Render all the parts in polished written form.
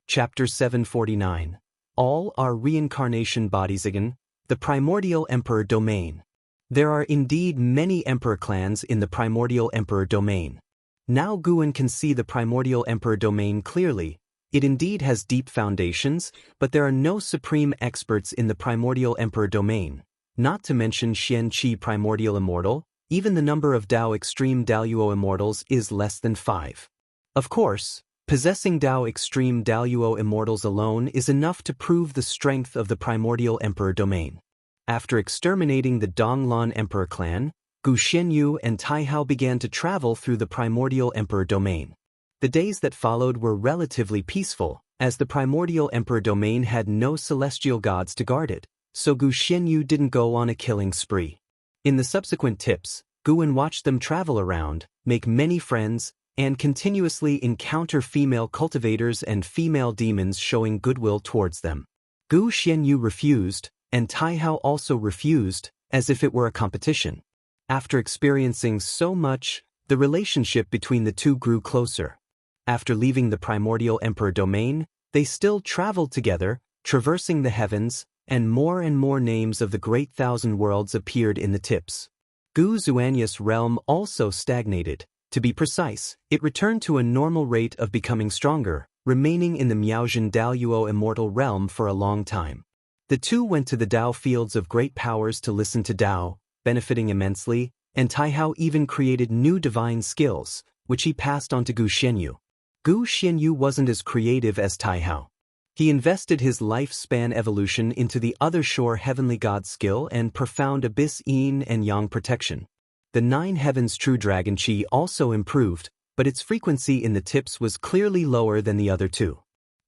Chapter 749. All are reincarnation bodies again, the primordial emperor domain. There are indeed many emperor clans in the primordial emperor domain. Now Guan can see the primordial emperor domain clearly. It indeed has deep foundations, but there are no supreme experts in the primordial emperor domain. Not to mention Xianxia primordial immortal, even the number of Dao extreme Daoist immortals is less than 5. Of course, possessing Dao extreme Daoist immortals alone is enough to prove the strength of the primordial emperor domain. After exterminating the Donglan emperor clan, Gu Xianyu and Taihao began to travel through the primordial emperor domain. The days that followed were relatively peaceful, as the primordial emperor domain had no celestial gods to guard it, so Gu Xianyu didn't go on a killing spree. In the subsequent tips, Guan watched them travel around, make many friends, and continuously encounter female cultivators and female demons showing goodwill towards them. Gu Xianyu refused, and Taihao also refused, as if it were a competition. After experiencing so much, the relationship between the two grew closer. After leaving the primordial emperor domain, they still traveled together, traversing the heavens, and more names of the great thousand worlds appeared in the tips. Gu Xuanyi's realm also stagnated. To be precise, it returned to a normal rate of becoming stronger, remaining in the Miaozhen Daoist immortal realm for a long time. The two went to the Dao fields of great powers to listen to Dao, benefiting immensely, and Taihao even created new divine skills, which he passed on to Gu Xianyu. Gu Xianyu wasn't as creative as Taihao. He invested his lifespan evolution into the other shore heavenly god skill and profound abyss yin and yang protection. The 9 heavens true dragon chi also improved, but its frequency in the tips was clearly lower than the other two.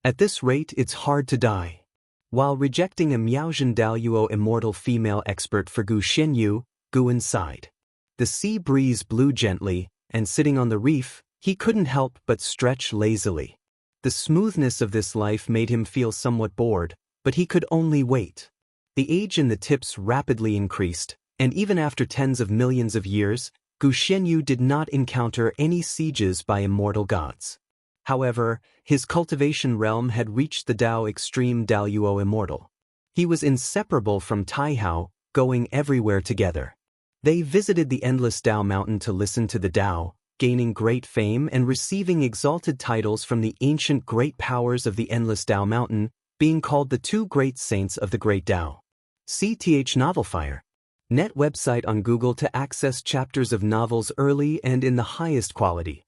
At this rate it's hard to die. While rejecting a Miaozhen Daoist immortal female expert for Gu Xianyu, Guan sighed. The sea breeze blew gently, and sitting on the reef, he couldn't help but stretch lazily. The smoothness of this life made him feel somewhat bored, but he could only wait. The age in the tips rapidly increased, and even after tens of millions of years, Gu Xianyu did not encounter any sieges by immortal gods. However, his cultivation realm had reached the Dao extreme Daoist immortal. He was inseparable from Taihao, going everywhere together. They visited the endless Dao mountain to listen to the Dao, gaining great fame and receiving exalted titles from the ancient great powers of the endless Dao mountain, being called the 2 great saints of the great Dao. CTH Novelfire. Net website on Google to access chapters of novels early and in the highest quality.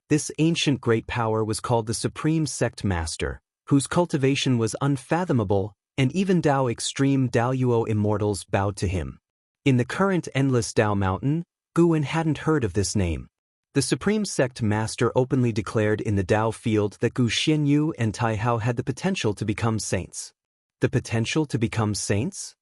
This ancient great power was called the Supreme Sect Master, whose cultivation was unfathomable, and even Dao extreme Daoist immortals bowed to him. In the current endless Dao mountain, Guan hadn't heard of this name. The Supreme Sect Master openly declared in the Dao field that Gu Xianyu and Taihao had the potential to become saints. The potential to become saints?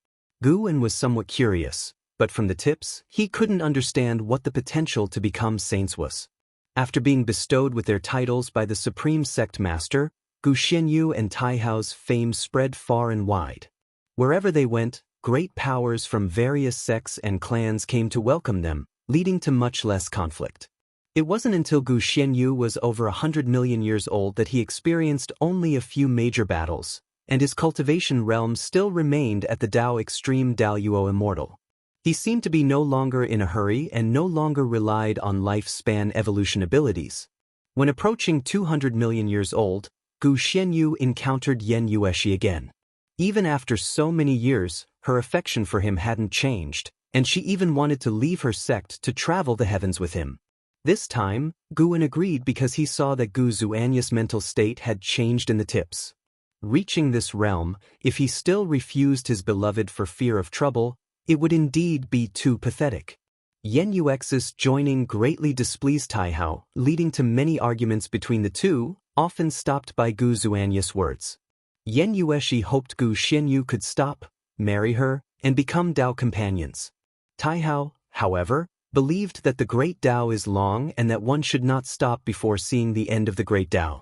Guan was somewhat curious, but from the tips, he couldn't understand what the potential to become saints was. After being bestowed with their titles by the Supreme Sect Master, Gu Xianyu and Taihao's fame spread far and wide. Wherever they went, great powers from various sects and clans came to welcome them, leading to much less conflict. It wasn't until Gu Xianyu was over 100 million years old that he experienced only a few major battles, and his cultivation realm still remained at the Dao extreme Daoist immortal. He seemed to be no longer in a hurry and no longer relied on lifespan evolution abilities. When approaching 200 million years old, Gu Xianyu encountered Yen Yueshi again. Even after so many years, her affection for him hadn't changed, and she even wanted to leave her sect to travel the heavens with him. This time, Guan agreed because he saw that Gu Xuanyi's mental state had changed in the tips. Reaching this realm, if he still refused his beloved for fear of trouble, it would indeed be too pathetic. Yen Yuex's joining greatly displeased Taihao, leading to many arguments between the two, often stopped by Gu Xuanyi's words. Yen Yueshi hoped Gu Xianyu could stop, marry her, and become Dao companions. Taihao, however, believed that the great Dao is long and that one should not stop before seeing the end of the great Dao.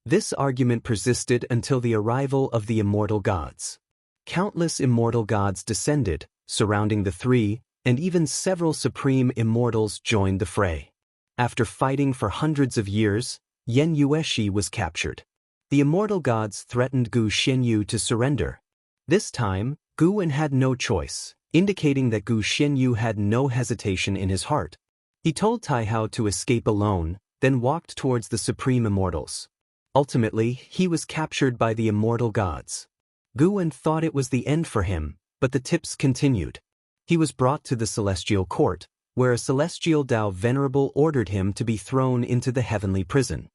This argument persisted until the arrival of the immortal gods. Countless immortal gods descended, surrounding the three, and even several supreme immortals joined the fray. After fighting for hundreds of years, Yen Yueshi was captured. The immortal gods threatened Gu Xianyu to surrender. This time, Gu Wen had no choice, indicating that Gu Xianyu had no hesitation in his heart. He told Taihao to escape alone, then walked towards the supreme immortals. Ultimately, he was captured by the immortal gods. Gu Wen thought it was the end for him, but the tips continued. He was brought to the celestial court, where a celestial Dao venerable ordered him to be thrown into the heavenly prison.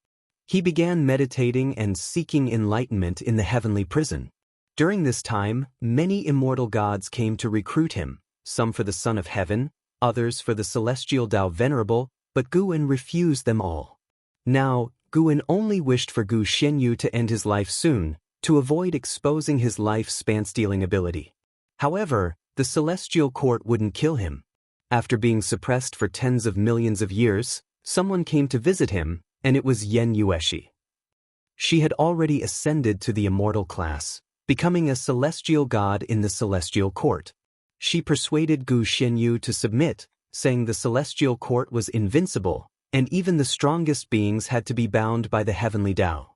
He began meditating and seeking enlightenment in the heavenly prison. During this time, many immortal gods came to recruit him, some for the Son of Heaven, others for the celestial Dao venerable, but Gu Wen refused them all. Now, Gu Wen only wished for Gu Xianyu to end his life soon, to avoid exposing his life-span-stealing ability. However, the celestial court wouldn't kill him. After being suppressed for tens of millions of years, someone came to visit him, and it was Yen Yueshi. She had already ascended to the immortal class, becoming a celestial god in the celestial court. She persuaded Gu Xianyu to submit, saying the celestial court was invincible, and even the strongest beings had to be bound by the heavenly Dao.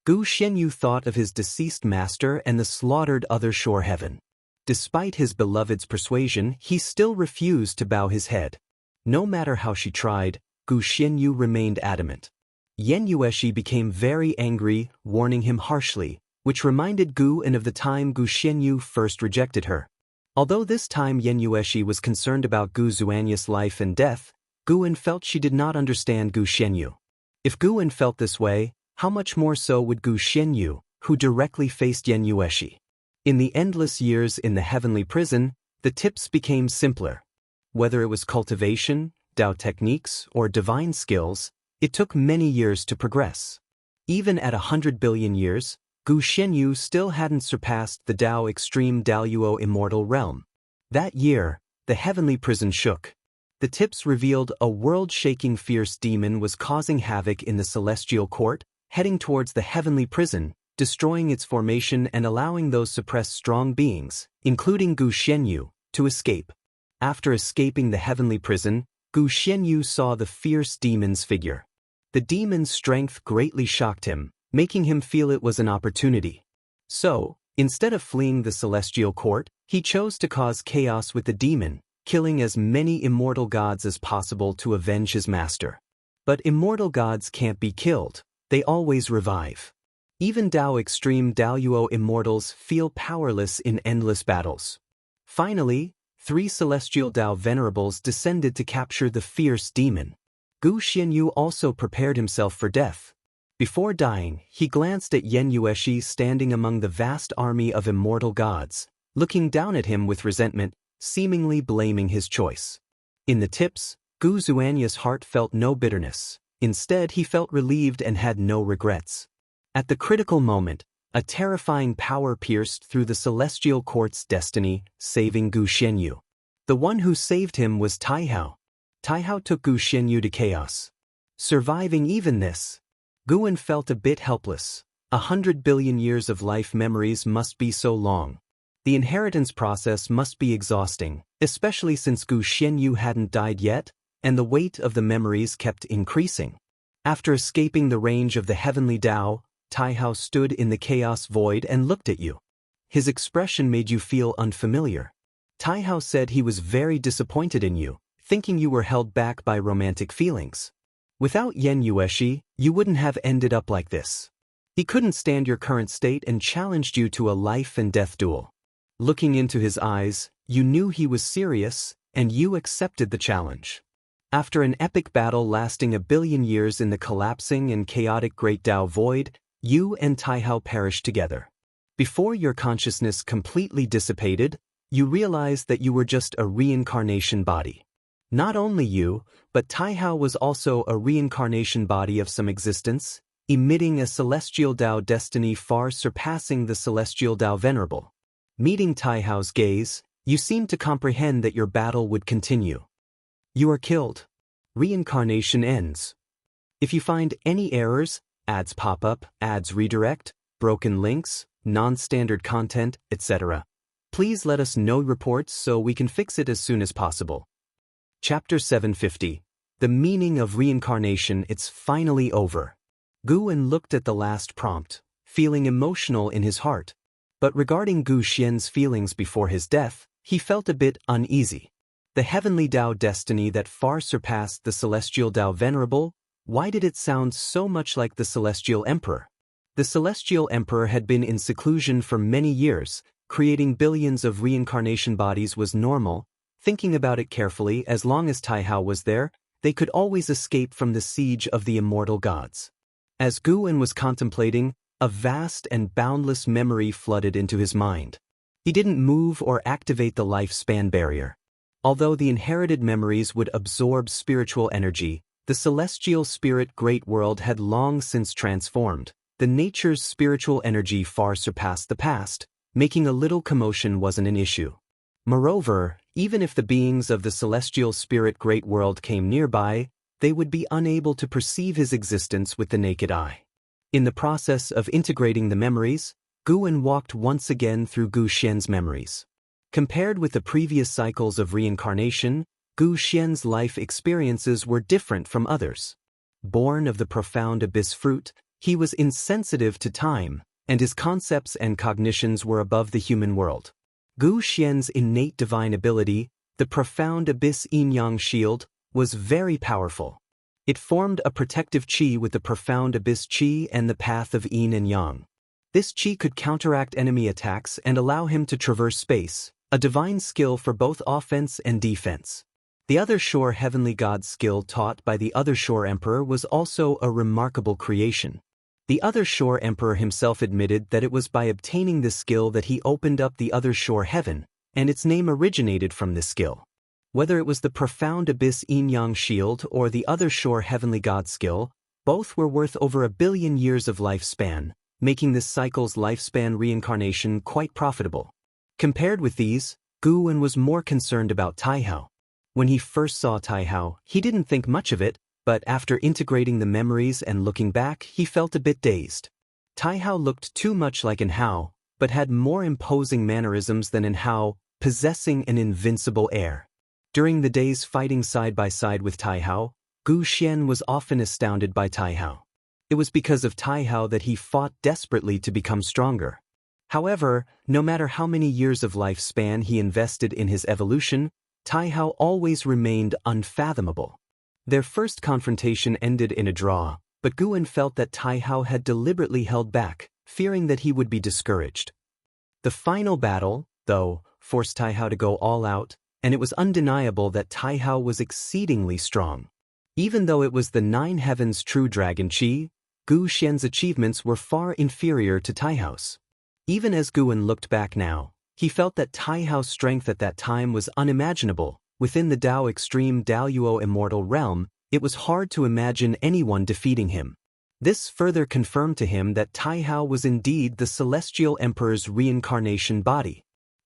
Gu Xianyu thought of his deceased master and the slaughtered other shore heaven. Despite his beloved's persuasion, he still refused to bow his head. No matter how she tried, Gu Xianyu remained adamant. Yen Yueshi became very angry, warning him harshly, which reminded Gu Wen of the time Gu Xianyu first rejected her. Although this time Yen Yueshi was concerned about Gu Zuanyu's life and death, Gu Wen felt she did not understand Gu Xianyu. If Gu Wen felt this way, how much more so would Gu Xianyu, who directly faced Yen Yueshi? In the endless years in the heavenly prison, the tips became simpler. Whether it was cultivation, Dao techniques, or divine skills, it took many years to progress. Even at 100 billion years, Gu Xianyu still hadn't surpassed the Dao extreme Daoyuo immortal realm. That year, the heavenly prison shook. The tips revealed a world-shaking fierce demon was causing havoc in the celestial court, heading towards the heavenly prison, destroying its formation and allowing those suppressed strong beings, including Gu Xianyu, to escape. After escaping the heavenly prison, Gu Xianyu saw the fierce demon's figure. The demon's strength greatly shocked him, making him feel it was an opportunity. So, instead of fleeing the celestial court, he chose to cause chaos with the demon, killing as many immortal gods as possible to avenge his master. But immortal gods can't be killed, they always revive. Even Dao extreme Daoyuo immortals feel powerless in endless battles. Finally, 3 celestial Dao venerables descended to capture the fierce demon. Gu Xianyu also prepared himself for death. Before dying, he glanced at Yen Yueshi standing among the vast army of immortal gods, looking down at him with resentment, seemingly blaming his choice. In the tips, Gu Zuanyu's heart felt no bitterness. Instead, he felt relieved and had no regrets. At the critical moment, a terrifying power pierced through the celestial court's destiny, saving Gu Xianyu. The one who saved him was Taihao. Taihao took Gu Xianyu to chaos. Surviving even this, Gu Wen felt a bit helpless. 100 billion years of life memories must be so long. The inheritance process must be exhausting, especially since Gu Xianyu hadn't died yet, and the weight of the memories kept increasing. After escaping the range of the heavenly Dao, Taihao stood in the chaos void and looked at you. His expression made you feel unfamiliar. Taihao said he was very disappointed in you, thinking you were held back by romantic feelings. Without Yen Yueshi, you wouldn't have ended up like this. He couldn't stand your current state and challenged you to a life and death duel. Looking into his eyes, you knew he was serious, and you accepted the challenge. After an epic battle lasting 1 billion years in the collapsing and chaotic Great Dao Void, you and Taihao perished together. Before your consciousness completely dissipated, you realized that you were just a reincarnation body. Not only you, but Taihao was also a reincarnation body of some existence, emitting a celestial Dao destiny far surpassing the celestial Dao venerable. Meeting Taihao's gaze, you seemed to comprehend that your battle would continue. You are killed. Reincarnation ends. If you find any errors, ads pop up, ads redirect, broken links, non-standard content, etc., please let us know reports so we can fix it as soon as possible. Chapter 750. The meaning of reincarnation. It's finally over. Gu Wen looked at the last prompt, feeling emotional in his heart. But regarding Gu Xian's feelings before his death, he felt a bit uneasy. The heavenly Dao destiny that far surpassed the celestial Dao venerable, why did it sound so much like the celestial emperor? The celestial emperor had been in seclusion for many years. Creating billions of reincarnation bodies was normal. Thinking about it carefully, as long as Taihao was there, they could always escape from the siege of the immortal gods. As Guan was contemplating, a vast and boundless memory flooded into his mind. He didn't move or activate the lifespan barrier. Although the inherited memories would absorb spiritual energy, the celestial spirit great world had long since transformed. The nature's spiritual energy far surpassed the past, making a little commotion wasn't an issue. Moreover, even if the beings of the celestial spirit great world came nearby, they would be unable to perceive his existence with the naked eye. In the process of integrating the memories, Guan walked once again through Gu Xian's memories. Compared with the previous cycles of reincarnation, Gu Xian's life experiences were different from others. Born of the profound abyss fruit, he was insensitive to time, and his concepts and cognitions were above the human world. Gu Xian's innate divine ability, the profound abyss yin-yang shield, was very powerful. It formed a protective qi with the profound abyss qi and the path of yin and yang. This qi could counteract enemy attacks and allow him to traverse space, a divine skill for both offense and defense. The Other Shore heavenly god skill taught by the Other Shore Emperor was also a remarkable creation. The Other Shore Emperor himself admitted that it was by obtaining this skill that he opened up the Other Shore heaven, and its name originated from this skill. Whether it was the profound abyss yin-yang shield or the Other Shore heavenly god skill, both were worth over 1 billion years of lifespan, making this cycle's lifespan reincarnation quite profitable. Compared with these, Guan was more concerned about Taihao. When he first saw Taihao, he didn't think much of it, but after integrating the memories and looking back, he felt a bit dazed. Taihao looked too much like an Hao, but had more imposing mannerisms than an Hao, possessing an invincible air. During the days fighting side by side with Taihao, Gu Xian was often astounded by Taihao. It was because of Taihao that he fought desperately to become stronger. However, no matter how many years of lifespan he invested in his evolution, Taihao always remained unfathomable. Their first confrontation ended in a draw, but Guan felt that Taihao had deliberately held back, fearing that he would be discouraged. The final battle, though, forced Taihao to go all out, and it was undeniable that Taihao was exceedingly strong. Even though it was the 9 heavens true dragon Qi, Gu Xian's achievements were far inferior to Taihao's. Even as Guan looked back now, he felt that Taihao's strength at that time was unimaginable. Within the Dao extreme Daoyuo immortal realm, it was hard to imagine anyone defeating him. This further confirmed to him that Taihao was indeed the Celestial Emperor's reincarnation body.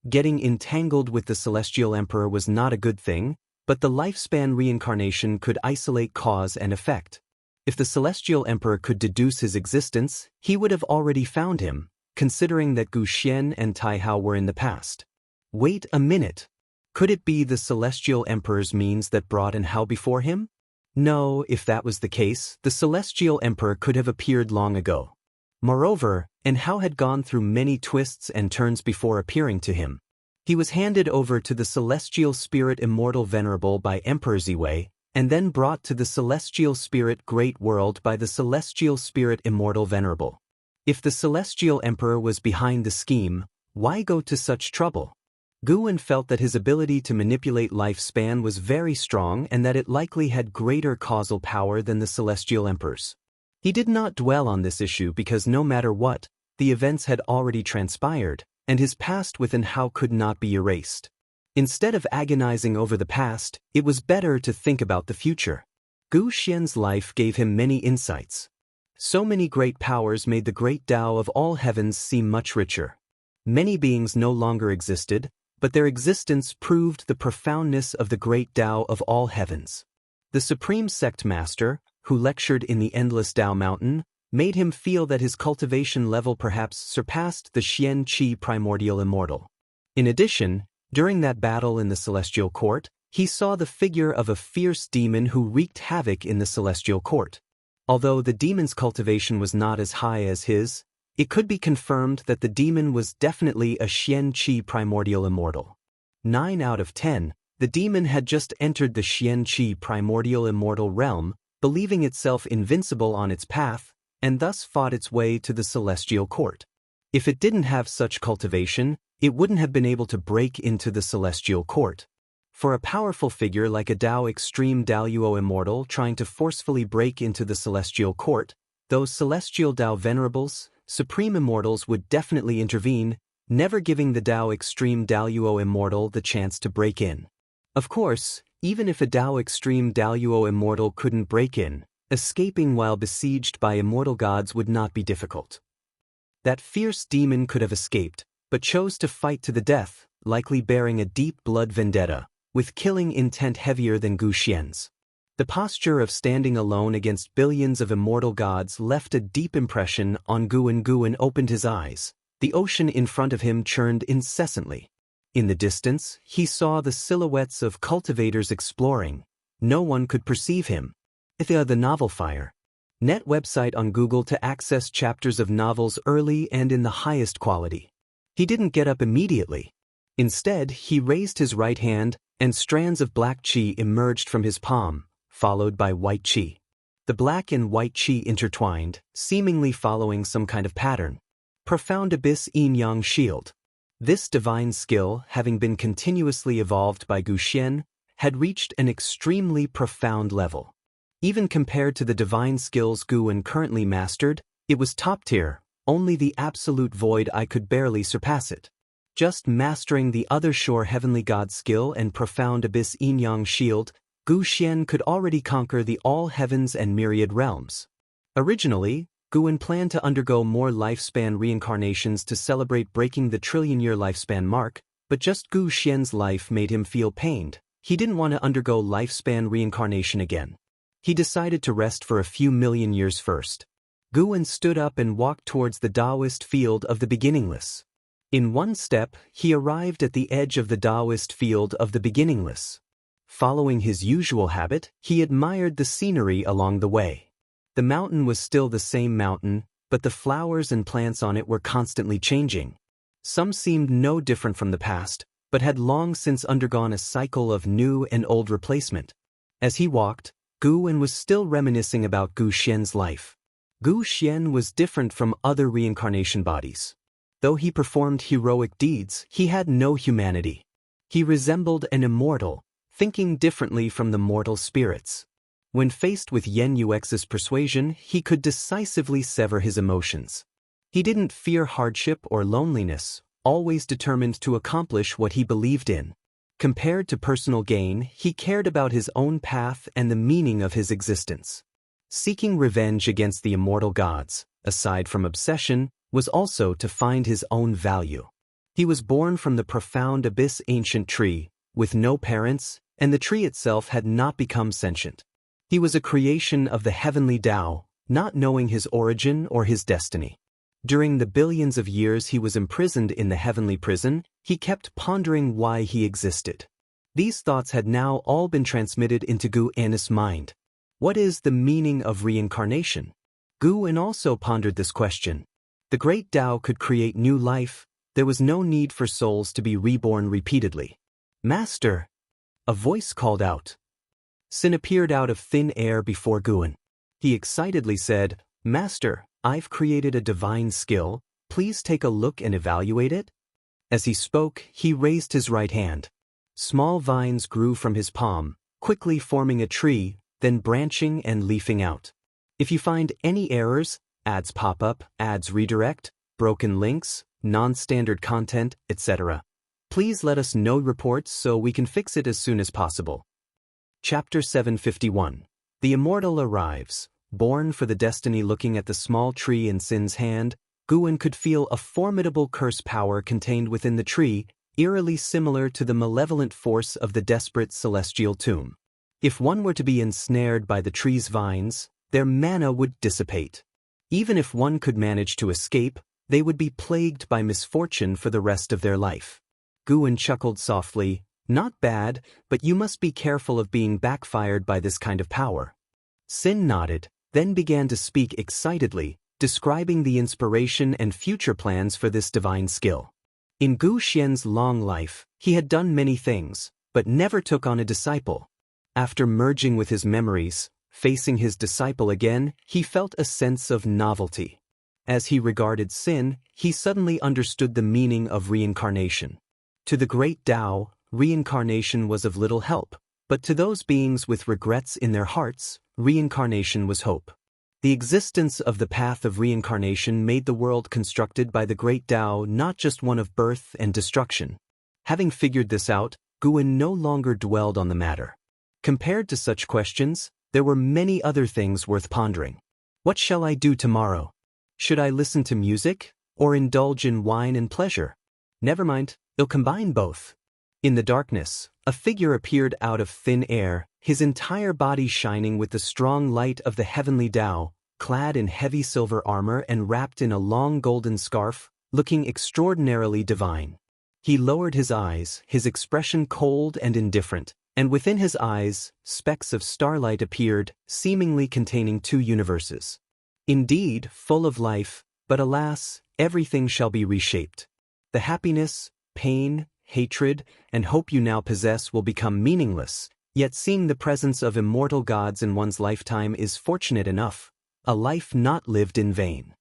Getting entangled with the Celestial Emperor was not a good thing, but the lifespan reincarnation could isolate cause and effect. If the Celestial Emperor could deduce his existence, he would have already found him, considering that Gu Xian and Taihao were in the past. Wait a minute. Could it be the Celestial Emperor's means that brought an Hao before him? No, if that was the case, the Celestial Emperor could have appeared long ago. Moreover, an Hao had gone through many twists and turns before appearing to him. He was handed over to the Celestial Spirit Immortal Venerable by Emperor Ziwei, and then brought to the Celestial Spirit Great World by the Celestial Spirit Immortal Venerable. If the Celestial Emperor was behind the scheme, why go to such trouble? Guan felt that his ability to manipulate lifespan was very strong and that it likely had greater causal power than the Celestial Emperor's. He did not dwell on this issue because no matter what, the events had already transpired, and his past with an Hao could not be erased. Instead of agonizing over the past, it was better to think about the future. Gu Xian's life gave him many insights. So many great powers made the great Dao of all heavens seem much richer. Many beings no longer existed, but their existence proved the profoundness of the great Dao of all heavens. The Supreme Sect Master, who lectured in the Endless Dao Mountain, made him feel that his cultivation level perhaps surpassed the Xian Qi primordial immortal. In addition, during that battle in the Celestial Court, he saw the figure of a fierce demon who wreaked havoc in the Celestial Court. Although the demon's cultivation was not as high as his, It could be confirmed that the demon was definitely a Xianxia primordial immortal. 9 out of 10, the demon had just entered the Xianxia primordial immortal realm, believing itself invincible on its path, and thus fought its way to the celestial court. If it didn't have such cultivation, it wouldn't have been able to break into the celestial court. For a powerful figure like a Dao extreme Daoist immortal trying to forcefully break into the celestial court, those celestial Dao venerables, supreme immortals would definitely intervene, never giving the Dao extreme Daoist immortal the chance to break in. Of course, even if a Dao extreme Daoist immortal couldn't break in, escaping while besieged by immortal gods would not be difficult. That fierce demon could have escaped, but chose to fight to the death, likely bearing a deep blood vendetta, with killing intent heavier than Gu Xian's. The posture of standing alone against billions of immortal gods left a deep impression on Gu, and Guan opened his eyes. The ocean in front of him churned incessantly. In the distance, he saw the silhouettes of cultivators exploring. No one could perceive him. The novel fire. Net website on Google to access chapters of novels early and in the highest quality. He didn't get up immediately. Instead, he raised his right hand, and strands of black qi emerged from his palm, followed by white qi. The black and white qi intertwined, seemingly following some kind of pattern. Profound Abyss Yin-Yang Shield. This divine skill, having been continuously evolved by Gu Xian, had reached an extremely profound level. Even compared to the divine skills Guan currently mastered, it was top tier. Only the absolute void I could barely surpass it. Just mastering the other Shore Heavenly God skill and profound Abyss Yin-Yang Shield, Gu Xian could already conquer the all heavens and myriad realms. Originally, Guan planned to undergo more lifespan reincarnations to celebrate breaking the trillion-year lifespan mark, but just Gu Xian's life made him feel pained. He didn't want to undergo lifespan reincarnation again. He decided to rest for a few million years first. Guan stood up and walked towards the Daoist field of the beginningless. In one step, he arrived at the edge of the Daoist field of the beginningless. Following his usual habit, he admired the scenery along the way. The mountain was still the same mountain, but the flowers and plants on it were constantly changing. Some seemed no different from the past, but had long since undergone a cycle of new and old replacement. As he walked, Guan was still reminiscing about Gu Xian's life. Gu Xian was different from other reincarnation bodies. Though he performed heroic deeds, he had no humanity. He resembled an immortal, thinking differently from the mortal spirits. When faced with Yen Yuex's persuasion, he could decisively sever his emotions. He didn't fear hardship or loneliness, always determined to accomplish what he believed in. Compared to personal gain, he cared about his own path and the meaning of his existence. Seeking revenge against the immortal gods, aside from obsession, was also to find his own value. He was born from the profound abyss ancient tree, with no parents, and the tree itself had not become sentient. He was a creation of the heavenly Tao, not knowing his origin or his destiny. During the billions of years he was imprisoned in the heavenly prison, he kept pondering why he existed. These thoughts had now all been transmitted into Gu An's mind. What is the meaning of reincarnation? Gu An also pondered this question. The great Tao could create new life. There was no need for souls to be reborn repeatedly. Master! A voice called out. Sin appeared out of thin air before Guan. He excitedly said, Master, I've created a divine skill. Please take a look and evaluate it. As he spoke, he raised his right hand. Small vines grew from his palm, quickly forming a tree, then branching and leafing out. If you find any errors, ads pop up, ads redirect, broken links, non-standard content, etc., please let us know reports so we can fix it as soon as possible. Chapter 751. The Immortal arrives. Born for the destiny. Looking at the small tree in Sin's hand, Guan could feel a formidable curse power contained within the tree, eerily similar to the malevolent force of the desperate celestial tomb. If one were to be ensnared by the tree's vines, their mana would dissipate. Even if one could manage to escape, they would be plagued by misfortune for the rest of their life. Guan chuckled softly. Not bad, but you must be careful of being backfired by this kind of power. Sin nodded, then began to speak excitedly. describing the inspiration and future plans for this divine skill. In Gu Xian's long life, he had done many things, but never took on a disciple. After merging with his memories, facing his disciple again, he felt a sense of novelty. As he regarded sin, he suddenly understood the meaning of reincarnation. To the great Tao, reincarnation was of little help, but to those beings with regrets in their hearts, reincarnation was hope. The existence of the path of reincarnation made the world constructed by the great Tao not just one of birth and destruction. Having figured this out, Guan no longer dwelled on the matter. Compared to such questions, there were many other things worth pondering. What shall I do tomorrow? Should I listen to music, or indulge in wine and pleasure? Never mind, I'll combine both. In the darkness, a figure appeared out of thin air, his entire body shining with the strong light of the heavenly Tao, clad in heavy silver armor and wrapped in a long golden scarf, looking extraordinarily divine. He lowered his eyes, his expression cold and indifferent, and within his eyes, specks of starlight appeared, seemingly containing two universes. Indeed, full of life, but alas, everything shall be reshaped. The happiness, pain, hatred, and hope you now possess will become meaningless, yet seeing the presence of immortal gods in one's lifetime is fortunate enough, a life not lived in vain.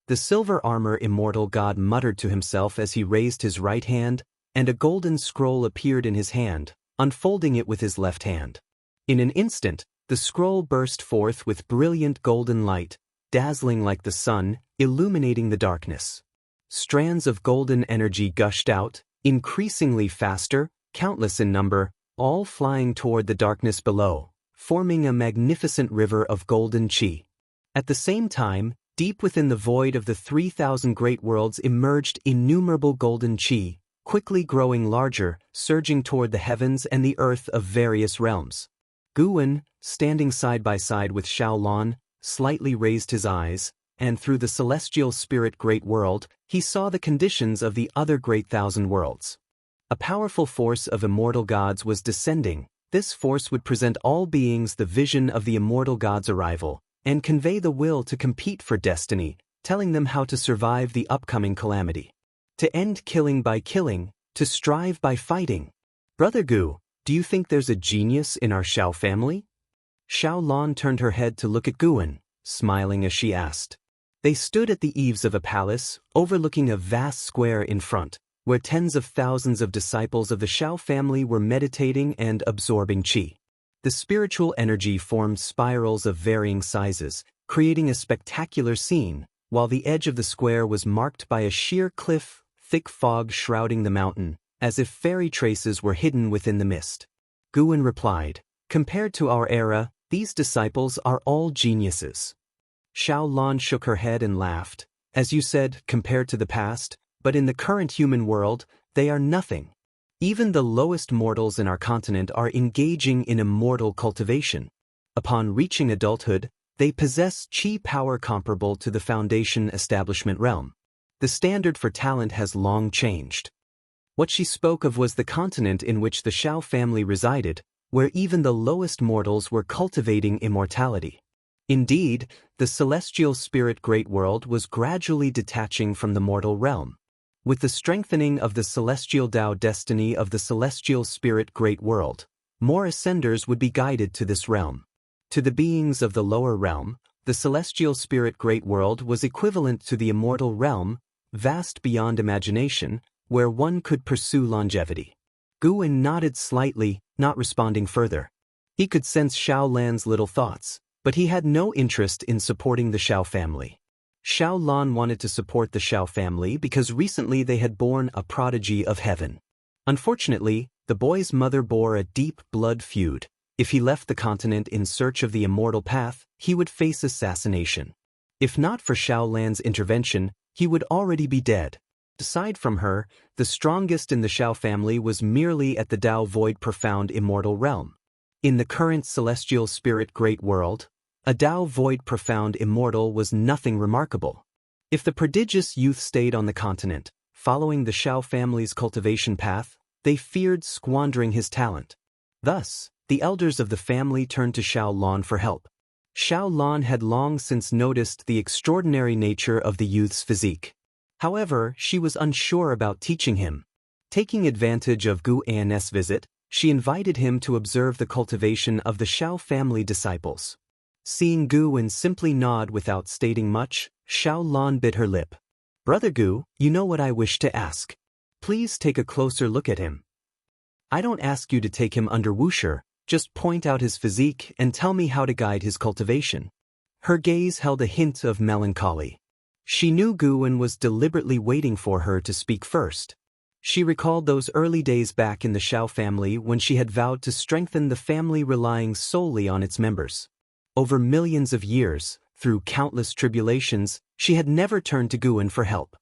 The silver armor immortal god muttered to himself as he raised his right hand, and a golden scroll appeared in his hand, unfolding it with his left hand. In an instant, the scroll burst forth with brilliant golden light, dazzling like the sun, illuminating the darkness. Strands of golden energy gushed out, increasingly faster, countless in number, all flying toward the darkness below, forming a magnificent river of golden qi. At the same time, deep within the void of the 3,000 great worlds emerged innumerable golden qi, quickly growing larger, surging toward the heavens and the earth of various realms. Guan, standing side by side with Xiaolon, slightly raised his eyes, and through the celestial spirit great world, he saw the conditions of the other great thousand worlds. A powerful force of immortal gods was descending. This force would present all beings the vision of the immortal gods' arrival, and convey the will to compete for destiny, telling them how to survive the upcoming calamity. To end killing by killing, to strive by fighting. Brother Gu, do you think there's a genius in our Xiao family? Xiaolon turned her head to look at Guan, smiling as she asked. They stood at the eaves of a palace, overlooking a vast square in front, where tens of thousands of disciples of the Xiao family were meditating and absorbing qi. The spiritual energy formed spirals of varying sizes, creating a spectacular scene, while the edge of the square was marked by a sheer cliff, thick fog shrouding the mountain, as if fairy traces were hidden within the mist. Guan replied, "Compared to our era, these disciples are all geniuses." Xiaolon shook her head and laughed. As you said, compared to the past, but in the current human world, they are nothing. Even the lowest mortals in our continent are engaging in immortal cultivation. Upon reaching adulthood, they possess qi power comparable to the Foundation establishment realm. The standard for talent has long changed. What she spoke of was the continent in which the Xiao family resided, where even the lowest mortals were cultivating immortality. Indeed, the celestial spirit great world was gradually detaching from the mortal realm. With the strengthening of the celestial Tao destiny of the celestial spirit great world, more ascenders would be guided to this realm. To the beings of the lower realm, the celestial spirit great world was equivalent to the immortal realm, vast beyond imagination, where one could pursue longevity. Guan nodded slightly, not responding further. He could sense Xiaolan's little thoughts, but he had no interest in supporting the Xiao family. Xiaolan wanted to support the Xiao family because recently they had born a prodigy of heaven. Unfortunately, the boy's mother bore a deep blood feud. If he left the continent in search of the immortal path, he would face assassination. If not for Xiaolan's intervention, he would already be dead. Aside from her, the strongest in the Xiao family was merely at the Tao Void Profound Immortal realm. In the current celestial spirit great world, a Tao Void Profound Immortal was nothing remarkable. If the prodigious youth stayed on the continent, following the Xiao family's cultivation path, they feared squandering his talent. Thus, the elders of the family turned to Xiaolon for help. Xiao Lan had long since noticed the extraordinary nature of the youth's physique. However, she was unsure about teaching him. Taking advantage of Gu An's visit, she invited him to observe the cultivation of the Xiao family disciples. Seeing Gu An simply nod without stating much, Xiao Lan bit her lip. "Brother Gu, you know what I wish to ask. Please take a closer look at him. I don't ask you to take him under Wuxia, just point out his physique and tell me how to guide his cultivation." Her gaze held a hint of melancholy. She knew Gu An was deliberately waiting for her to speak first. She recalled those early days back in the Xiao family when she had vowed to strengthen the family relying solely on its members. Over millions of years, through countless tribulations, she had never turned to Gu An for help.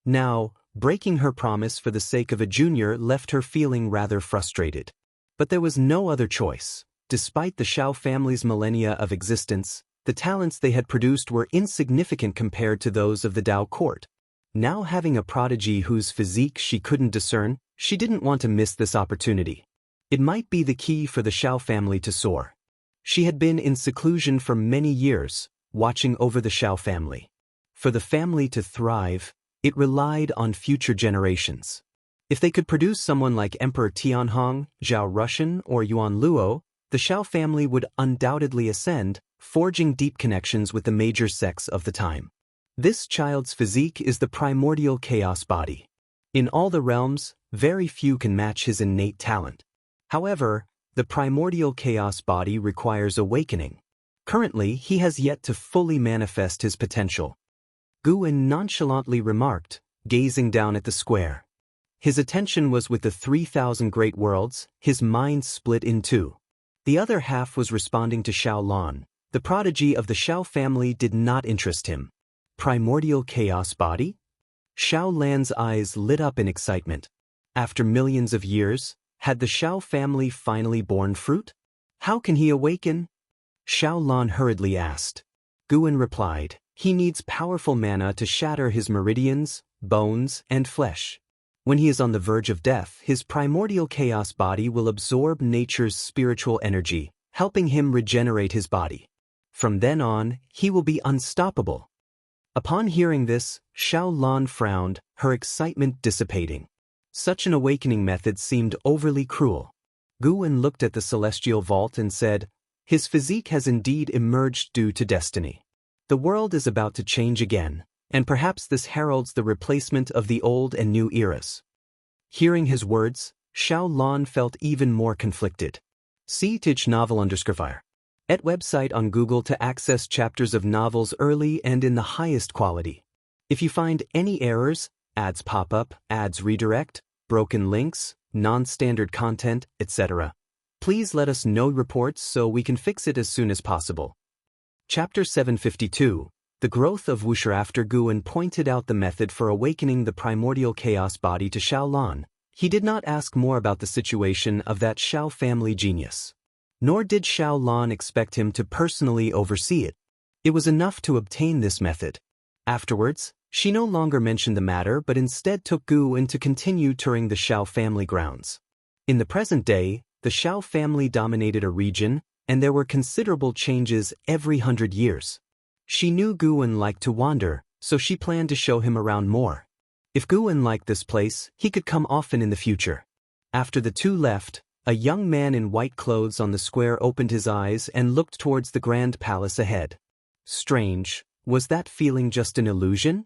Now, breaking her promise for the sake of a junior left her feeling rather frustrated. But there was no other choice. Despite the Xiao family's millennia of existence, the talents they had produced were insignificant compared to those of the Dao court. Now having a prodigy whose physique she couldn't discern, she didn't want to miss this opportunity. It might be the key for the Xiao family to soar. She had been in seclusion for many years, watching over the Xiao family. For the family to thrive, it relied on future generations. If they could produce someone like Emperor Tianhong, Zhao Rushan, or Yuan Luo, the Xiao family would undoubtedly ascend, forging deep connections with the major sects of the time. This child's physique is the primordial chaos body. In all the realms, very few can match his innate talent. However, the primordial chaos body requires awakening. Currently, he has yet to fully manifest his potential. Gu An nonchalantly remarked, gazing down at the square. His attention was with the 3,000 great worlds, his mind split in two. The other half was responding to Xiao Lan. The prodigy of the Xiao family did not interest him. Primordial chaos body? Xiao Lan's eyes lit up in excitement. After millions of years, had the Xiao family finally borne fruit? How can he awaken? Xiao Lan hurriedly asked. Gu An replied, he needs powerful mana to shatter his meridians, bones, and flesh. When he is on the verge of death, his primordial chaos body will absorb nature's spiritual energy, helping him regenerate his body. From then on, he will be unstoppable. Upon hearing this, Xiao Lan frowned, her excitement dissipating. Such an awakening method seemed overly cruel. Gu An looked at the celestial vault and said, his physique has indeed emerged due to destiny. The world is about to change again, and perhaps this heralds the replacement of the old and new eras. Hearing his words, Xiao Lan felt even more conflicted. See Tich novel _fire. At website on Google to access chapters of novels early and in the highest quality. If you find any errors, ads pop up, ads redirect, broken links, non-standard content, etc., please let us know reports so we can fix it as soon as possible. Chapter 752, The Growth of Wuxia. After Gu An pointed out the method for awakening the primordial chaos body to Xiao Lan, he did not ask more about the situation of that Xiao family genius. Nor did Xiao Lan expect him to personally oversee it. It was enough to obtain this method. Afterwards, she no longer mentioned the matter but instead took Gu An to continue touring the Xiao family grounds. In the present day, the Xiao family dominated a region, and there were considerable changes every 100 years. She knew Gu An liked to wander, so she planned to show him around more. If Gu An liked this place, he could come often in the future. After the two left, a young man in white clothes on the square opened his eyes and looked towards the grand palace ahead. Strange, was that feeling just an illusion?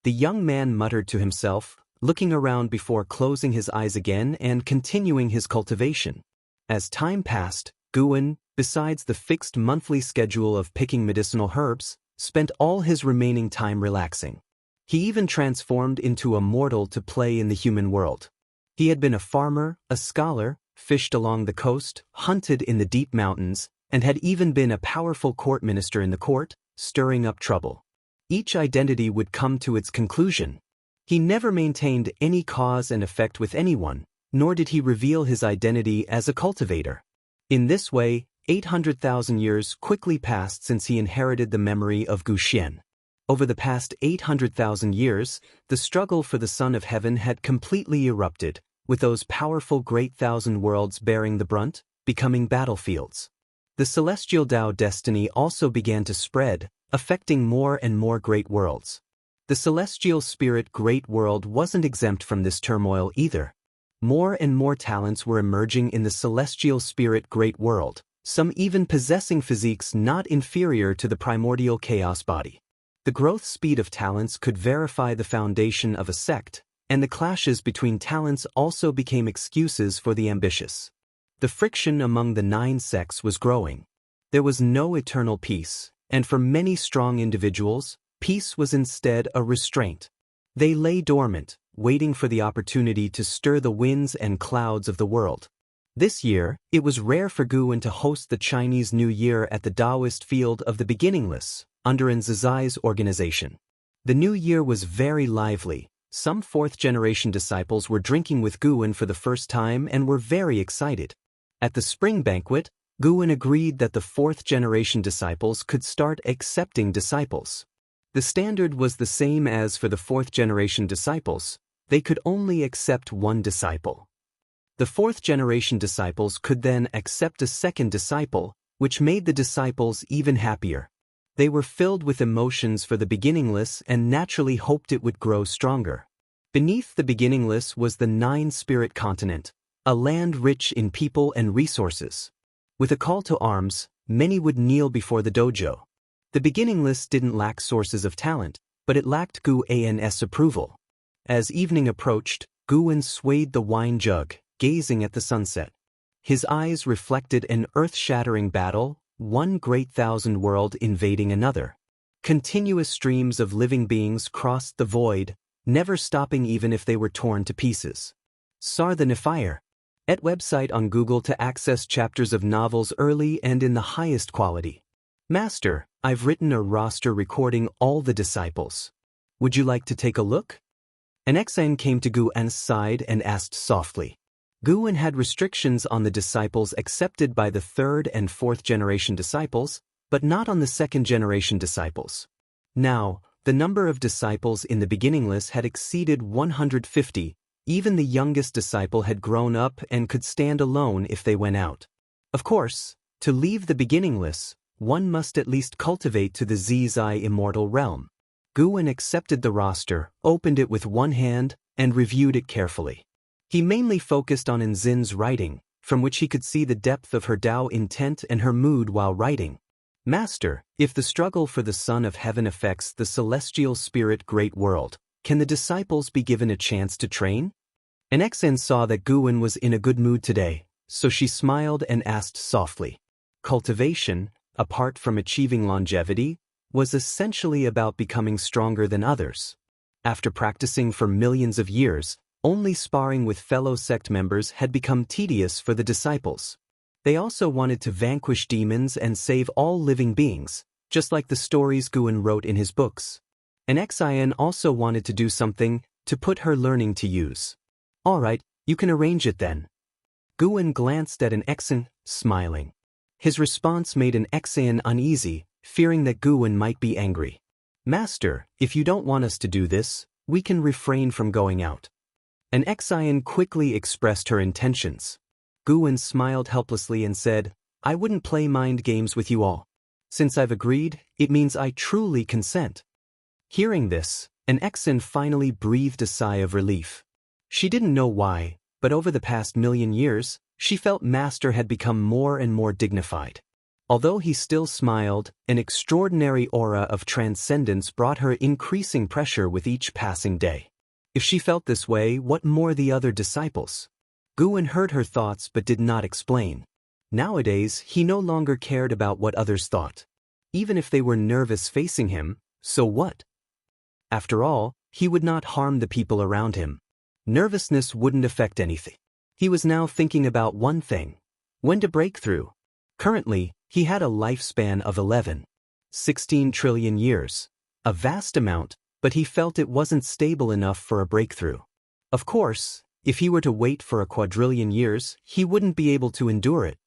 The young man muttered to himself, looking around before closing his eyes again and continuing his cultivation. As time passed, Gu An, besides the fixed monthly schedule of picking medicinal herbs, spent all his remaining time relaxing. He even transformed into a mortal to play in the human world. He had been a farmer, a scholar, fished along the coast, hunted in the deep mountains, and had even been a powerful court minister in the court, stirring up trouble. Each identity would come to its conclusion. He never maintained any cause and effect with anyone, nor did he reveal his identity as a cultivator. In this way, 800,000 years quickly passed since he inherited the memory of Gu Xian. Over the past 800,000 years, the struggle for the Son of Heaven had completely erupted, with those powerful great thousand worlds bearing the brunt, becoming battlefields. The celestial Tao destiny also began to spread, affecting more and more great worlds. The celestial spirit great world wasn't exempt from this turmoil either. More and more talents were emerging in the celestial spirit great world, some even possessing physiques not inferior to the primordial chaos body. The growth speed of talents could verify the foundation of a sect, and the clashes between talents also became excuses for the ambitious. The friction among the 9 sects was growing. There was no eternal peace, and for many strong individuals, peace was instead a restraint. They lay dormant, waiting for the opportunity to stir the winds and clouds of the world. This year, it was rare for Guwen to host the Chinese New Year at the Daoist field of the Beginningless, under An Zizai's organization. The New Year was very lively. Some 4th-generation disciples were drinking with Guwen for the first time and were very excited. At the spring banquet, Guwen agreed that the 4th-generation disciples could start accepting disciples. The standard was the same as for the 4th-generation disciples. They could only accept 1 disciple. The 4th-generation disciples could then accept a 2nd disciple, which made the disciples even happier. They were filled with emotions for the Beginningless and naturally hoped it would grow stronger. Beneath the Beginningless was the 9-spirit continent, a land rich in people and resources. With a call to arms, many would kneel before the dojo. The Beginningless didn't lack sources of talent, but it lacked Guwen's approval. As evening approached, Guwen swayed the wine jug, gazing at the sunset. His eyes reflected an earth-shattering battle, one great thousand world invading another. Continuous streams of living beings crossed the void, never stopping even if they were torn to pieces. Sar the Nefire. At website on Google to access chapters of novels early and in the highest quality. Master, I've written a roster recording all the disciples. Would you like to take a look? An Exan came to Guwen's side and asked softly. Guwen had restrictions on the disciples accepted by the 3rd and 4th-generation disciples, but not on the 2nd-generation disciples. Now, the number of disciples in the Beginningless had exceeded 150, even the youngest disciple had grown up and could stand alone if they went out. Of course, to leave the Beginningless, one must at least cultivate to the Zizai immortal realm. Guwen accepted the roster, opened it with one hand, and reviewed it carefully. He mainly focused on Nzin's writing, from which he could see the depth of her Tao intent and her mood while writing. Master, if the struggle for the Son of Heaven affects the celestial spirit great world, can the disciples be given a chance to train? An Exan saw that Guwen was in a good mood today, so she smiled and asked softly. Cultivation, apart from achieving longevity, was essentially about becoming stronger than others. After practicing for millions of years, only sparring with fellow sect members had become tedious for the disciples. They also wanted to vanquish demons and save all living beings, just like the stories Guwen wrote in his books. An Xian also wanted to do something to put her learning to use. All right, you can arrange it then. Guwen glanced at an Exan, smiling. His response made an Xian uneasy, fearing that Guwen might be angry. Master, if you don't want us to do this, we can refrain from going out. An Xian quickly expressed her intentions. Guwen smiled helplessly and said, I wouldn't play mind games with you all. Since I've agreed, it means I truly consent. Hearing this, an Exan finally breathed a sigh of relief. She didn't know why, but over the past 1,000,000 years, she felt Master had become more and more dignified. Although he still smiled, an extraordinary aura of transcendence brought her increasing pressure with each passing day. If she felt this way, what more the other disciples? Guwen heard her thoughts but did not explain. Nowadays, he no longer cared about what others thought. Even if they were nervous facing him, so what? After all, he would not harm the people around him. Nervousness wouldn't affect anything. He was now thinking about one thing: when to break through. Currently, he had a lifespan of 16 trillion years. A vast amount, but he felt it wasn't stable enough for a breakthrough. Of course, if he were to wait for a quadrillion years, he wouldn't be able to endure it.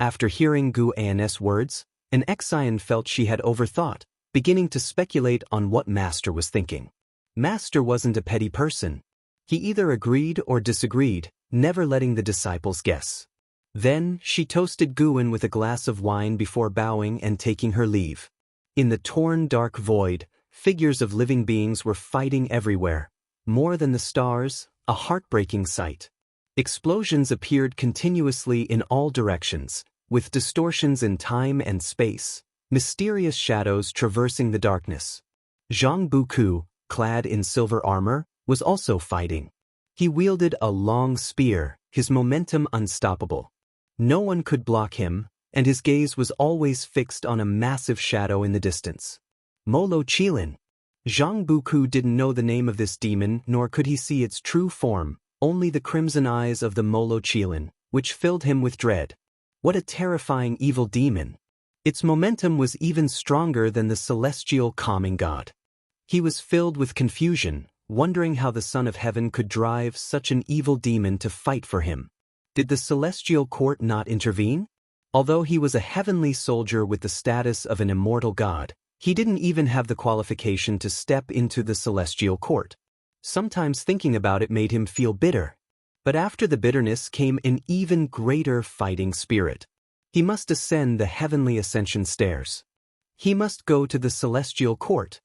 After hearing Guwen's words, an Xian felt she had overthought, beginning to speculate on what Master was thinking. Master wasn't a petty person. He either agreed or disagreed, never letting the disciples guess. Then, she toasted Guwen with a glass of wine before bowing and taking her leave. In the torn dark void, figures of living beings were fighting everywhere. More than the stars, a heartbreaking sight. Explosions appeared continuously in all directions, with distortions in time and space, mysterious shadows traversing the darkness. Zhang Buku, clad in silver armor, was also fighting. He wielded a long spear, his momentum unstoppable. No one could block him, and his gaze was always fixed on a massive shadow in the distance. Molo Qilin. Zhang Buku didn't know the name of this demon, nor could he see its true form, only the crimson eyes of the Molo Qilin, which filled him with dread. What a terrifying evil demon! Its momentum was even stronger than the celestial calming god. He was filled with confusion, wondering how the Son of Heaven could drive such an evil demon to fight for him. Did the celestial court not intervene? Although he was a heavenly soldier with the status of an immortal god, he didn't even have the qualification to step into the celestial court. Sometimes thinking about it made him feel bitter. But after the bitterness came an even greater fighting spirit. He must ascend the heavenly ascension stairs. He must go to the celestial court.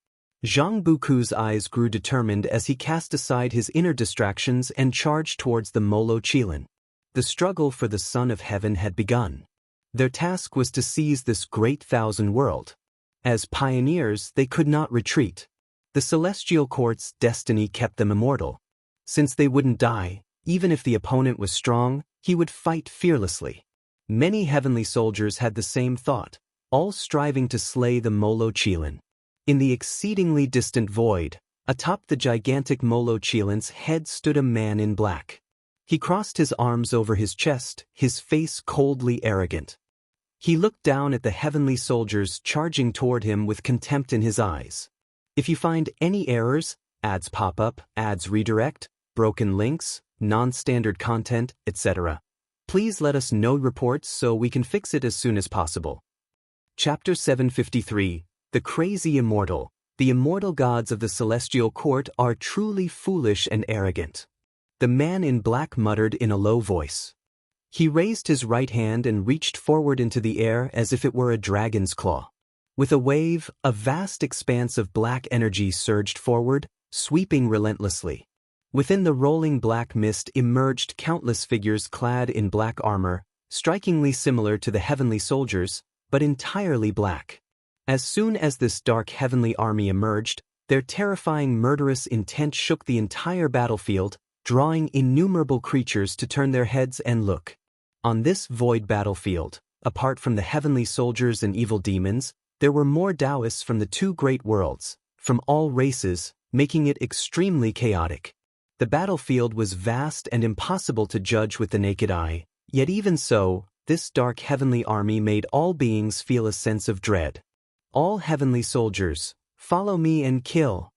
Zhang Buku's eyes grew determined as he cast aside his inner distractions and charged towards the Molo Qilin. The struggle for the Son of Heaven had begun. Their task was to seize this great thousand world. As pioneers, they could not retreat. The celestial court's destiny kept them immortal. Since they wouldn't die, even if the opponent was strong, he would fight fearlessly. Many heavenly soldiers had the same thought, all striving to slay the Molo Qilin. In the exceedingly distant void, atop the gigantic Molo Qilin's head stood a man in black. He crossed his arms over his chest, his face coldly arrogant. He looked down at the heavenly soldiers charging toward him with contempt in his eyes. If you find any errors, ads pop up, ads redirect, broken links, non-standard content, etc., please let us know reports so we can fix it as soon as possible. Chapter 753, The Crazy Immortal. The immortal gods of the celestial court are truly foolish and arrogant. The man in black muttered in a low voice. He raised his right hand and reached forward into the air as if it were a dragon's claw. With a wave, a vast expanse of black energy surged forward, sweeping relentlessly. Within the rolling black mist emerged countless figures clad in black armor, strikingly similar to the heavenly soldiers, but entirely black. As soon as this dark heavenly army emerged, their terrifying murderous intent shook the entire battlefield, drawing innumerable creatures to turn their heads and look. On this void battlefield, apart from the heavenly soldiers and evil demons, there were more Daoists from the two great worlds, from all races, making it extremely chaotic. The battlefield was vast and impossible to judge with the naked eye, yet even so, this dark heavenly army made all beings feel a sense of dread. All heavenly soldiers, follow me and kill.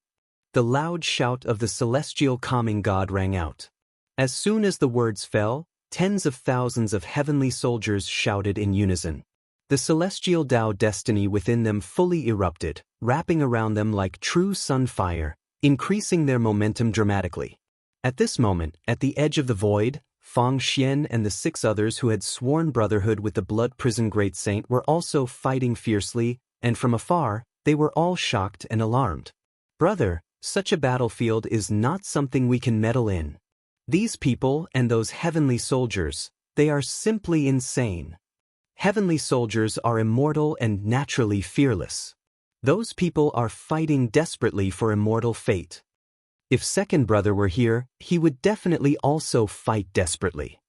The loud shout of the celestial calming god rang out. As soon as the words fell, tens of thousands of heavenly soldiers shouted in unison. The celestial Tao destiny within them fully erupted, wrapping around them like true sun fire, increasing their momentum dramatically. At this moment, at the edge of the void, Fang Xian and the 6 others who had sworn brotherhood with the blood prison great saint were also fighting fiercely, and from afar, they were all shocked and alarmed. Brother, such a battlefield is not something we can meddle in. These people and those heavenly soldiers, they are simply insane. Heavenly soldiers are immortal and naturally fearless. Those people are fighting desperately for immortal fate. If second brother were here, he would definitely also fight desperately.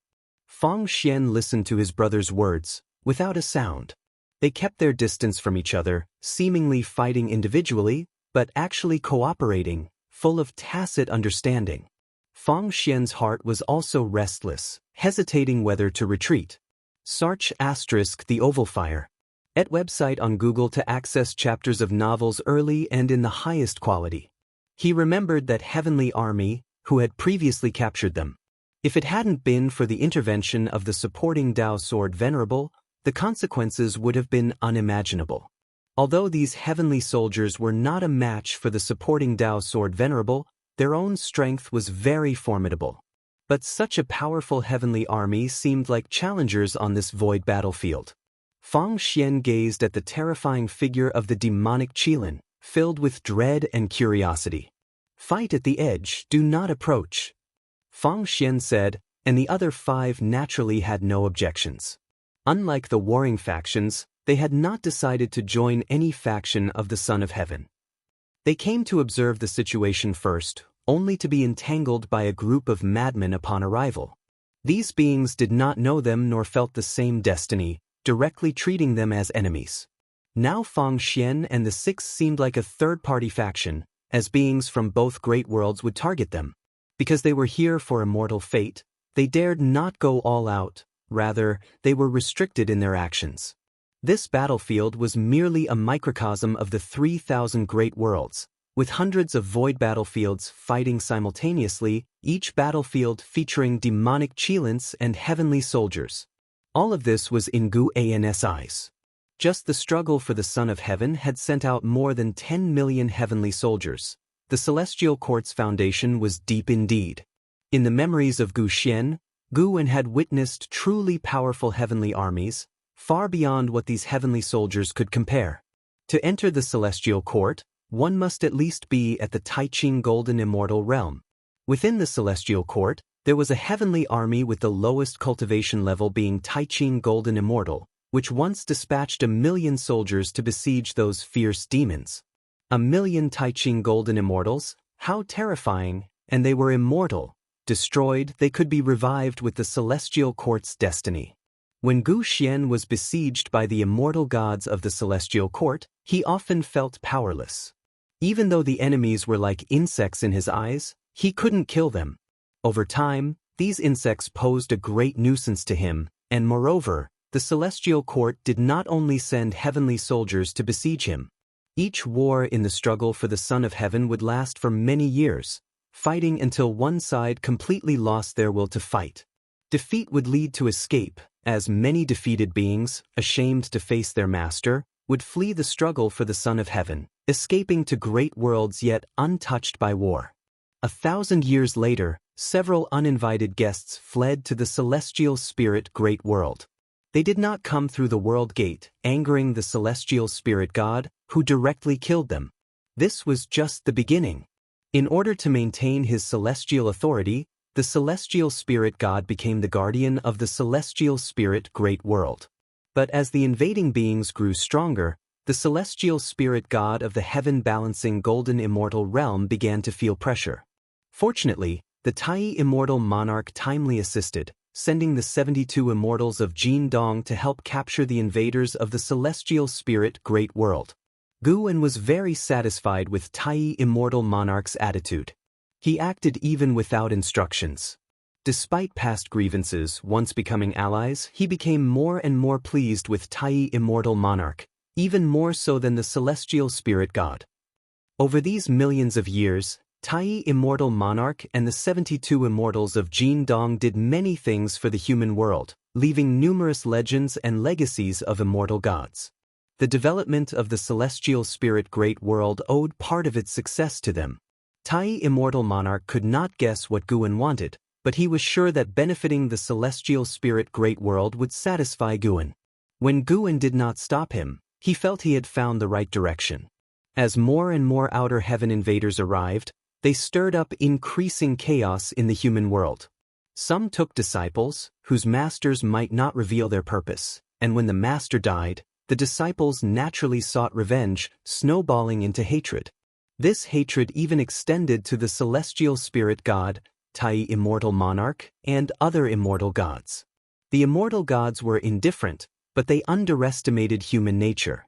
Fang Xian listened to his brother's words, without a sound. They kept their distance from each other, seemingly fighting individually, but actually cooperating, full of tacit understanding. Fang Xian's heart was also restless, hesitating whether to retreat. Search * The Oval Fire. @ website on Google to access chapters of novels early and in the highest quality. He remembered that heavenly army, who had previously captured them. If it hadn't been for the intervention of the supporting Dao sword Venerable, the consequences would have been unimaginable. Although these heavenly soldiers were not a match for the supporting Dao sword Venerable, their own strength was very formidable. But such a powerful heavenly army seemed like challengers on this void battlefield. Fang Xian gazed at the terrifying figure of the demonic Qilin, filled with dread and curiosity. "Fight at the edge, do not approach," Fang Xian said, and the other 5 naturally had no objections. Unlike the warring factions, they had not decided to join any faction of the Son of Heaven. They came to observe the situation first, only to be entangled by a group of madmen upon arrival. These beings did not know them nor felt the same destiny, directly treating them as enemies. Now Fang Xian and the 6 seemed like a third-party faction, as beings from both great worlds would target them. Because they were here for immortal fate, they dared not go all out, rather, they were restricted in their actions. This battlefield was merely a microcosm of the 3,000 great worlds, with hundreds of void battlefields fighting simultaneously, each battlefield featuring demonic Qilins and heavenly soldiers. All of this was in Gu An's eyes. Just the struggle for the Son of Heaven had sent out more than 10 million heavenly soldiers. The celestial court's foundation was deep indeed. In the memories of Gu Xian, Gu An had witnessed truly powerful heavenly armies, far beyond what these heavenly soldiers could compare. To enter the celestial court, one must at least be at the Taiqing Golden Immortal realm. Within the celestial court, there was a heavenly army with the lowest cultivation level being Taiqing Golden Immortal, which once dispatched 1 million soldiers to besiege those fierce demons. 1 million Taiqing Golden Immortals? How terrifying! And they were immortal. Destroyed, they could be revived with the celestial court's destiny. When Gu Xian was besieged by the immortal gods of the celestial court, he often felt powerless. Even though the enemies were like insects in his eyes, he couldn't kill them. Over time, these insects posed a great nuisance to him, and moreover, the celestial court did not only send heavenly soldiers to besiege him. Each war in the struggle for the Son of Heaven would last for many years, fighting until one side completely lost their will to fight. Defeat would lead to escape, as many defeated beings, ashamed to face their master, would flee the struggle for the Son of Heaven, escaping to great worlds yet untouched by war. 1,000 years later, several uninvited guests fled to the celestial spirit great world. They did not come through the world gate, angering the celestial spirit god, who directly killed them. This was just the beginning. In order to maintain his celestial authority, the celestial spirit god became the guardian of the celestial spirit great world. But as the invading beings grew stronger, the celestial spirit god of the heaven-balancing golden immortal realm began to feel pressure. Fortunately, the Tai immortal monarch timely assisted, sending the 72 immortals of Jin Dong to help capture the invaders of the celestial spirit great world. Gu An was very satisfied with Tai immortal monarch's attitude. He acted even without instructions. Despite past grievances, once becoming allies, he became more and more pleased with Tai immortal monarch, even more so than the celestial spirit god. Over these millions of years, Tai immortal monarch and the 72 immortals of Jin Dong did many things for the human world, leaving numerous legends and legacies of immortal gods. The development of the celestial spirit great world owed part of its success to them. Tai immortal monarch could not guess what Gu An wanted, but he was sure that benefiting the celestial spirit great world would satisfy Gu An. When Gu An did not stop him, he felt he had found the right direction. As more and more outer heaven invaders arrived, they stirred up increasing chaos in the human world. Some took disciples, whose masters might not reveal their purpose, and when the master died, the disciples naturally sought revenge, snowballing into hatred. This hatred even extended to the celestial spirit god, Tai immortal monarch, and other immortal gods. The immortal gods were indifferent, but they underestimated human nature.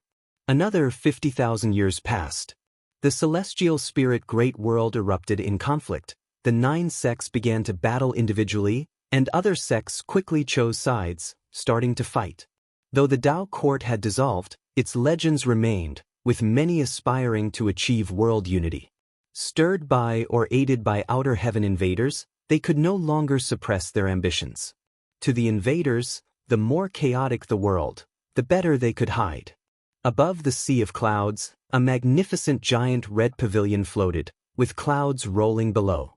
Another 50,000 years passed. The celestial spirit great world erupted in conflict. The 9 sects began to battle individually, and other sects quickly chose sides, starting to fight. Though the Dao court had dissolved, its legends remained, with many aspiring to achieve world unity. Stirred by or aided by outer heaven invaders, they could no longer suppress their ambitions. To the invaders, the more chaotic the world, the better they could hide. Above the sea of clouds, a magnificent giant red pavilion floated, with clouds rolling below.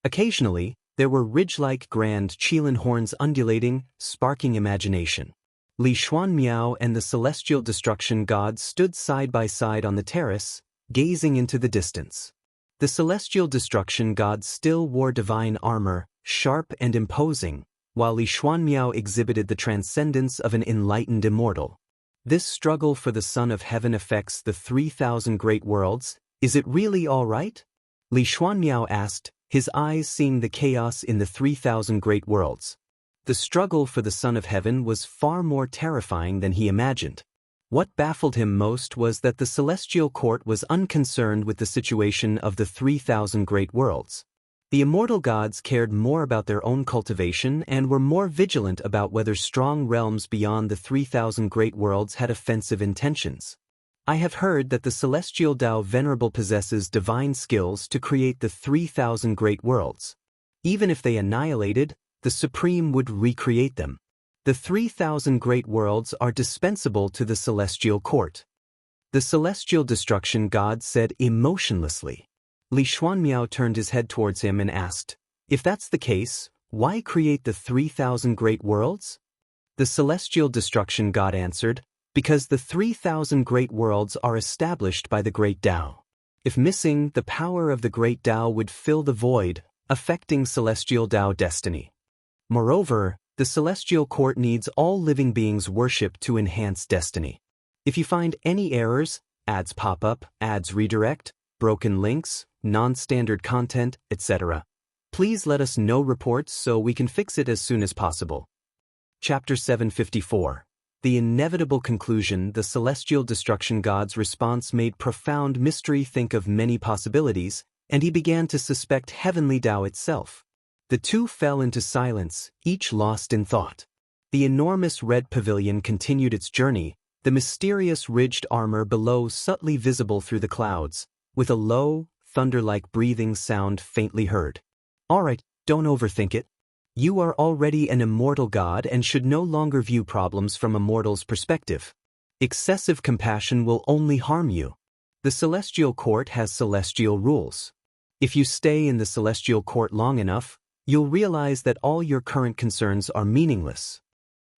Occasionally, There were ridge-like grand Qilin horns undulating, sparking imagination. Li Xuanmiao and the celestial destruction god stood side by side on the terrace, gazing into the distance. The celestial destruction god still wore divine armor, sharp and imposing, while Li Xuanmiao exhibited the transcendence of an enlightened immortal. This struggle for the Son of Heaven affects the 3,000 great worlds. Is it really all right? Li Xuanmiao asked, his eyes seeing the chaos in the 3,000 great worlds. The struggle for the Son of Heaven was far more terrifying than he imagined. What baffled him most was that the celestial court was unconcerned with the situation of the 3,000 great worlds. The immortal gods cared more about their own cultivation and were more vigilant about whether strong realms beyond the 3,000 great worlds had offensive intentions. I have heard that the celestial Tao Venerable possesses divine skills to create the 3,000 great worlds. Even if they annihilated, the Supreme would recreate them. The 3,000 great worlds are dispensable to the celestial court. The celestial destruction god said emotionlessly. Li Xuanmiao turned his head towards him and asked, if that's the case, why create the 3,000 great worlds? The celestial destruction god answered, because the 3,000 great worlds are established by the great Tao. If missing, the power of the great Tao would fill the void, affecting celestial Tao destiny. Moreover, the celestial court needs all living beings' worship to enhance destiny. If you find any errors, ads pop up, ads redirect, broken links, non-standard content, etc., please let us know reports so we can fix it as soon as possible. Chapter 754. The inevitable conclusion. The celestial destruction god's response made profound mystery think of many possibilities, and he began to suspect heavenly Tao itself. The two fell into silence, each lost in thought. The enormous red pavilion continued its journey, the mysterious ridged armor below subtly visible through the clouds, with a low, thunder-like breathing sound faintly heard. All right, don't overthink it. You are already an immortal god and should no longer view problems from a mortal's perspective. Excessive compassion will only harm you. The celestial court has celestial rules. If you stay in the celestial court long enough, you'll realize that all your current concerns are meaningless.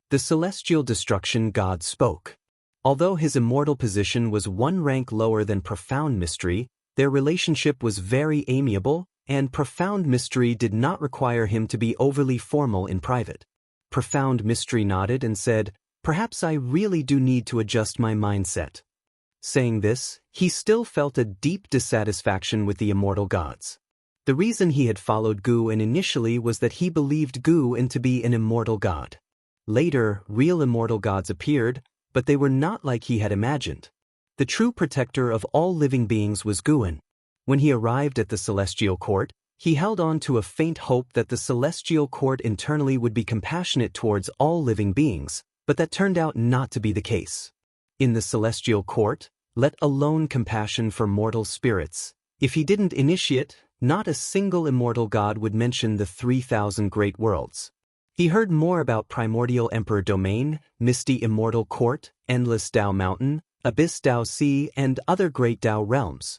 The celestial destruction god spoke. Although his immortal position was one rank lower than Profound Mystery, their relationship was very amiable, and Profound Mystery did not require him to be overly formal in private. Profound Mystery nodded and said, perhaps I really do need to adjust my mindset. Saying this, he still felt a deep dissatisfaction with the immortal gods. The reason he had followed Gu In initially was that he believed Gu In to be an immortal god. Later, real immortal gods appeared, but they were not like he had imagined. The true protector of all living beings was Gu In. When he arrived at the celestial court, he held on to a faint hope that the celestial court internally would be compassionate towards all living beings, but that turned out not to be the case. In the celestial court, let alone compassion for mortal spirits, if he didn't initiate, not a single immortal god would mention the 3,000 great worlds. He heard more about Primordial Emperor Domain, Misty Immortal Court, Endless Tao Mountain, Abyss Tao Sea, and other great Tao realms.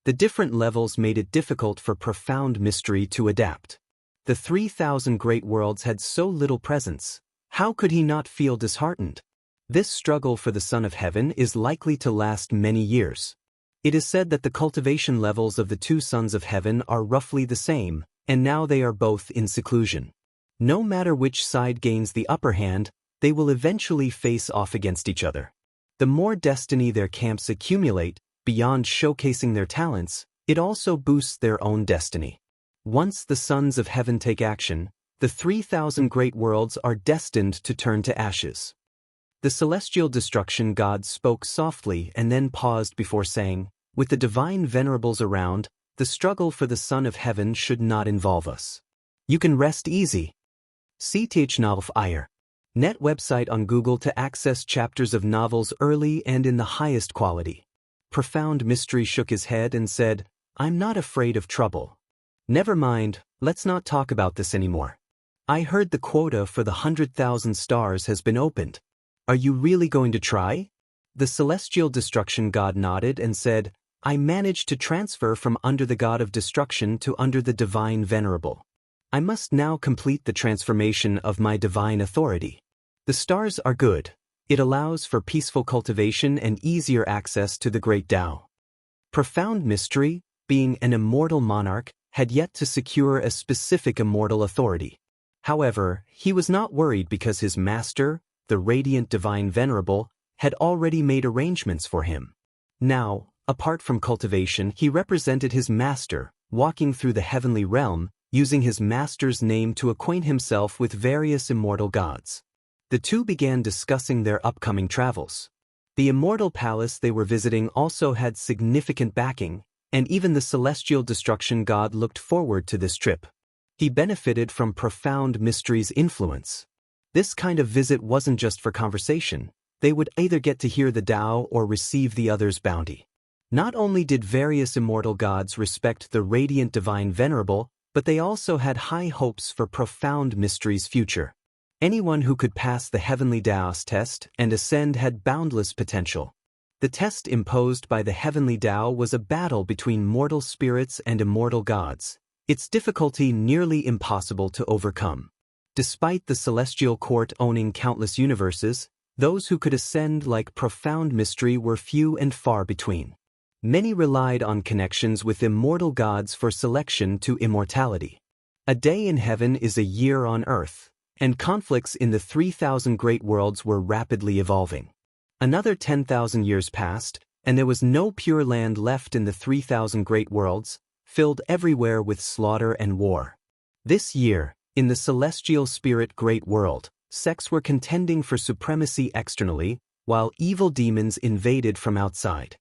The different levels made it difficult for Profound Mystery to adapt. The 3,000 great worlds had so little presence. How could he not feel disheartened? This struggle for the Son of Heaven is likely to last many years. It is said that the cultivation levels of the two Sons of Heaven are roughly the same, and now they are both in seclusion. No matter which side gains the upper hand, they will eventually face off against each other. The more destiny their camps accumulate, beyond showcasing their talents, it also boosts their own destiny. Once the Sons of Heaven take action, the 3,000 great worlds are destined to turn to ashes. The celestial destruction god spoke softly and then paused before saying, with the divine venerables around, the struggle for the Son of Heaven should not involve us. You can rest easy. CTH Novel Fire. Net website on Google to access chapters of novels early and in the highest quality. Profound Mystery shook his head and said, I'm not afraid of trouble. Never mind, let's not talk about this anymore. I heard the quota for the 100,000 stars has been opened. Are you really going to try? The celestial destruction god nodded and said, I managed to transfer from under the god of destruction to under the divine venerable. I must now complete the transformation of my divine authority. The stars are good. It allows for peaceful cultivation and easier access to the great Tao. Profound mystery, being an immortal monarch, had yet to secure a specific immortal authority. However, he was not worried because his master, the radiant divine venerable, had already made arrangements for him. Now, apart from cultivation, he represented his master, walking through the heavenly realm, using his master's name to acquaint himself with various immortal gods. The two began discussing their upcoming travels. The immortal palace they were visiting also had significant backing, and even the celestial destruction god looked forward to this trip. He benefited from profound mystery's influence. This kind of visit wasn't just for conversation. They would either get to hear the Tao or receive the other's bounty. Not only did various immortal gods respect the radiant divine venerable, but they also had high hopes for profound mystery's future. Anyone who could pass the heavenly Daoist test and ascend had boundless potential. The test imposed by the heavenly Tao was a battle between mortal spirits and immortal gods, its difficulty nearly impossible to overcome. Despite the celestial court owning countless universes, those who could ascend like profound mystery were few and far between. Many relied on connections with immortal gods for selection to immortality. A day in heaven is a year on earth, and conflicts in the 3,000 great worlds were rapidly evolving. Another 10,000 years passed, and there was no pure land left in the 3,000 great worlds, filled everywhere with slaughter and war. This year, in the celestial spirit great world, sects were contending for supremacy externally, while evil demons invaded from outside.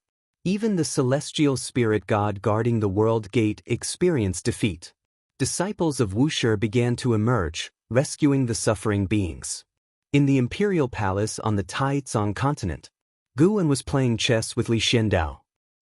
Even the celestial spirit god guarding the world gate experienced defeat. Disciples of Wuxia began to emerge, rescuing the suffering beings. In the imperial palace on the Taizong continent, Guan was playing chess with Li Xiandao.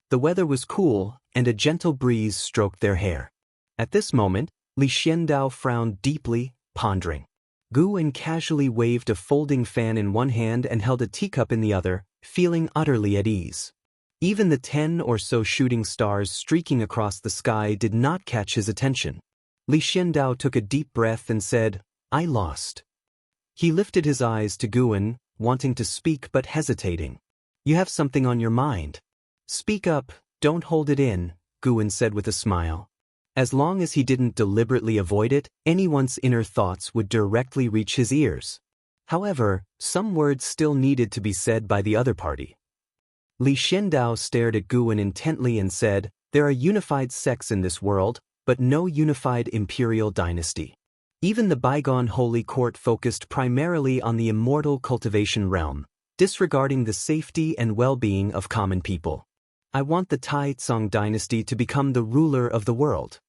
The weather was cool, and a gentle breeze stroked their hair. At this moment, Li Xiandao frowned deeply, pondering. Guan casually waved a folding fan in one hand and held a teacup in the other, feeling utterly at ease. Even the 10 or so shooting stars streaking across the sky did not catch his attention. Li Xiandao took a deep breath and said, "I lost." He lifted his eyes to Guan, wanting to speak but hesitating. "You have something on your mind. Speak up, don't hold it in," Guan said with a smile. As long as he didn't deliberately avoid it, anyone's inner thoughts would directly reach his ears. However, some words still needed to be said by the other party. Li Xiandao stared at Guan intently and said, "There are unified sects in this world, but no unified imperial dynasty. Even the bygone holy court focused primarily on the immortal cultivation realm, disregarding the safety and well-being of common people. I want the Taizong dynasty to become the ruler of the world.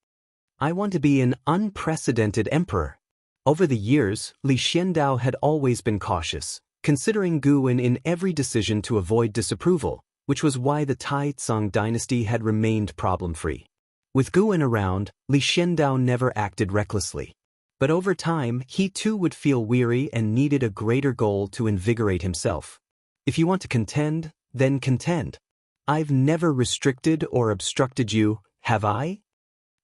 I want to be an unprecedented emperor." Over the years, Li Xiandao had always been cautious, considering Guan in every decision to avoid disapproval, which was why the Taizong dynasty had remained problem-free. With Guan around, Li Xiandao never acted recklessly. But over time, he too would feel weary and needed a greater goal to invigorate himself. "If you want to contend, then contend. I've never restricted or obstructed you, have I?"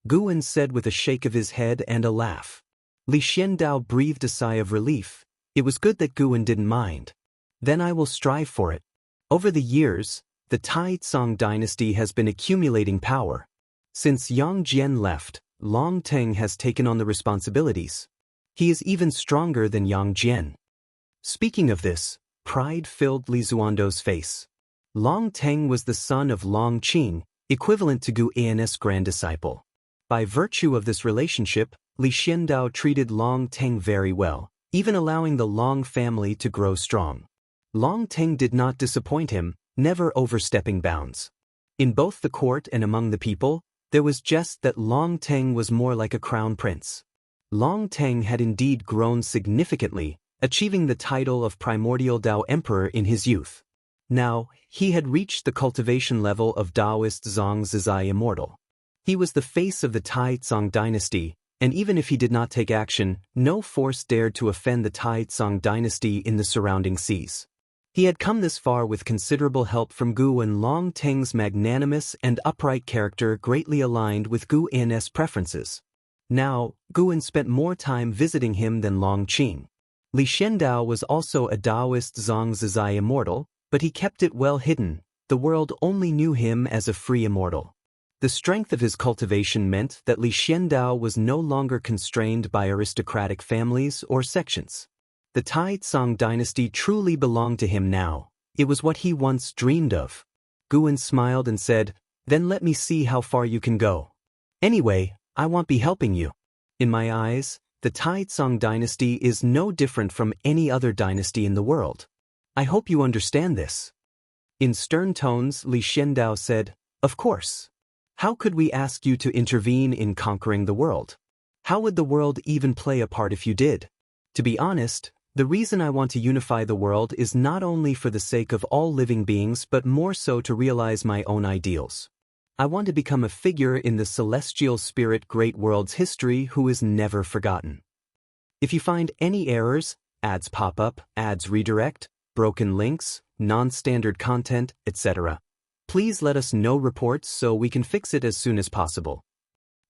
Guan said with a shake of his head and a laugh. Li Xiandao breathed a sigh of relief. It was good that Guan didn't mind. "Then I will strive for it." Over the years, the Taizong dynasty has been accumulating power. Since Yang Jian left, Longtime has taken on the responsibilities. He is even stronger than Yang Jian. Speaking of this, pride filled Li Zuando's face. Longtime was the son of Long Qing, equivalent to Gu An's grand disciple. By virtue of this relationship, Li Xiandao treated Longtime very well, even allowing the Long family to grow strong. Longtime did not disappoint him, never overstepping bounds. In both the court and among the people, there was just that Longtime was more like a crown prince. Longtime had indeed grown significantly, achieving the title of primordial Dao Emperor in his youth. Now, he had reached the cultivation level of Daoist Zhang Zizai Immortal. He was the face of the Taizong dynasty, and even if he did not take action, no force dared to offend the Taizong dynasty in the surrounding seas. He had come this far with considerable help from Gu, and Longtime's magnanimous and upright character greatly aligned with Gu An's preferences. Now, Guan spent more time visiting him than Longqing. Li Xiandao was also a Daoist Zhangzizai immortal, but he kept it well hidden. The world only knew him as a free immortal. The strength of his cultivation meant that Li Xiandao was no longer constrained by aristocratic families or sections. The Taizong dynasty truly belonged to him now. It was what he once dreamed of. Guan smiled and said, "Then let me see how far you can go. Anyway, I won't be helping you." In my eyes, the Taizong dynasty is no different from any other dynasty in the world. I hope you understand this. In stern tones, Li Xiandao said, "Of course. How could we ask you to intervene in conquering the world? How would the world even play a part if you did? To be honest, the reason I want to unify the world is not only for the sake of all living beings but more so to realize my own ideals. I want to become a figure in the celestial spirit great world's history who is never forgotten. If you find any errors, ads pop up, ads redirect, broken links, non-standard content, etc., please let us know reports so we can fix it as soon as possible."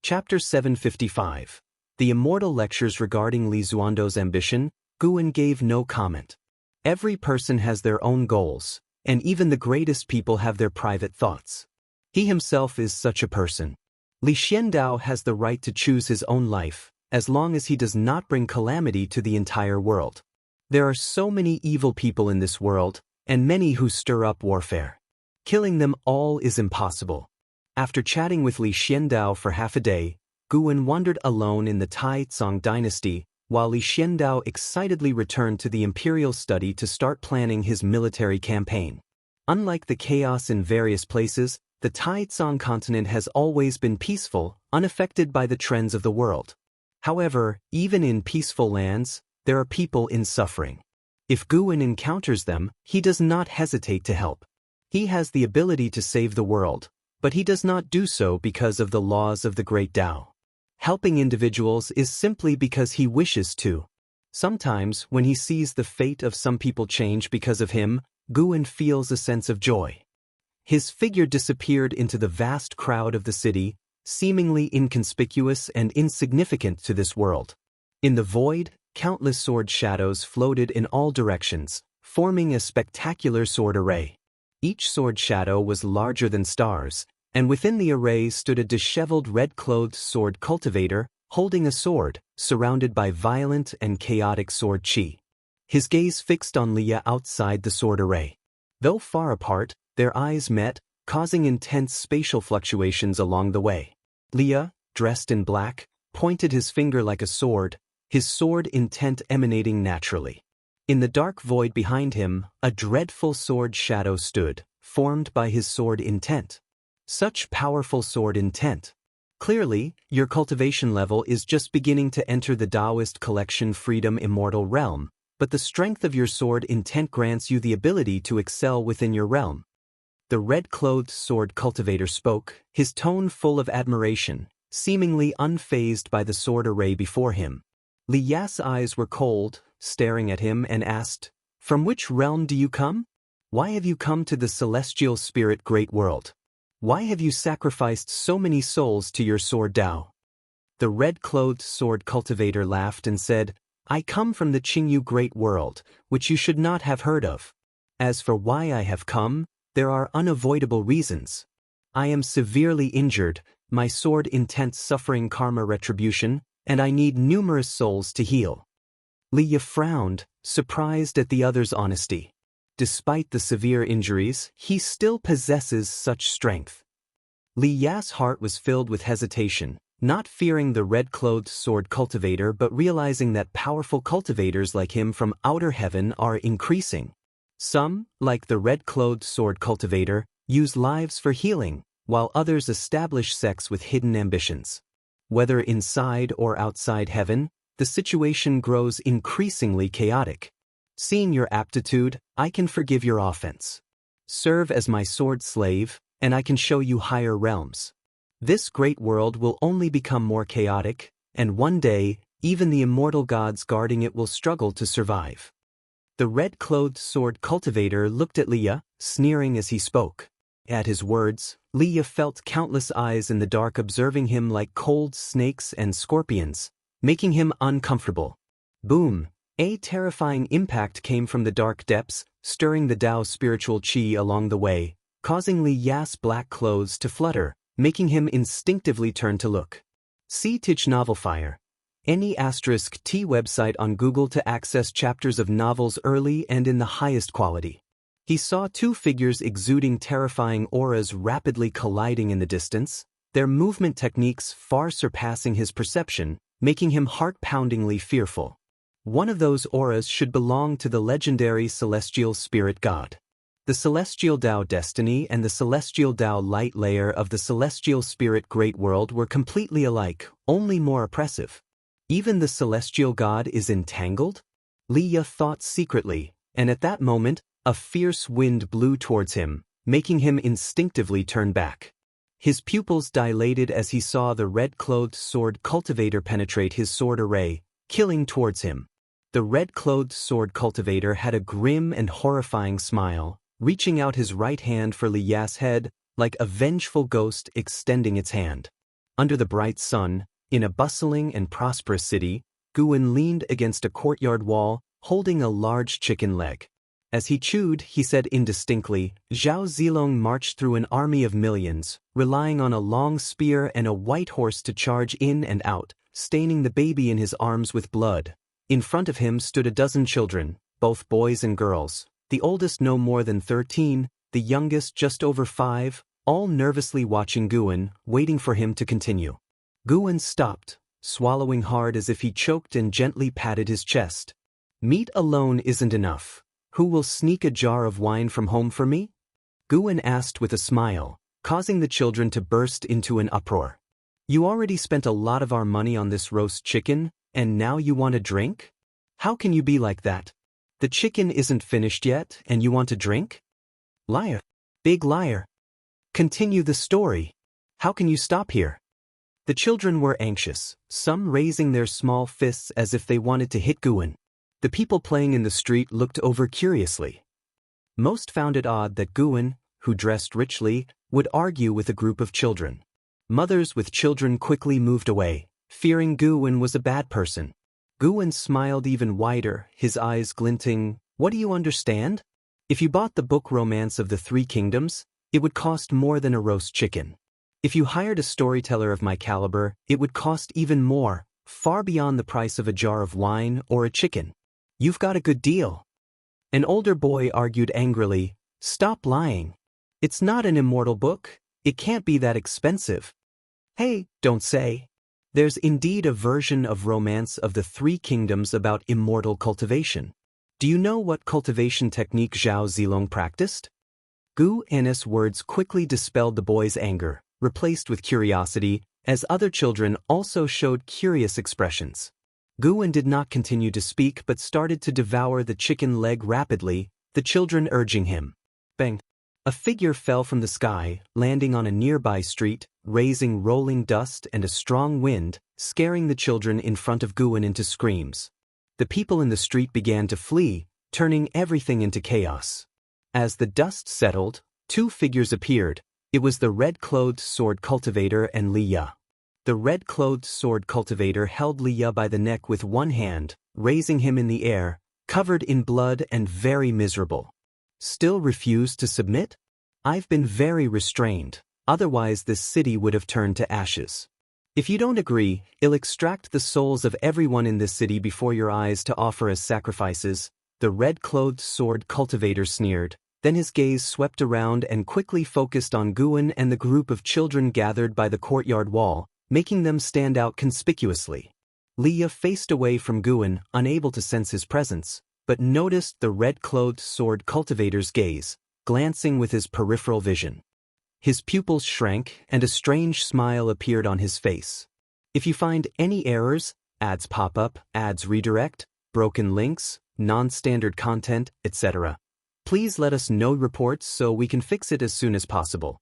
Chapter 755. The Immortal Lectures regarding Li Zuando's ambition. Guan gave no comment. Every person has their own goals, and even the greatest people have their private thoughts. He himself is such a person. Li Xiandao has the right to choose his own life, as long as he does not bring calamity to the entire world. There are so many evil people in this world, and many who stir up warfare. Killing them all is impossible. After chatting with Li Xiandao for half a day, Guan wandered alone in the Taizong dynasty, while Li Xiandao excitedly returned to the imperial study to start planning his military campaign. Unlike the chaos in various places, the Taizong continent has always been peaceful, unaffected by the trends of the world. However, even in peaceful lands, there are people in suffering. If Guan encounters them, he does not hesitate to help. He has the ability to save the world, but he does not do so because of the laws of the Great Tao. Helping individuals is simply because he wishes to. Sometimes, when he sees the fate of some people change because of him, Guan feels a sense of joy. His figure disappeared into the vast crowd of the city, seemingly inconspicuous and insignificant to this world. In the void, countless sword shadows floated in all directions, forming a spectacular sword array. Each sword shadow was larger than stars, and within the array stood a disheveled red-clothed sword cultivator, holding a sword, surrounded by violent and chaotic sword chi. His gaze fixed on Leah outside the sword array. Though far apart, their eyes met, causing intense spatial fluctuations along the way. Leah, dressed in black, pointed his finger like a sword, his sword intent emanating naturally. In the dark void behind him, a dreadful sword shadow stood, formed by his sword intent. Such powerful sword intent. Clearly, your cultivation level is just beginning to enter the Daoist collection Freedom Immortal realm, but the strength of your sword intent grants you the ability to excel within your realm. The red-clothed sword cultivator spoke, his tone full of admiration, seemingly unfazed by the sword array before him. Li Ya's eyes were cold, staring at him, and asked, "From which realm do you come? Why have you come to the celestial spirit great world? Why have you sacrificed so many souls to your sword Dao?" The red-clothed sword cultivator laughed and said, "I come from the Qingyu great world, which you should not have heard of. As for why I have come, there are unavoidable reasons. I am severely injured, my sword intent suffering karma retribution, and I need numerous souls to heal." Li Ya frowned, surprised at the other's honesty. Despite the severe injuries, he still possesses such strength. Li Ya's heart was filled with hesitation, not fearing the red-clothed sword cultivator but realizing that powerful cultivators like him from outer heaven are increasing. Some, like the red-clothed sword cultivator, use lives for healing, while others establish sects with hidden ambitions. Whether inside or outside heaven, the situation grows increasingly chaotic. Seeing your aptitude, I can forgive your offense. Serve as my sword slave, and I can show you higher realms. This great world will only become more chaotic, and one day, even the immortal gods guarding it will struggle to survive. The red-clothed sword cultivator looked at Leah, sneering as he spoke. At his words, Liya felt countless eyes in the dark observing him like cold snakes and scorpions, making him uncomfortable. Boom! A terrifying impact came from the dark depths, stirring the Dao's spiritual qi along the way, causing Liya's black clothes to flutter, making him instinctively turn to look. See Tich Novel Fire. Any *T website on Google to access chapters of novels early and in the highest quality. He saw two figures exuding terrifying auras rapidly colliding in the distance, their movement techniques far surpassing his perception, making him heart-poundingly fearful. One of those auras should belong to the legendary celestial spirit god. The celestial Dao destiny and the celestial Dao light layer of the celestial spirit great world were completely alike, only more oppressive. Even the celestial god is entangled? Liya thought secretly, and at that moment, a fierce wind blew towards him, making him instinctively turn back. His pupils dilated as he saw the red-clothed sword cultivator penetrate his sword array, killing towards him. The red-clothed sword cultivator had a grim and horrifying smile, reaching out his right hand for Liya's head, like a vengeful ghost extending its hand. Under the bright sun, in a bustling and prosperous city, Guwen leaned against a courtyard wall, holding a large chicken leg. As he chewed, he said indistinctly, Zhao Zilong marched through an army of millions, relying on a long spear and a white horse to charge in and out, staining the baby in his arms with blood. In front of him stood a dozen children, both boys and girls, the oldest no more than 13, the youngest just over 5, all nervously watching Guwen, waiting for him to continue. Guwen stopped, swallowing hard as if he choked and gently patted his chest. Meat alone isn't enough. Who will sneak a jar of wine from home for me? Guwen asked with a smile, causing the children to burst into an uproar. You already spent a lot of our money on this roast chicken, and now you want a drink? How can you be like that? The chicken isn't finished yet, and you want a drink? Liar. Big liar. Continue the story. How can you stop here? The children were anxious, some raising their small fists as if they wanted to hit Guwen. The people playing in the street looked over curiously. Most found it odd that Guwen, who dressed richly, would argue with a group of children. Mothers with children quickly moved away, fearing Guwen was a bad person. Guwen smiled even wider, his eyes glinting. What do you understand? If you bought the book Romance of the Three Kingdoms, it would cost more than a roast chicken. If you hired a storyteller of my caliber, it would cost even more, far beyond the price of a jar of wine or a chicken. You've got a good deal. An older boy argued angrily, Stop lying. It's not an immortal book. It can't be that expensive. Hey, don't say. There's indeed a version of Romance of the Three Kingdoms about immortal cultivation. Do you know what cultivation technique Zhao Zilong practiced? Guwen's words quickly dispelled the boy's anger, replaced with curiosity, as other children also showed curious expressions. Guwen did not continue to speak but started to devour the chicken leg rapidly, the children urging him. Bang! A figure fell from the sky, landing on a nearby street, raising rolling dust and a strong wind, scaring the children in front of Guwen into screams. The people in the street began to flee, turning everything into chaos. As the dust settled, two figures appeared. It was the red-clothed sword cultivator and Liya. The red-clothed sword cultivator held Liya by the neck with one hand, raising him in the air, covered in blood and very miserable. Still refused to submit? I've been very restrained, otherwise this city would have turned to ashes. If you don't agree, I'll extract the souls of everyone in this city before your eyes to offer as sacrifices, the red-clothed sword cultivator sneered. Then his gaze swept around and quickly focused on Guwen and the group of children gathered by the courtyard wall, making them stand out conspicuously. Liya faced away from Guwen, unable to sense his presence, but noticed the red-clothed sword cultivator's gaze, glancing with his peripheral vision. His pupils shrank and a strange smile appeared on his face. If you find any errors, ads pop up, ads redirect, broken links, non-standard content, etc., please let us know reports so we can fix it as soon as possible.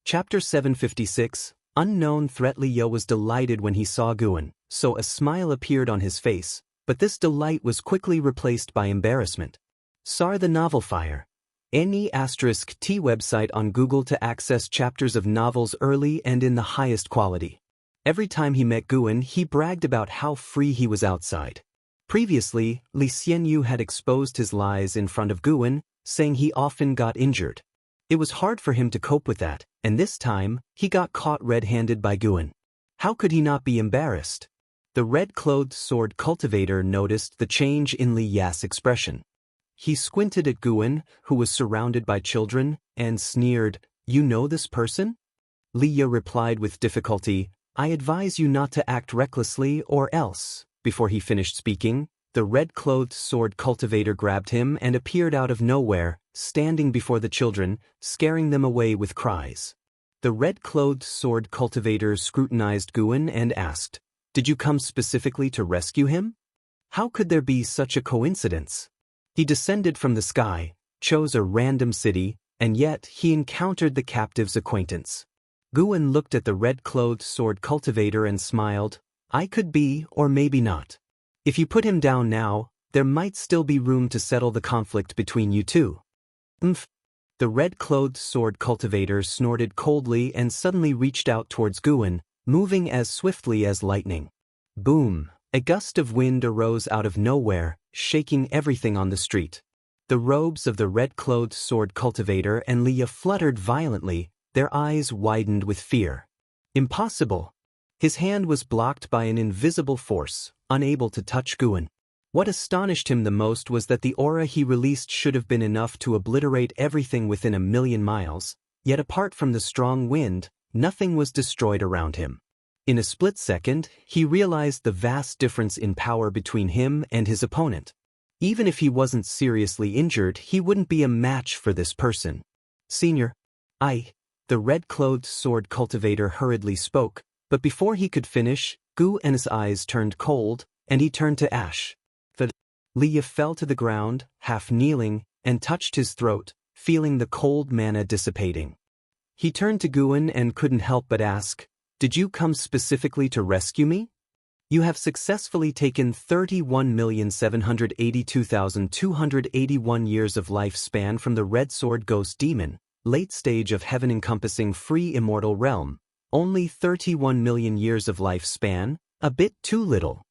Chapter 756, Unknown Threat. Liya was delighted when he saw Guwen, so a smile appeared on his face, but this delight was quickly replaced by embarrassment. Sar the Novel Fire. Any *T website on Google to access chapters of novels early and in the highest quality. Every time he met Guan, he bragged about how free he was outside. Previously, Li Xianyu had exposed his lies in front of Guan, saying he often got injured. It was hard for him to cope with that, and this time, he got caught red-handed by Guan. How could he not be embarrassed? The red-clothed sword cultivator noticed the change in Li Ya's expression. He squinted at Guan, who was surrounded by children, and sneered, "You know this person?" Li Ya replied with difficulty, "I advise you not to act recklessly or else." Before he finished speaking, the red-clothed sword cultivator grabbed him and appeared out of nowhere, standing before the children, scaring them away with cries. The red-clothed sword cultivator scrutinized Guan and asked, "Did you come specifically to rescue him? How could there be such a coincidence? He descended from the sky, chose a random city, and yet he encountered the captive's acquaintance." Guan looked at the red-clothed sword cultivator and smiled, "I could be, or maybe not. If you put him down now, there might still be room to settle the conflict between you two." "Umph." The red-clothed sword cultivator snorted coldly and suddenly reached out towards Guan, moving as swiftly as lightning. Boom! A gust of wind arose out of nowhere, shaking everything on the street. The robes of the red-clothed sword cultivator and Li Ya fluttered violently, their eyes widened with fear. Impossible! His hand was blocked by an invisible force, unable to touch Guan. What astonished him the most was that the aura he released should have been enough to obliterate everything within 1,000,000 miles, yet apart from the strong wind, nothing was destroyed around him. In a split second, he realized the vast difference in power between him and his opponent. Even if he wasn't seriously injured, he wouldn't be a match for this person. "Senior, the red-clothed sword cultivator hurriedly spoke, but before he could finish, Guan's eyes turned cold, and he turned to ash. Li Ya fell to the ground, half kneeling, and touched his throat, feeling the cold mana dissipating. He turned to Guan and couldn't help but ask, "Did you come specifically to rescue me? You have successfully taken 31,782,281 years of lifespan from the Red Sword Ghost Demon, late stage of heaven-encompassing free immortal realm. Only 31 million years of lifespan, a bit too little."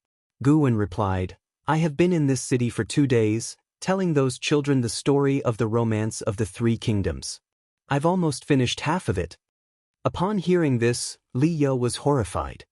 Guan replied, "I have been in this city for 2 days, telling those children the story of the romance of the 3 kingdoms. I've almost finished half of it." Upon hearing this, Li Ya was horrified.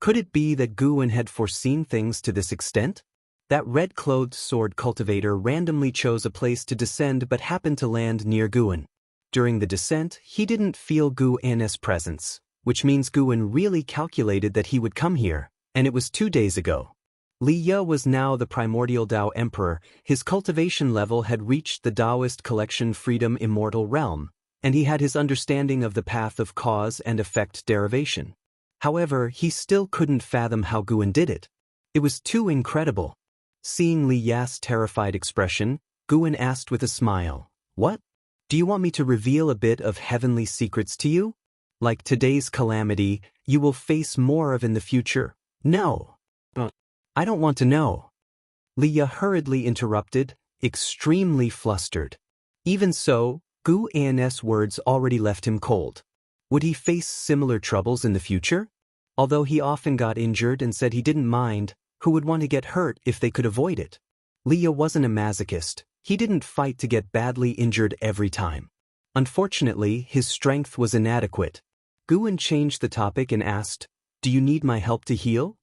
Could it be that Guan had foreseen things to this extent? That red-clothed sword cultivator randomly chose a place to descend but happened to land near Guan. During the descent, he didn't feel Guan's presence, which means Guan really calculated that he would come here, and it was 2 days ago. Li Ya was now the primordial Dao Emperor. His cultivation level had reached the Daoist collection Freedom Immortal realm, and he had his understanding of the path of cause and effect derivation. However, he still couldn't fathom how Guan did it. It was too incredible. Seeing Li Ya's terrified expression, Guan asked with a smile, "What? Do you want me to reveal a bit of heavenly secrets to you? Like today's calamity, you will face more of in the future?" "No. I don't want to know." Li Ya hurriedly interrupted, extremely flustered. Even so, Guan's words already left him cold. Would he face similar troubles in the future? Although he often got injured and said he didn't mind, who would want to get hurt if they could avoid it? Li Ya wasn't a masochist. He didn't fight to get badly injured every time. Unfortunately, his strength was inadequate. Guan changed the topic and asked, "Do you need my help to heal?"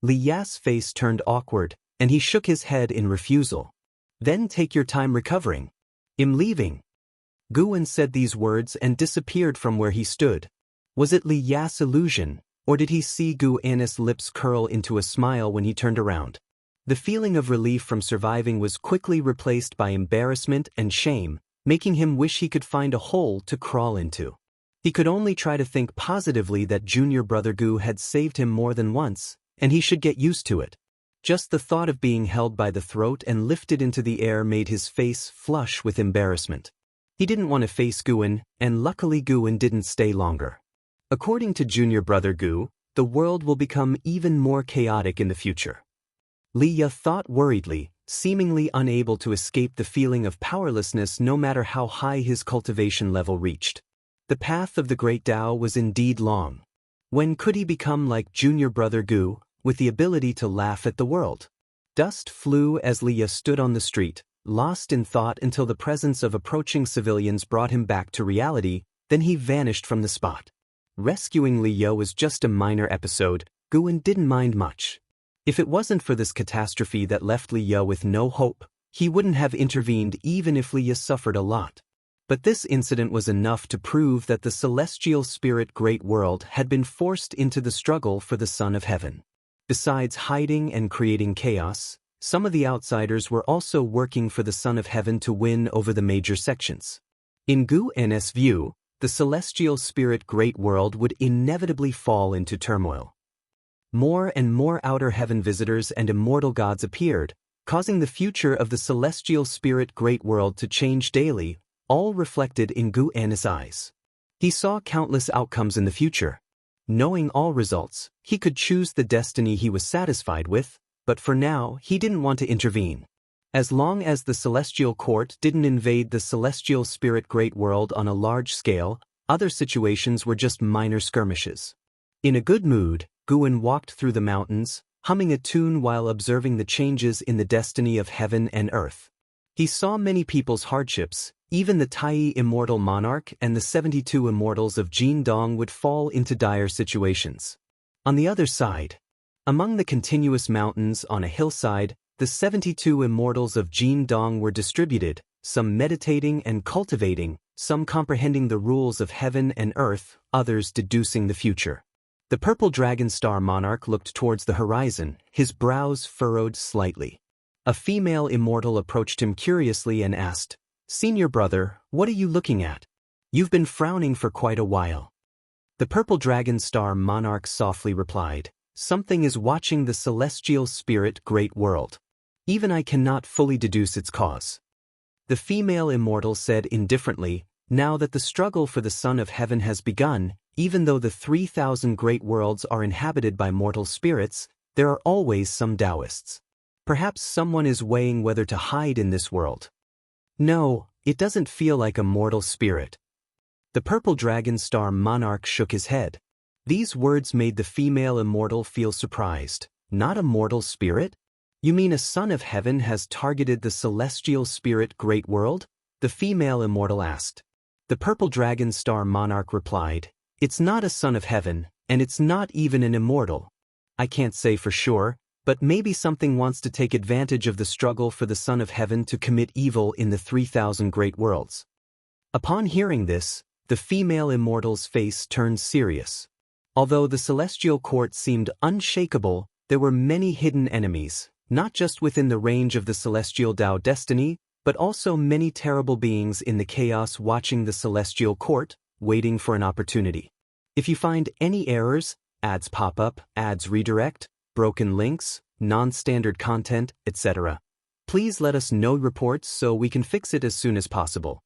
Li Ya's face turned awkward, and he shook his head in refusal. "Then take your time recovering. I'm leaving." Guan said these words and disappeared from where he stood. Was it Li Ya's illusion, or did he see Guan's lips curl into a smile when he turned around? The feeling of relief from surviving was quickly replaced by embarrassment and shame, making him wish he could find a hole to crawl into. He could only try to think positively that junior brother Gu had saved him more than once, and he should get used to it. Just the thought of being held by the throat and lifted into the air made his face flush with embarrassment. He didn't want to face Guan, and luckily Guan didn't stay longer. According to junior brother Gu, the world will become even more chaotic in the future. Li Ya thought worriedly, seemingly unable to escape the feeling of powerlessness no matter how high his cultivation level reached. The path of the great Dao was indeed long. When could he become like junior brother Gu, with the ability to laugh at the world? Dust flew as Liya stood on the street, lost in thought until the presence of approaching civilians brought him back to reality, then he vanished from the spot. Rescuing Liya was just a minor episode, Guan didn't mind much. If it wasn't for this catastrophe that left Liya with no hope, he wouldn't have intervened even if Liya suffered a lot. But this incident was enough to prove that the celestial spirit Great World had been forced into the struggle for the Son of Heaven. Besides hiding and creating chaos, some of the outsiders were also working for the Son of Heaven to win over the major sections. In Gu N's view, the celestial spirit Great World would inevitably fall into turmoil. More and more outer heaven visitors and immortal gods appeared, causing the future of the celestial spirit Great World to change daily, all reflected in Gu N's eyes. He saw countless outcomes in the future. Knowing all results, he could choose the destiny he was satisfied with, but for now he didn't want to intervene. As long as the celestial court didn't invade the celestial spirit Great World on a large scale, other situations were just minor skirmishes. In a good mood, Guan walked through the mountains, humming a tune while observing the changes in the destiny of heaven and earth. He saw many people's hardships. Even the Tai immortal monarch and the 72 immortals of Jin Dong would fall into dire situations. On the other side, among the continuous mountains on a hillside, the 72 immortals of Jin Dong were distributed, some meditating and cultivating, some comprehending the rules of heaven and earth, others deducing the future. The purple dragon star monarch looked towards the horizon, his brows furrowed slightly. A female immortal approached him curiously and asked, "Senior brother, what are you looking at? You've been frowning for quite a while." The purple dragon star monarch softly replied, "Something is watching the celestial spirit Great World. Even I cannot fully deduce its cause." The female immortal said indifferently, "Now that the struggle for the Son of Heaven has begun, even though the 3,000 great worlds are inhabited by mortal spirits, there are always some Daoists. Perhaps someone is weighing whether to hide in this world." "No, it doesn't feel like a mortal spirit." The purple dragon star monarch shook his head. These words made the female immortal feel surprised. "Not a mortal spirit? You mean a Son of Heaven has targeted the celestial spirit Great World?" the female immortal asked. The purple dragon star monarch replied, "It's not a Son of Heaven, and it's not even an immortal. I can't say for sure, but maybe something wants to take advantage of the struggle for the Son of Heaven to commit evil in the 3,000 great worlds." Upon hearing this, the female immortal's face turned serious. Although the celestial court seemed unshakable, there were many hidden enemies, not just within the range of the celestial Dao destiny, but also many terrible beings in the chaos watching the celestial court, waiting for an opportunity. If you find any errors, ads pop up, ads redirect, broken links, non-standard content, etc., please let us know reports so we can fix it as soon as possible.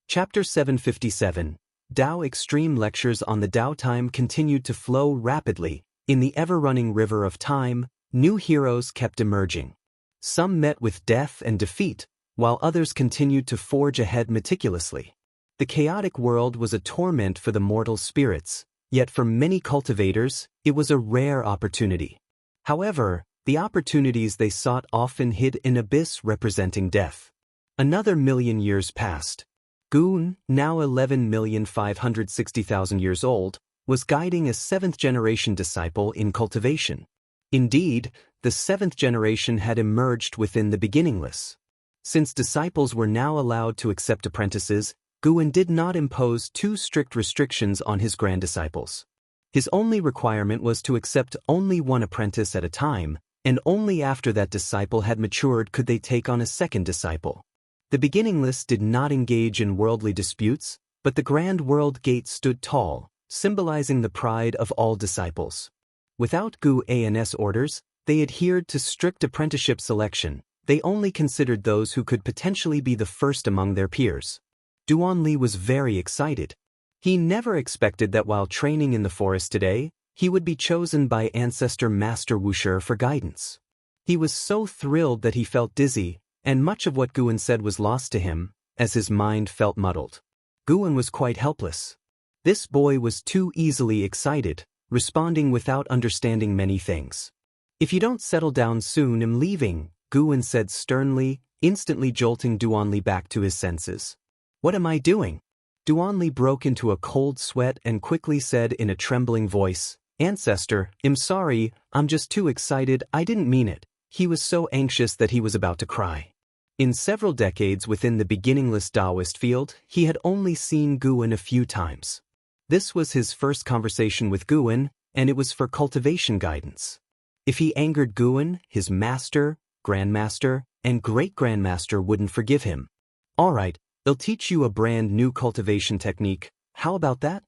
Chapter 757, Dao Extreme Lectures on the Dao. Time continued to flow rapidly. In the ever-running river of time, new heroes kept emerging. Some met with death and defeat, while others continued to forge ahead meticulously. The chaotic world was a torment for the mortal spirits, yet for many cultivators, it was a rare opportunity. However, the opportunities they sought often hid an abyss representing death. Another 1,000,000 years passed. Gun, now 11,560,000 years old, was guiding a 7th-generation disciple in cultivation. Indeed, the 7th generation had emerged within the beginningless. Since disciples were now allowed to accept apprentices, Guan did not impose too strict restrictions on his grand disciples. His only requirement was to accept only one apprentice at a time, and only after that disciple had matured could they take on a second disciple. The beginningless did not engage in worldly disputes, but the grand world gate stood tall, symbolizing the pride of all disciples. Without Gu An's orders, they adhered to strict apprenticeship selection. They only considered those who could potentially be the first among their peers. Duanli was very excited. He never expected that while training in the forest today, he would be chosen by ancestor Master Wuxia for guidance. He was so thrilled that he felt dizzy, and much of what Guan said was lost to him, as his mind felt muddled. Guan was quite helpless. This boy was too easily excited, responding without understanding many things. "If you don't settle down soon, I'm leaving," Guan said sternly, instantly jolting Duanli back to his senses. "What am I doing?" Duanli broke into a cold sweat and quickly said in a trembling voice, "Ancestor, I'm sorry, I'm just too excited, I didn't mean it." He was so anxious that he was about to cry. In several decades within the beginningless Daoist field, he had only seen Guan a few times. This was his first conversation with Guan, and it was for cultivation guidance. If he angered Guan, his master, grandmaster, and great-grandmaster wouldn't forgive him. "Alright, they'll teach you a brand new cultivation technique, how about that?"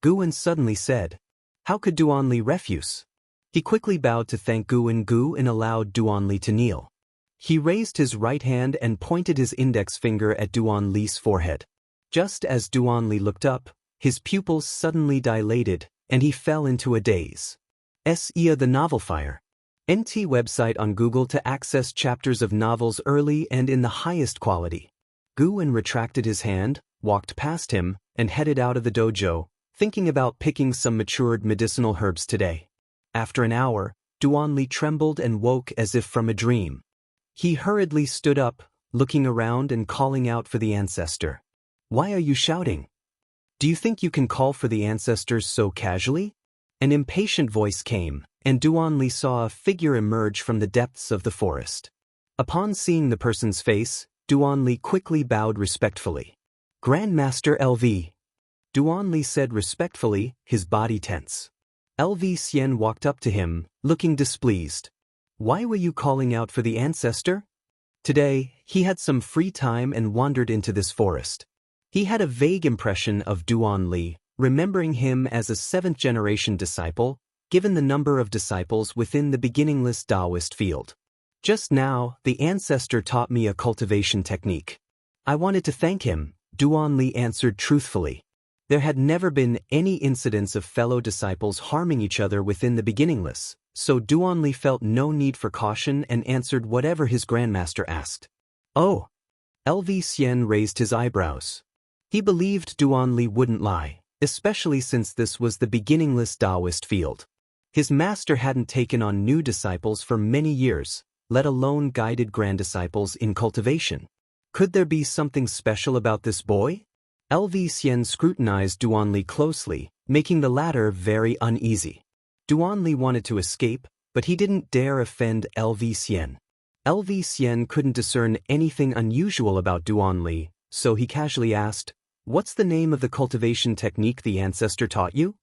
Guan suddenly said. How could Duanli refuse? He quickly bowed to thank Guan and allowed Duanli to kneel. He raised his right hand and pointed his index finger at Duanli's forehead. Just as Duanli looked up, his pupils suddenly dilated, and he fell into a daze. Sia the Novel Fire. NT website on Google to access chapters of novels early and in the highest quality. Guan retracted his hand, walked past him, and headed out of the dojo, thinking about picking some matured medicinal herbs today. After an hour, Duanli trembled and woke as if from a dream. He hurriedly stood up, looking around and calling out for the ancestor. "Why are you shouting? Do you think you can call for the ancestors so casually?" An impatient voice came, and Duanli saw a figure emerge from the depths of the forest. Upon seeing the person's face, Duanli quickly bowed respectfully. "Grandmaster LV." Duanli said respectfully, his body tense. LV Xian walked up to him, looking displeased. "Why were you calling out for the ancestor?" Today, he had some free time and wandered into this forest. He had a vague impression of Duanli, remembering him as a 7th-generation disciple, given the number of disciples within the beginningless Daoist field. "Just now, the ancestor taught me a cultivation technique. I wanted to thank him," Duanli answered truthfully. There had never been any incidents of fellow disciples harming each other within the beginningless, so Duanli felt no need for caution and answered whatever his grandmaster asked. "Oh." LV Xian raised his eyebrows. He believed Duanli wouldn't lie, especially since this was the beginningless Daoist field. His master hadn't taken on new disciples for many years, let alone guided grand disciples in cultivation. Could there be something special about this boy? LV Xian scrutinized Duanli closely, making the latter very uneasy. Duanli wanted to escape, but he didn't dare offend LV Xian. LV Xian couldn't discern anything unusual about Duanli, so he casually asked, "What's the name of the cultivation technique the ancestor taught you?"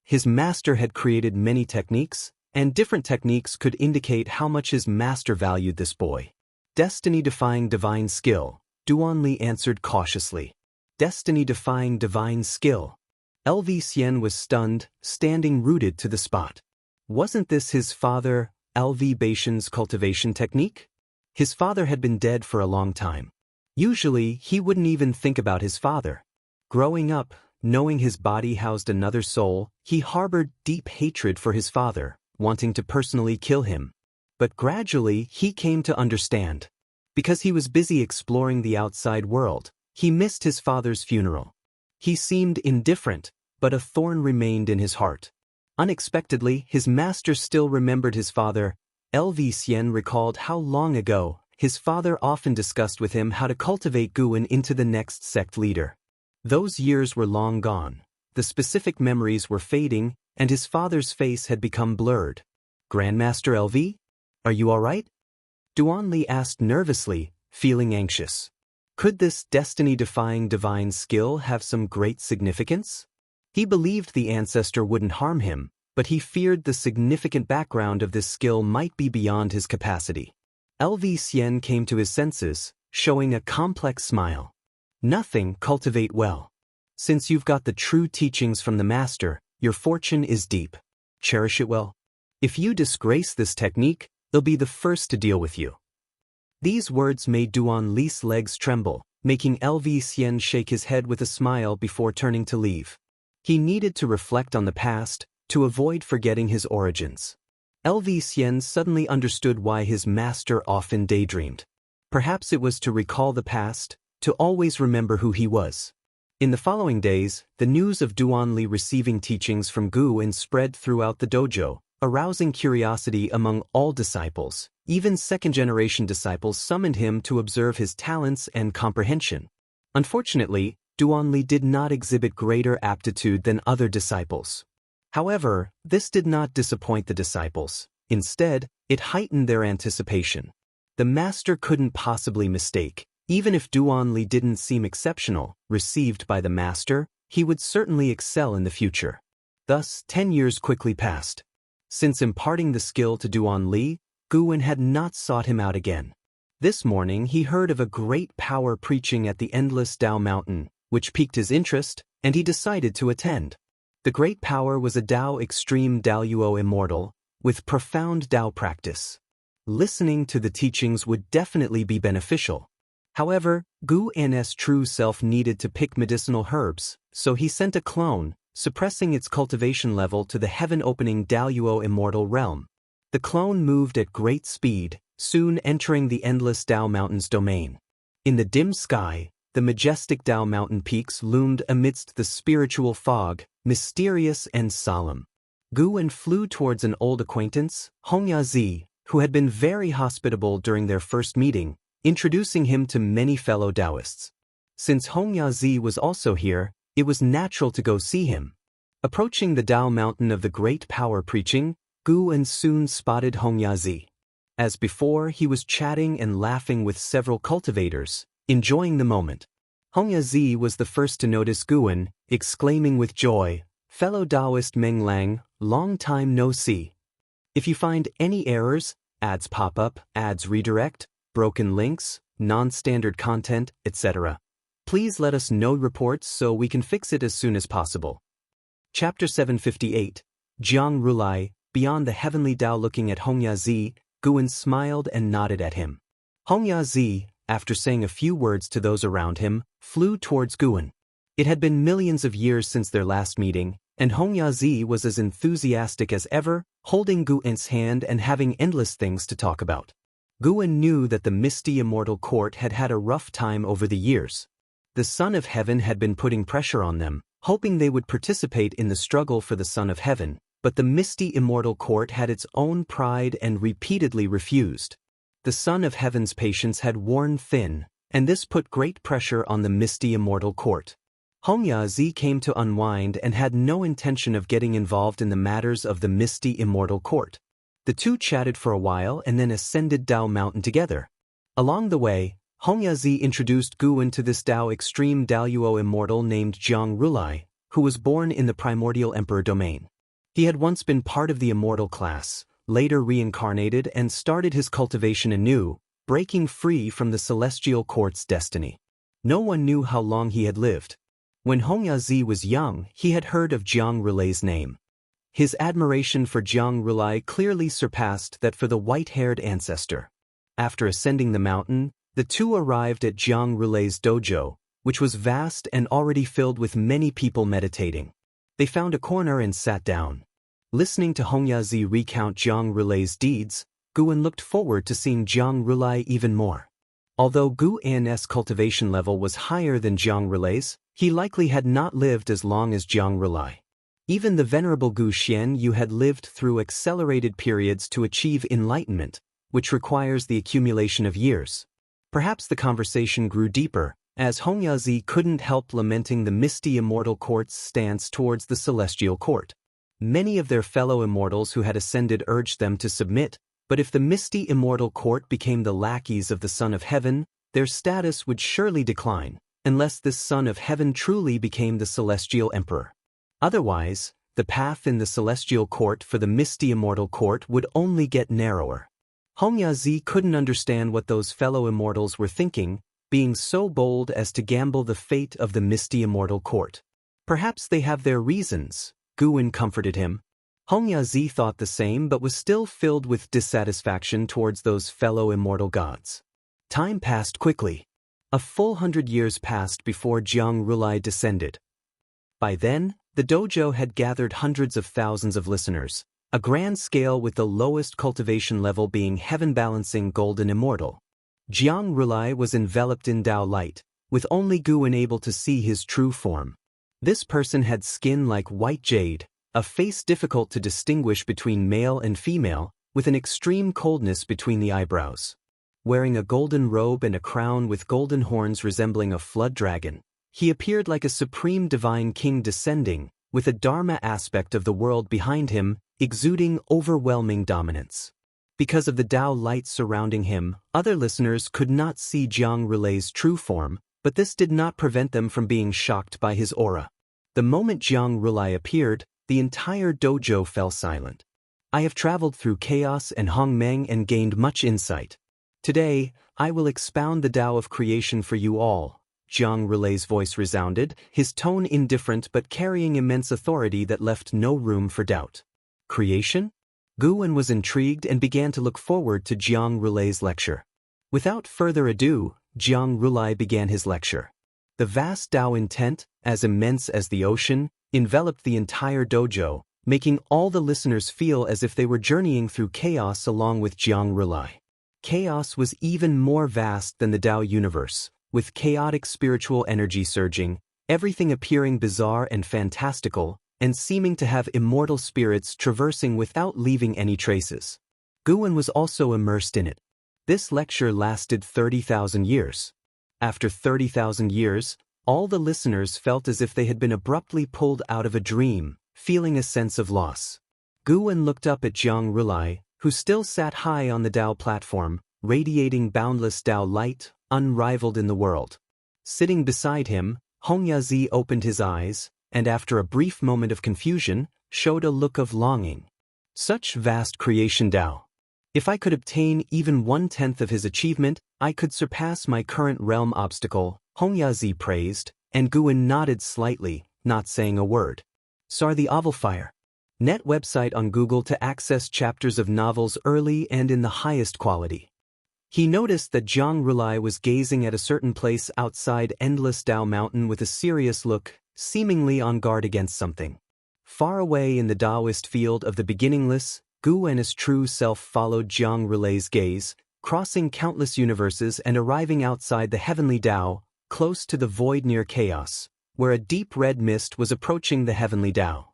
His master had created many techniques, and different techniques could indicate how much his master valued this boy. "Destiny-defying divine skill," Duanli answered cautiously. "Destiny-defying divine skill." LV Xian was stunned, standing rooted to the spot. Wasn't this his father, LV Baishan's cultivation technique? His father had been dead for a long time. Usually, he wouldn't even think about his father. Growing up, knowing his body housed another soul, he harbored deep hatred for his father, wanting to personally kill him. But gradually, he came to understand. Because he was busy exploring the outside world, he missed his father's funeral. He seemed indifferent, but a thorn remained in his heart. Unexpectedly, his master still remembered his father. LV Xian recalled how long ago, his father often discussed with him how to cultivate Guan into the next sect leader. Those years were long gone, the specific memories were fading, and his father's face had become blurred. "Grandmaster LV? Are you all right?" Duanli asked nervously, feeling anxious. Could this destiny-defying divine skill have some great significance? He believed the ancestor wouldn't harm him, but he feared the significant background of this skill might be beyond his capacity. LV Xian came to his senses, showing a complex smile. "Nothing, cultivate well. Since you've got the true teachings from the master, your fortune is deep. Cherish it well. If you disgrace this technique, they'll be the first to deal with you." These words made Duanli's legs tremble, making LV Xian shake his head with a smile before turning to leave. He needed to reflect on the past, to avoid forgetting his origins. LV Xian suddenly understood why his master often daydreamed. Perhaps it was to recall the past, to always remember who he was. In the following days, the news of Duan Li receiving teachings from Gu En spread throughout the dojo, arousing curiosity among all disciples. Even second-generation disciples summoned him to observe his talents and comprehension. Unfortunately, Duan Li did not exhibit greater aptitude than other disciples. However, this did not disappoint the disciples. Instead, it heightened their anticipation. The master couldn't possibly mistake. Even if Duan Li didn't seem exceptional, received by the master, he would certainly excel in the future. Thus, 10 years quickly passed. Since imparting the skill to Duan Li, Gu En had not sought him out again. This morning he heard of a great power preaching at the endless Dao mountain, which piqued his interest, and he decided to attend. The great power was a Dao extreme Daoist immortal, with profound Dao practice. Listening to the teachings would definitely be beneficial. However, Gu En's true self needed to pick medicinal herbs, so he sent a clone, suppressing its cultivation level to the heaven-opening Daoist immortal realm. The clone moved at great speed, soon entering the endless Dao Mountain's domain. In the dim sky, the majestic Dao Mountain peaks loomed amidst the spiritual fog, mysterious and solemn. Gu En flew towards an old acquaintance, Hongya, who had been very hospitable during their first meeting, introducing him to many fellow Daoists. Since Hongya was also here, it was natural to go see him. Approaching the Dao Mountain of the great power preaching, Gu En soon spotted Hongya. As before, he was chatting and laughing with several cultivators, enjoying the moment. Hongya was the first to notice Gu En, exclaiming with joy, "Fellow Daoist Meng Lang, long time no see. If you find any errors, ads pop up, ads redirect, broken links, non-standard content, etc. please let us know reports so we can fix it as soon as possible." Chapter 758, Jiang Rulai, beyond the heavenly Dao. Looking at Hongya, Gu En smiled and nodded at him. Hongya, after saying a few words to those around him, flew towards Gu En. It had been millions of years since their last meeting, and Hongya was as enthusiastic as ever, holding Gu En's hand and having endless things to talk about. Gu En knew that the misty immortal court had had a rough time over the years. The Son of Heaven had been putting pressure on them, hoping they would participate in the struggle for the Son of Heaven, but the misty immortal court had its own pride and repeatedly refused. The Son of Heaven's patience had worn thin, and this put great pressure on the misty immortal court. Hongya came to unwind and had no intention of getting involved in the matters of the misty immortal court. The two chatted for a while and then ascended Dao Mountain together. Along the way, Hongya introduced Gu En to this Dao extreme Daoist immortal named Jiang Rulai, who was born in the primordial emperor domain. He had once been part of the immortal class, later reincarnated and started his cultivation anew, breaking free from the celestial court's destiny. No one knew how long he had lived. When Hongya was young, he had heard of Jiang Rulai's name. His admiration for Jiang Rulai clearly surpassed that for the white-haired ancestor. After ascending the mountain, the two arrived at Jiang Rulai's dojo, which was vast and already filled with many people meditating. They found a corner and sat down. Listening to Hongya recount Jiang Rulai's deeds, Gu En looked forward to seeing Jiang Rulai even more. Although Gu En's cultivation level was higher than Jiang Rulai's, he likely had not lived as long as Jiang Rulai. Even the venerable Gu Xianyu had lived through accelerated periods to achieve enlightenment, which requires the accumulation of years. Perhaps the conversation grew deeper, as Hongya couldn't help lamenting the misty immortal court's stance towards the celestial court. Many of their fellow immortals who had ascended urged them to submit, but if the misty immortal court became the lackeys of the Son of Heaven, their status would surely decline, unless this Son of Heaven truly became the celestial emperor. Otherwise, the path in the celestial court for the misty immortal court would only get narrower. Hongya couldn't understand what those fellow immortals were thinking, being so bold as to gamble the fate of the misty immortal court. Perhaps they have their reasons, Gu En comforted him. Hongya thought the same but was still filled with dissatisfaction towards those fellow immortal gods. Time passed quickly. A full 100 years passed before Jiang Rulai descended. By then, the dojo had gathered hundreds of thousands of listeners, a grand scale with the lowest cultivation level being heaven-balancing golden immortal. Jiang Rulai was enveloped in Dao light, with only Guwen able to see his true form. This person had skin like white jade, a face difficult to distinguish between male and female, with an extreme coldness between the eyebrows. Wearing a golden robe and a crown with golden horns resembling a flood dragon, he appeared like a supreme divine king descending, with a dharma aspect of the world behind him, exuding overwhelming dominance. Because of the Dao light surrounding him, other listeners could not see Jiang Rulei's true form, but this did not prevent them from being shocked by his aura. The moment Jiang Rulai appeared, the entire dojo fell silent. I have traveled through chaos and Hongmeng and gained much insight. Today, I will expound the Tao of creation for you all. Jiang Rulei's voice resounded, his tone indifferent but carrying immense authority that left no room for doubt. Creation? Guwen was intrigued and began to look forward to Jiang Rulei's lecture. Without further ado, Jiang Rulai began his lecture. The vast Tao intent, as immense as the ocean, enveloped the entire dojo, making all the listeners feel as if they were journeying through chaos along with Jiang Rulai. Chaos was even more vast than the Tao universe, with chaotic spiritual energy surging, everything appearing bizarre and fantastical, and seeming to have immortal spirits traversing without leaving any traces. Guwen was also immersed in it. This lecture lasted 30,000 years. After 30,000 years, all the listeners felt as if they had been abruptly pulled out of a dream, feeling a sense of loss. Guwen looked up at Jiang Rulai, who still sat high on the Tao platform, radiating boundless Tao light, unrivaled in the world. Sitting beside him, Hongyazi opened his eyes, and after a brief moment of confusion, showed a look of longing. Such vast creation Tao. If I could obtain even 1/10 of his achievement, I could surpass my current realm obstacle, Hongyazi praised, and Guwen nodded slightly, not saying a word. Sar the Ovalfire. Net website on Google to access chapters of novels early and in the highest quality. He noticed that Jiang Rulai was gazing at a certain place outside Endless Tao Mountain with a serious look, seemingly on guard against something. Far away in the Daoist field of the beginningless, Guwen's true self followed Jiang Rulai's gaze, crossing countless universes and arriving outside the heavenly Tao, close to the void near chaos, where a deep red mist was approaching the heavenly Tao.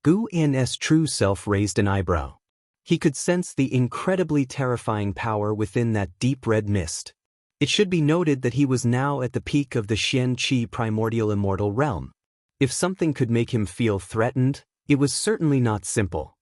Guwen's true self raised an eyebrow. He could sense the incredibly terrifying power within that deep red mist. It should be noted that he was now at the peak of the Xianxia primordial immortal realm. If something could make him feel threatened, it was certainly not simple.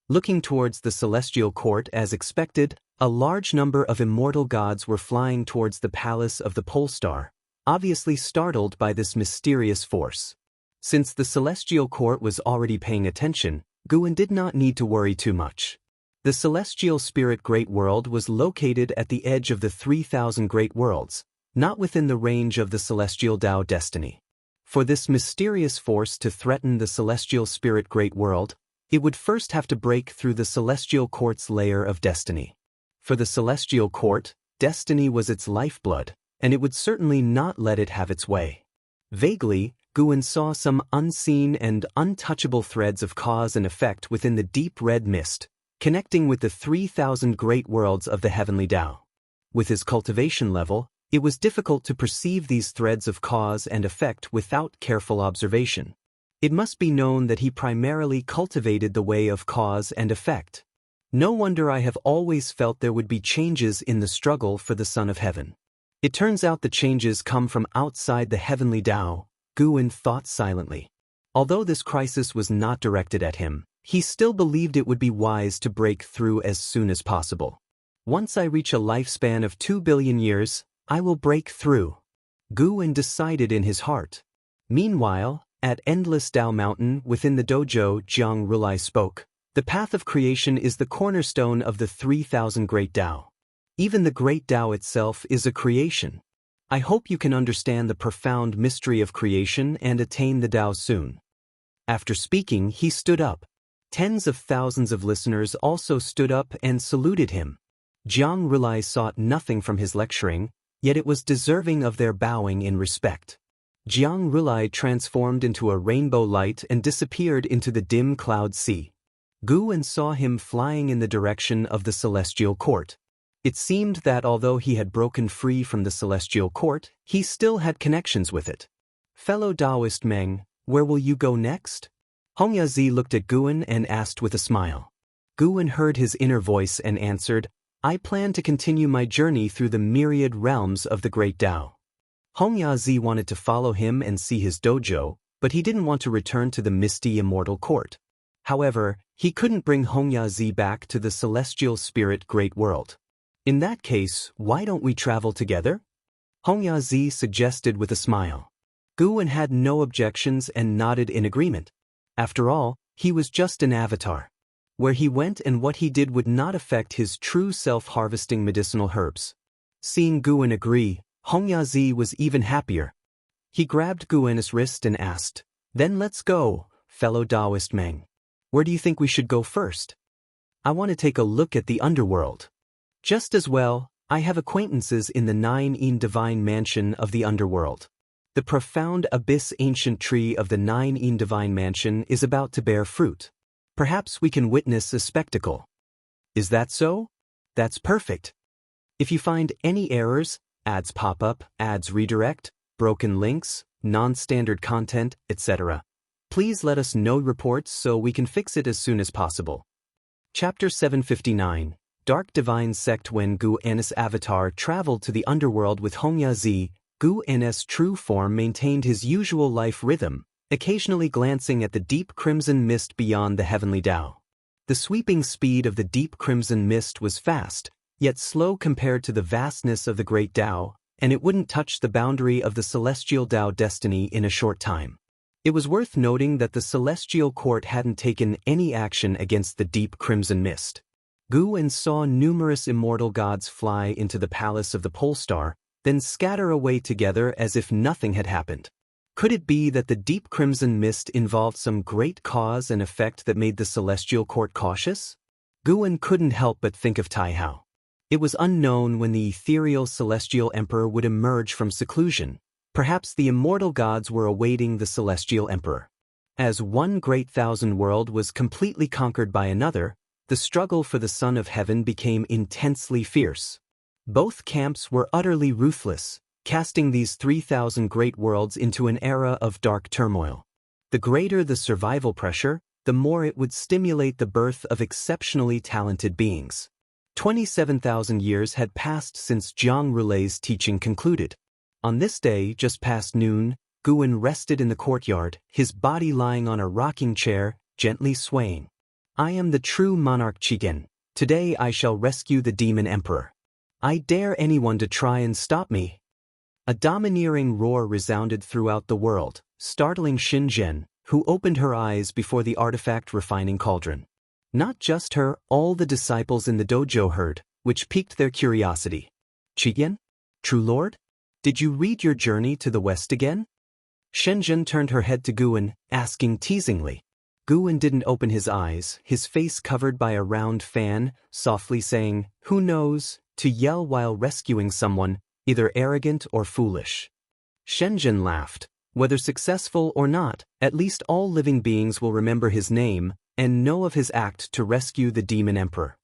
Looking towards the celestial court as expected, a large number of immortal gods were flying towards the palace of the pole star, obviously startled by this mysterious force. Since the celestial court was already paying attention, Guwen did not need to worry too much. The celestial spirit great world was located at the edge of the 3,000 great worlds, not within the range of the celestial Tao destiny. For this mysterious force to threaten the celestial spirit great world, it would first have to break through the celestial court's layer of destiny. For the celestial court, destiny was its lifeblood, and it would certainly not let it have its way. Vaguely, Guwen saw some unseen and untouchable threads of cause and effect within the deep red mist, connecting with the 3,000 great worlds of the heavenly Tao. With his cultivation level, it was difficult to perceive these threads of cause and effect without careful observation. It must be known that he primarily cultivated the way of cause and effect. No wonder I have always felt there would be changes in the struggle for the Son of Heaven. It turns out the changes come from outside the heavenly Tao, Guwen thought silently. Although this crisis was not directed at him, he still believed it would be wise to break through as soon as possible. Once I reach a lifespan of 2 billion years, I will break through. Guwen decided in his heart. Meanwhile, at Endless Tao Mountain within the dojo, Jiang Rulai spoke. The path of creation is the cornerstone of the 3,000 great Tao. Even the great Tao itself is a creation. I hope you can understand the profound mystery of creation and attain the Tao soon. After speaking, he stood up. Tens of thousands of listeners also stood up and saluted him. Jiang Rulai sought nothing from his lecturing, yet it was deserving of their bowing in respect. Jiang Rulai transformed into a rainbow light and disappeared into the dim cloud sea. Guan saw him flying in the direction of the celestial court. It seemed that although he had broken free from the celestial court, he still had connections with it. Fellow Daoist Meng, where will you go next? Hongyazi looked at Guan and asked with a smile. Guan heard his inner voice and answered, I plan to continue my journey through the myriad realms of the great Tao. Hongyazi wanted to follow him and see his dojo, but he didn't want to return to the misty immortal court. However, he couldn't bring Hongyazi back to the celestial spirit great world. In that case, why don't we travel together? Hongyazi suggested with a smile. Guan had no objections and nodded in agreement. After all, he was just an avatar. Where he went and what he did would not affect his true self harvesting medicinal herbs. Seeing Guan agree, Hongyazi was even happier. He grabbed Guan's wrist and asked, Then let's go, fellow Daoist Meng. Where do you think we should go first? I want to take a look at the underworld. Just as well, I have acquaintances in the 9 divine mansion of the underworld. The profound abyss ancient tree of the 9 divine mansion is about to bear fruit. Perhaps we can witness a spectacle. Is that so? That's perfect. If you find any errors, ads pop up, ads redirect, broken links, non-standard content, etc., please let us know reports so we can fix it as soon as possible. Chapter 759, Dark Divine Sect. When Guan's avatar traveled to the underworld with Hongyazi, Guan's true form maintained his usual life rhythm, occasionally glancing at the deep crimson mist beyond the heavenly Tao. The sweeping speed of the deep crimson mist was fast, yet slow compared to the vastness of the great Tao, and it wouldn't touch the boundary of the celestial Tao destiny in a short time. It was worth noting that the celestial court hadn't taken any action against the deep crimson mist. Guan saw numerous immortal gods fly into the palace of the pole star, then scatter away together as if nothing had happened. Could it be that the deep crimson mist involved some great cause and effect that made the celestial court cautious? Guan couldn't help but think of Tai Hao. It was unknown when the ethereal celestial emperor would emerge from seclusion. Perhaps the immortal gods were awaiting the celestial emperor. As one great thousand world was completely conquered by another, the struggle for the Son of Heaven became intensely fierce. Both camps were utterly ruthless, casting these 3,000 great worlds into an era of dark turmoil. The greater the survival pressure, the more it would stimulate the birth of exceptionally talented beings. 27,000 years had passed since Zhang Rulei's teaching concluded. On this day, just past noon, Guan rested in the courtyard, his body lying on a rocking chair, gently swaying. I am the true monarch Qigyan. Today I shall rescue the demon emperor. I dare anyone to try and stop me. A domineering roar resounded throughout the world, startling Xinzhen, who opened her eyes before the artifact refining cauldron. Not just her, all the disciples in the dojo heard, which piqued their curiosity. Qigyan? True Lord? Did you read your journey to the west again? Shenzhen turned her head to Guan, asking teasingly. Guan didn't open his eyes, his face covered by a round fan, softly saying, Who knows, to yell while rescuing someone, either arrogant or foolish. Shenzhen laughed. Whether successful or not, at least all living beings will remember his name and know of his act to rescue the demon emperor.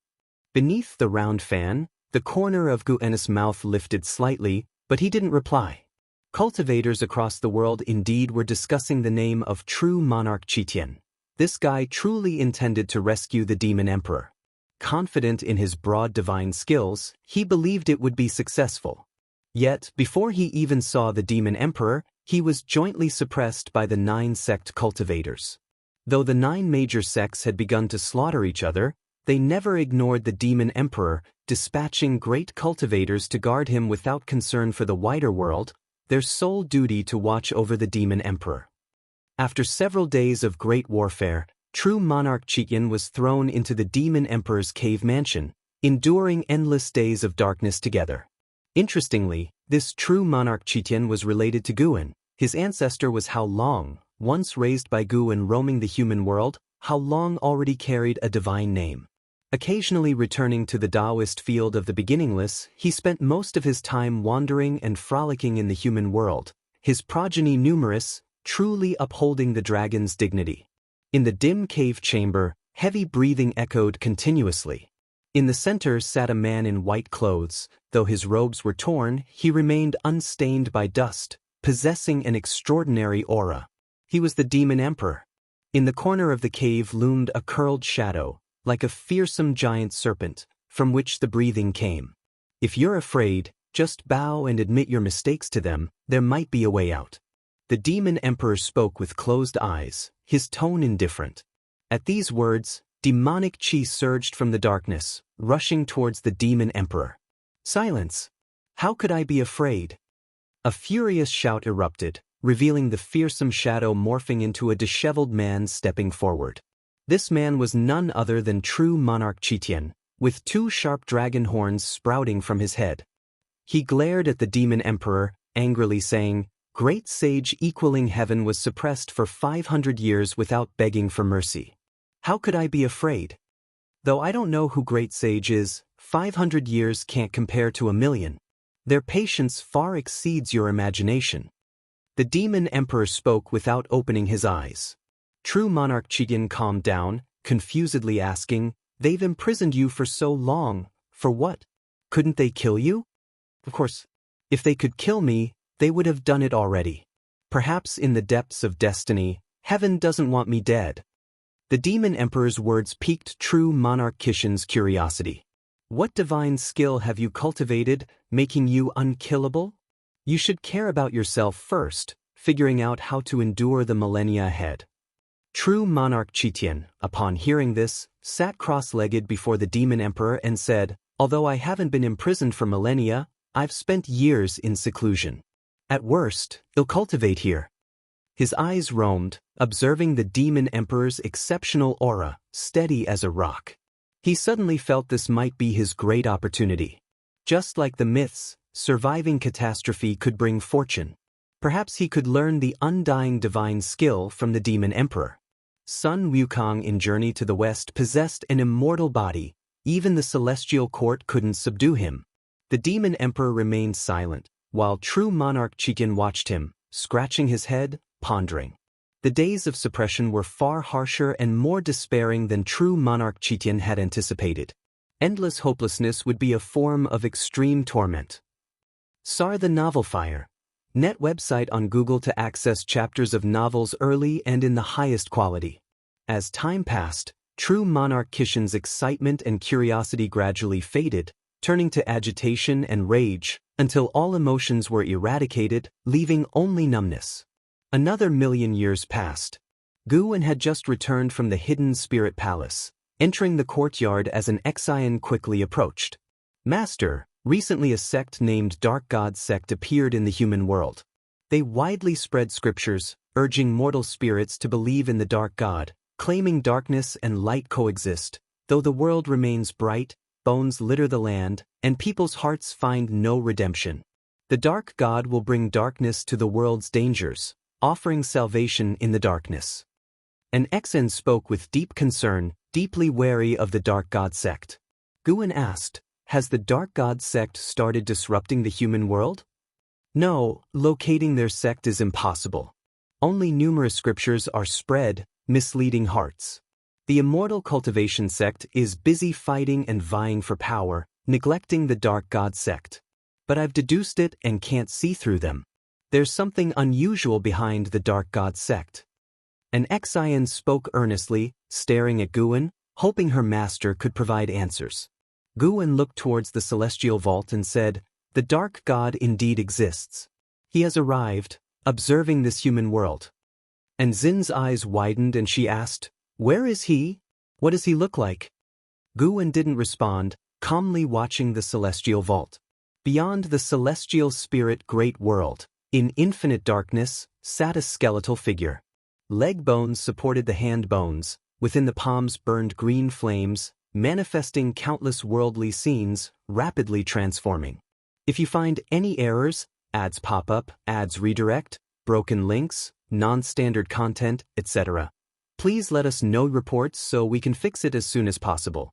Beneath the round fan, the corner of Guan's mouth lifted slightly, but he didn't reply. Cultivators across the world indeed were discussing the name of true monarch Qitian. This guy truly intended to rescue the demon emperor. Confident in his broad divine skills, he believed it would be successful. Yet, before he even saw the demon emperor, he was jointly suppressed by the 9 sect cultivators. Though the 9 major sects had begun to slaughter each other, they never ignored the demon emperor, dispatching great cultivators to guard him without concern for the wider world, their sole duty to watch over the demon emperor. After several days of great warfare, true monarch Qitian was thrown into the demon emperor's cave mansion, enduring endless days of darkness together. Interestingly, this true monarch Qitian was related to Guan. His ancestor was How Long, once raised by Guan roaming the human world. How Long already carried a divine name. Occasionally returning to the Daoist field of the beginningless, he spent most of his time wandering and frolicking in the human world, his progeny numerous, truly upholding the dragon's dignity. In the dim cave chamber, Heavy breathing echoed continuously. In the center sat a man in white clothes. Though his robes were torn, he remained unstained by dust, possessing an extraordinary aura. He was the Demon Emperor. In the corner of the cave loomed a curled shadow, like a fearsome giant serpent, from which the breathing came. If you're afraid, just bow and admit your mistakes to them, there might be a way out. The Demon Emperor spoke with closed eyes, his tone indifferent. At these words, demonic chi surged from the darkness, rushing towards the Demon Emperor. Silence! How could I be afraid? A furious shout erupted, revealing the fearsome shadow morphing into a disheveled man stepping forward. This man was none other than true monarch Qitian, with two sharp dragon horns sprouting from his head. He glared at the Demon Emperor, angrily saying, "Great sage equaling heaven was suppressed for 500 years without begging for mercy. How could I be afraid? Though I don't know who Great Sage is, 500 years can't compare to 1,000,000. Their patience far exceeds your imagination." The Demon Emperor spoke without opening his eyes. True monarch Qitian calmed down, confusedly asking, "They've imprisoned you for so long, for what? Couldn't they kill you?" Of course, if they could kill me, they would have done it already. Perhaps in the depths of destiny, heaven doesn't want me dead. The Demon Emperor's words piqued true monarch Qitian's curiosity. What divine skill have you cultivated, making you unkillable? You should care about yourself first, figuring out how to endure the millennia ahead. True monarch Qitian, upon hearing this, sat cross-legged before the Demon Emperor and said, "Although I haven't been imprisoned for millennia, I've spent years in seclusion. At worst, I'll cultivate here." His eyes roamed, observing the Demon Emperor's exceptional aura, steady as a rock. He suddenly felt this might be his great opportunity. Just like the myths, surviving catastrophe could bring fortune. Perhaps he could learn the undying divine skill from the Demon Emperor. Sun Wukong in Journey to the West possessed an immortal body. Even the celestial court couldn't subdue him. The Demon Emperor remained silent, while true monarch Qitian watched him, scratching his head, pondering. The days of suppression were far harsher and more despairing than true monarch Qitian had anticipated. Endless hopelessness would be a form of extreme torment. SAR the Novel Fire. Net website on Google to access chapters of novels early and in the highest quality. As time passed, true monarch Qitian's excitement and curiosity gradually faded, turning to agitation and rage, until all emotions were eradicated, leaving only numbness. Another 1,000,000 years passed. Guwen had just returned from the hidden spirit palace, entering the courtyard as an Xian quickly approached. "Master, recently a sect named Dark God Sect appeared in the human world. They widely spread scriptures, urging mortal spirits to believe in the Dark God, claiming darkness and light coexist, though the world remains bright, bones litter the land, and people's hearts find no redemption. The Dark God will bring darkness to the world's dangers, offering salvation in the darkness." An Xian spoke with deep concern, deeply wary of the Dark God Sect. Guwen asked, "Has the Dark God Sect started disrupting the human world?" "No, locating their sect is impossible. Only numerous scriptures are spread, misleading hearts. The Immortal Cultivation Sect is busy fighting and vying for power, neglecting the Dark God Sect. But I've deduced it and can't see through them. There's something unusual behind the Dark God Sect." An Xian spoke earnestly, staring at Guwen, hoping her master could provide answers. Guwen looked towards the celestial vault and said, "The Dark God indeed exists. He has arrived, observing this human world." And Xin's eyes widened and she asked, "Where is he? What does he look like?" Guwen didn't respond, calmly watching the celestial vault. Beyond the celestial spirit great world, in infinite darkness, sat a skeletal figure. Leg bones supported the hand bones, within the palms burned green flames, manifesting countless worldly scenes, rapidly transforming. If you find any errors, ads pop up, ads redirect, broken links, non-standard content, etc., please let us know reports so we can fix it as soon as possible.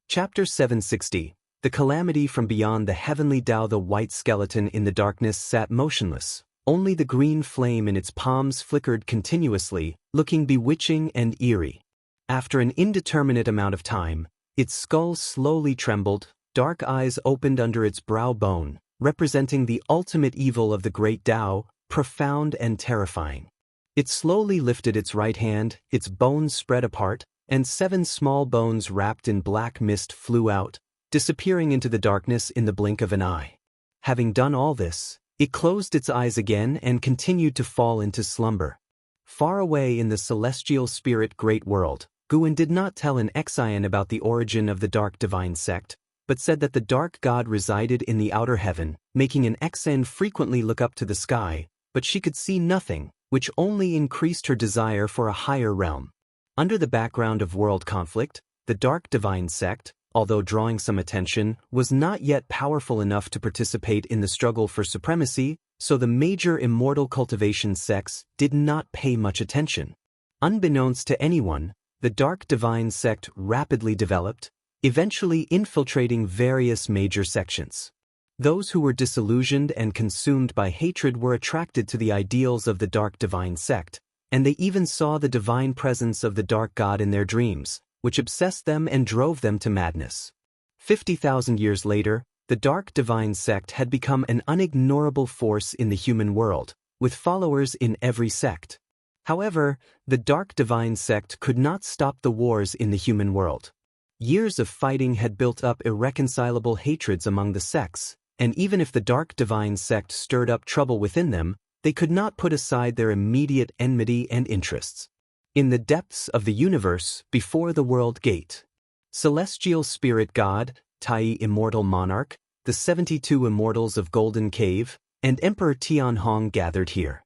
Chapter 760. The Calamity from Beyond the Heavenly Tao. The white skeleton in the darkness sat motionless. Only the green flame in its palms flickered continuously, looking bewitching and eerie. After an indeterminate amount of time, its skull slowly trembled, dark eyes opened under its brow bone, representing the ultimate evil of the great Tao, profound and terrifying. It slowly lifted its right hand, its bones spread apart, and 7 small bones wrapped in black mist flew out, disappearing into the darkness in the blink of an eye. Having done all this, it closed its eyes again and continued to fall into slumber. Far away in the celestial spirit great world, Guan did not tell an Xian about the origin of the dark divine sect, but said that the dark god resided in the outer heaven, making an Xian frequently look up to the sky, but she could see nothing, which only increased her desire for a higher realm. Under the background of world conflict, the dark divine sect, although drawing some attention, was not yet powerful enough to participate in the struggle for supremacy, so the major immortal cultivation sects did not pay much attention. Unbeknownst to anyone, the dark divine sect rapidly developed, eventually infiltrating various major sections. Those who were disillusioned and consumed by hatred were attracted to the ideals of the dark divine sect, and they even saw the divine presence of the dark god in their dreams, which obsessed them and drove them to madness. 50,000 years later, the dark divine sect had become an unignorable force in the human world, with followers in every sect. However, the dark divine sect could not stop the wars in the human world. Years of fighting had built up irreconcilable hatreds among the sects, and even if the dark divine sect stirred up trouble within them, they could not put aside their immediate enmity and interests. In the depths of the universe, before the world gate, celestial spirit god, Tai immortal monarch, the 72 immortals of Golden Cave, and Emperor Tianhong gathered here.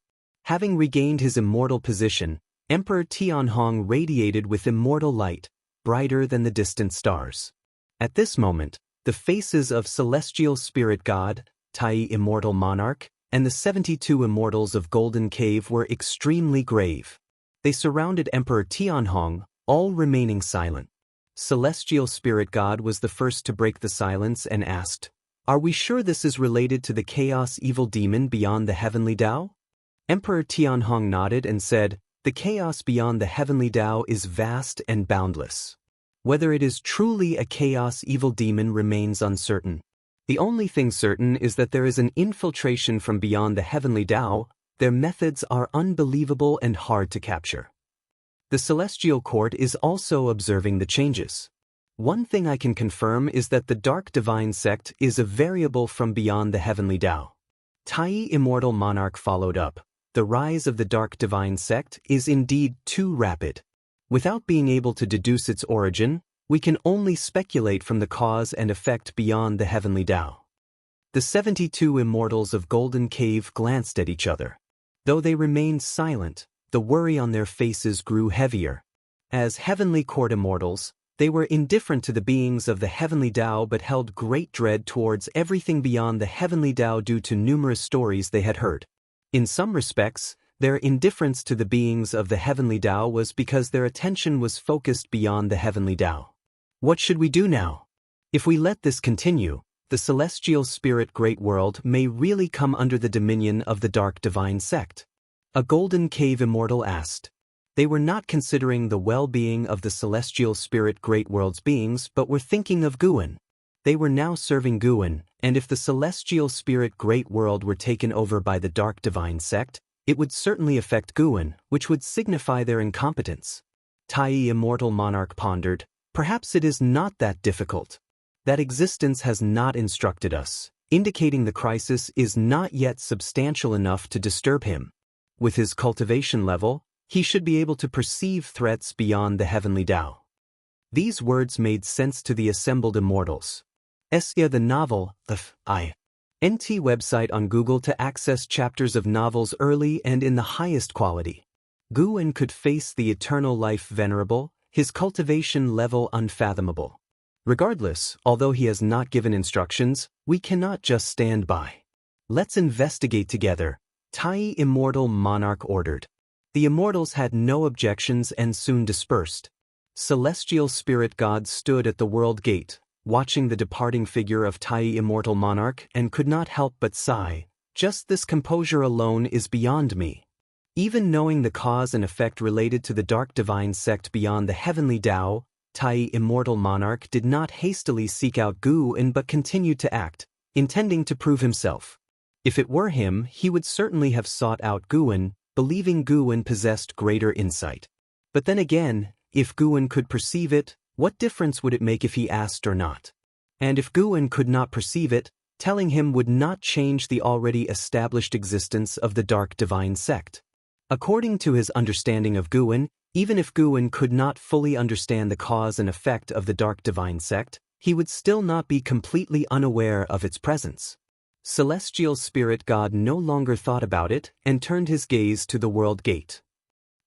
Having regained his immortal position, Emperor Tianhong radiated with immortal light, brighter than the distant stars. At this moment, the faces of celestial spirit god, Tai immortal monarch, and the 72 immortals of Golden Cave were extremely grave. They surrounded Emperor Tianhong, all remaining silent. Celestial spirit god was the first to break the silence and asked, "Are we sure this is related to the chaos evil demon beyond the heavenly Tao?" Emperor Tianhong nodded and said, "The chaos beyond the heavenly Tao is vast and boundless. Whether it is truly a chaos evil demon remains uncertain. The only thing certain is that there is an infiltration from beyond the heavenly Tao. Their methods are unbelievable and hard to capture. The celestial court is also observing the changes. One thing I can confirm is that the dark divine sect is a variable from beyond the heavenly Tao." Tai immortal monarch followed up. "The rise of the dark divine sect is indeed too rapid. Without being able to deduce its origin, we can only speculate from the cause and effect beyond the heavenly Tao." The 72 immortals of Golden Cave glanced at each other. Though they remained silent, the worry on their faces grew heavier. As heavenly court immortals, they were indifferent to the beings of the heavenly Tao but held great dread towards everything beyond the heavenly Tao due to numerous stories they had heard. In some respects, their indifference to the beings of the heavenly Tao was because their attention was focused beyond the heavenly Tao. What should we do now? If we let this continue, the celestial spirit great world may really come under the dominion of the dark divine sect. A Golden Cave immortal asked. They were not considering the well-being of the celestial spirit great world's beings but were thinking of Guan. They were now serving Guan, and if the celestial spirit great world were taken over by the dark divine sect, it would certainly affect Guan, which would signify their incompetence. Tai immortal monarch pondered, "Perhaps it is not that difficult. That existence has not instructed us, indicating the crisis is not yet substantial enough to disturb him. With his cultivation level, he should be able to perceive threats beyond the heavenly Tao." These words made sense to the assembled immortals. Xianxia the novel, the NT website on Google to access chapters of novels early and in the highest quality. Guan could face the eternal life venerable, his cultivation level unfathomable. Regardless, although he has not given instructions, we cannot just stand by. Let's investigate together, Tai immortal monarch ordered. The immortals had no objections and soon dispersed. Celestial spirit gods stood at the world gate, watching the departing figure of Tai immortal monarch and could not help but sigh, "Just this composure alone is beyond me." Even knowing the cause and effect related to the dark divine sect beyond the heavenly Dao, Tai immortal monarch did not hastily seek out Gu Wen but continued to act, intending to prove himself. If it were him, he would certainly have sought out Gu Wen, believing Gu Wen possessed greater insight. But then again, if Gu Wen could perceive it, what difference would it make if he asked or not? And if Gu Wen could not perceive it, telling him would not change the already established existence of the dark divine sect. According to his understanding of Gu Wen, even if Gu Wen could not fully understand the cause and effect of the dark divine sect, he would still not be completely unaware of its presence. Celestial spirit God no longer thought about it and turned his gaze to the world gate.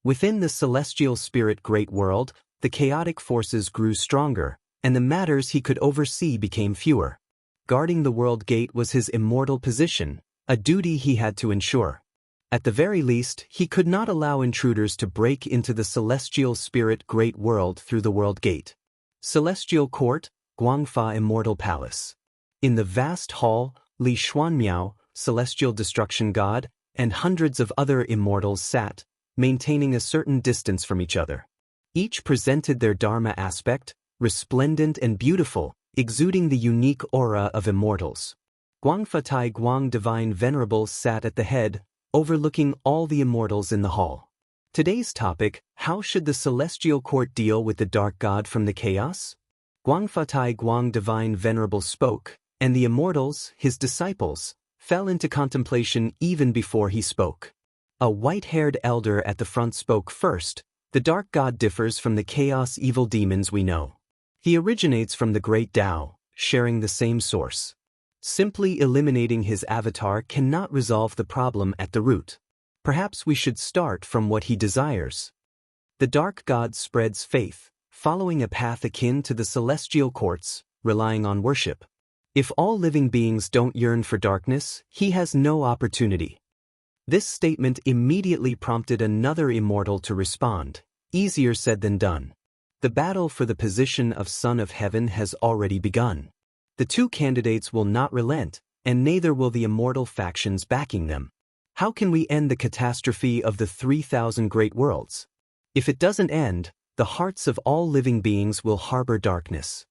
Within the celestial spirit great world, the chaotic forces grew stronger, and the matters he could oversee became fewer. Guarding the world gate was his immortal position, a duty he had to ensure. At the very least, he could not allow intruders to break into the celestial spirit great world through the world gate. Celestial Court, Guangfa Immortal Palace. In the vast hall, Li Xuanmiao, celestial destruction god, and hundreds of other immortals sat, maintaining a certain distance from each other. Each presented their dharma aspect, resplendent and beautiful, exuding the unique aura of immortals. Guangfa Tai Guang Divine Venerable sat at the head, overlooking all the immortals in the hall. Today's topic: how should the celestial court deal with the dark god from the chaos? Guangfa Tai Guang Divine Venerable spoke, and the immortals, his disciples, fell into contemplation even before he spoke. A white-haired elder at the front spoke first. The dark god differs from the chaos evil demons we know. He originates from the great Dao, sharing the same source. Simply eliminating his avatar cannot resolve the problem at the root. Perhaps we should start from what he desires. The dark god spreads faith, following a path akin to the celestial courts, relying on worship. If all living beings don't yearn for darkness, he has no opportunity. This statement immediately prompted another immortal to respond. Easier said than done. The battle for the position of Son of Heaven has already begun. The two candidates will not relent, and neither will the immortal factions backing them. How can we end the catastrophe of the 3,000 great worlds? If it doesn't end, the hearts of all living beings will harbor darkness.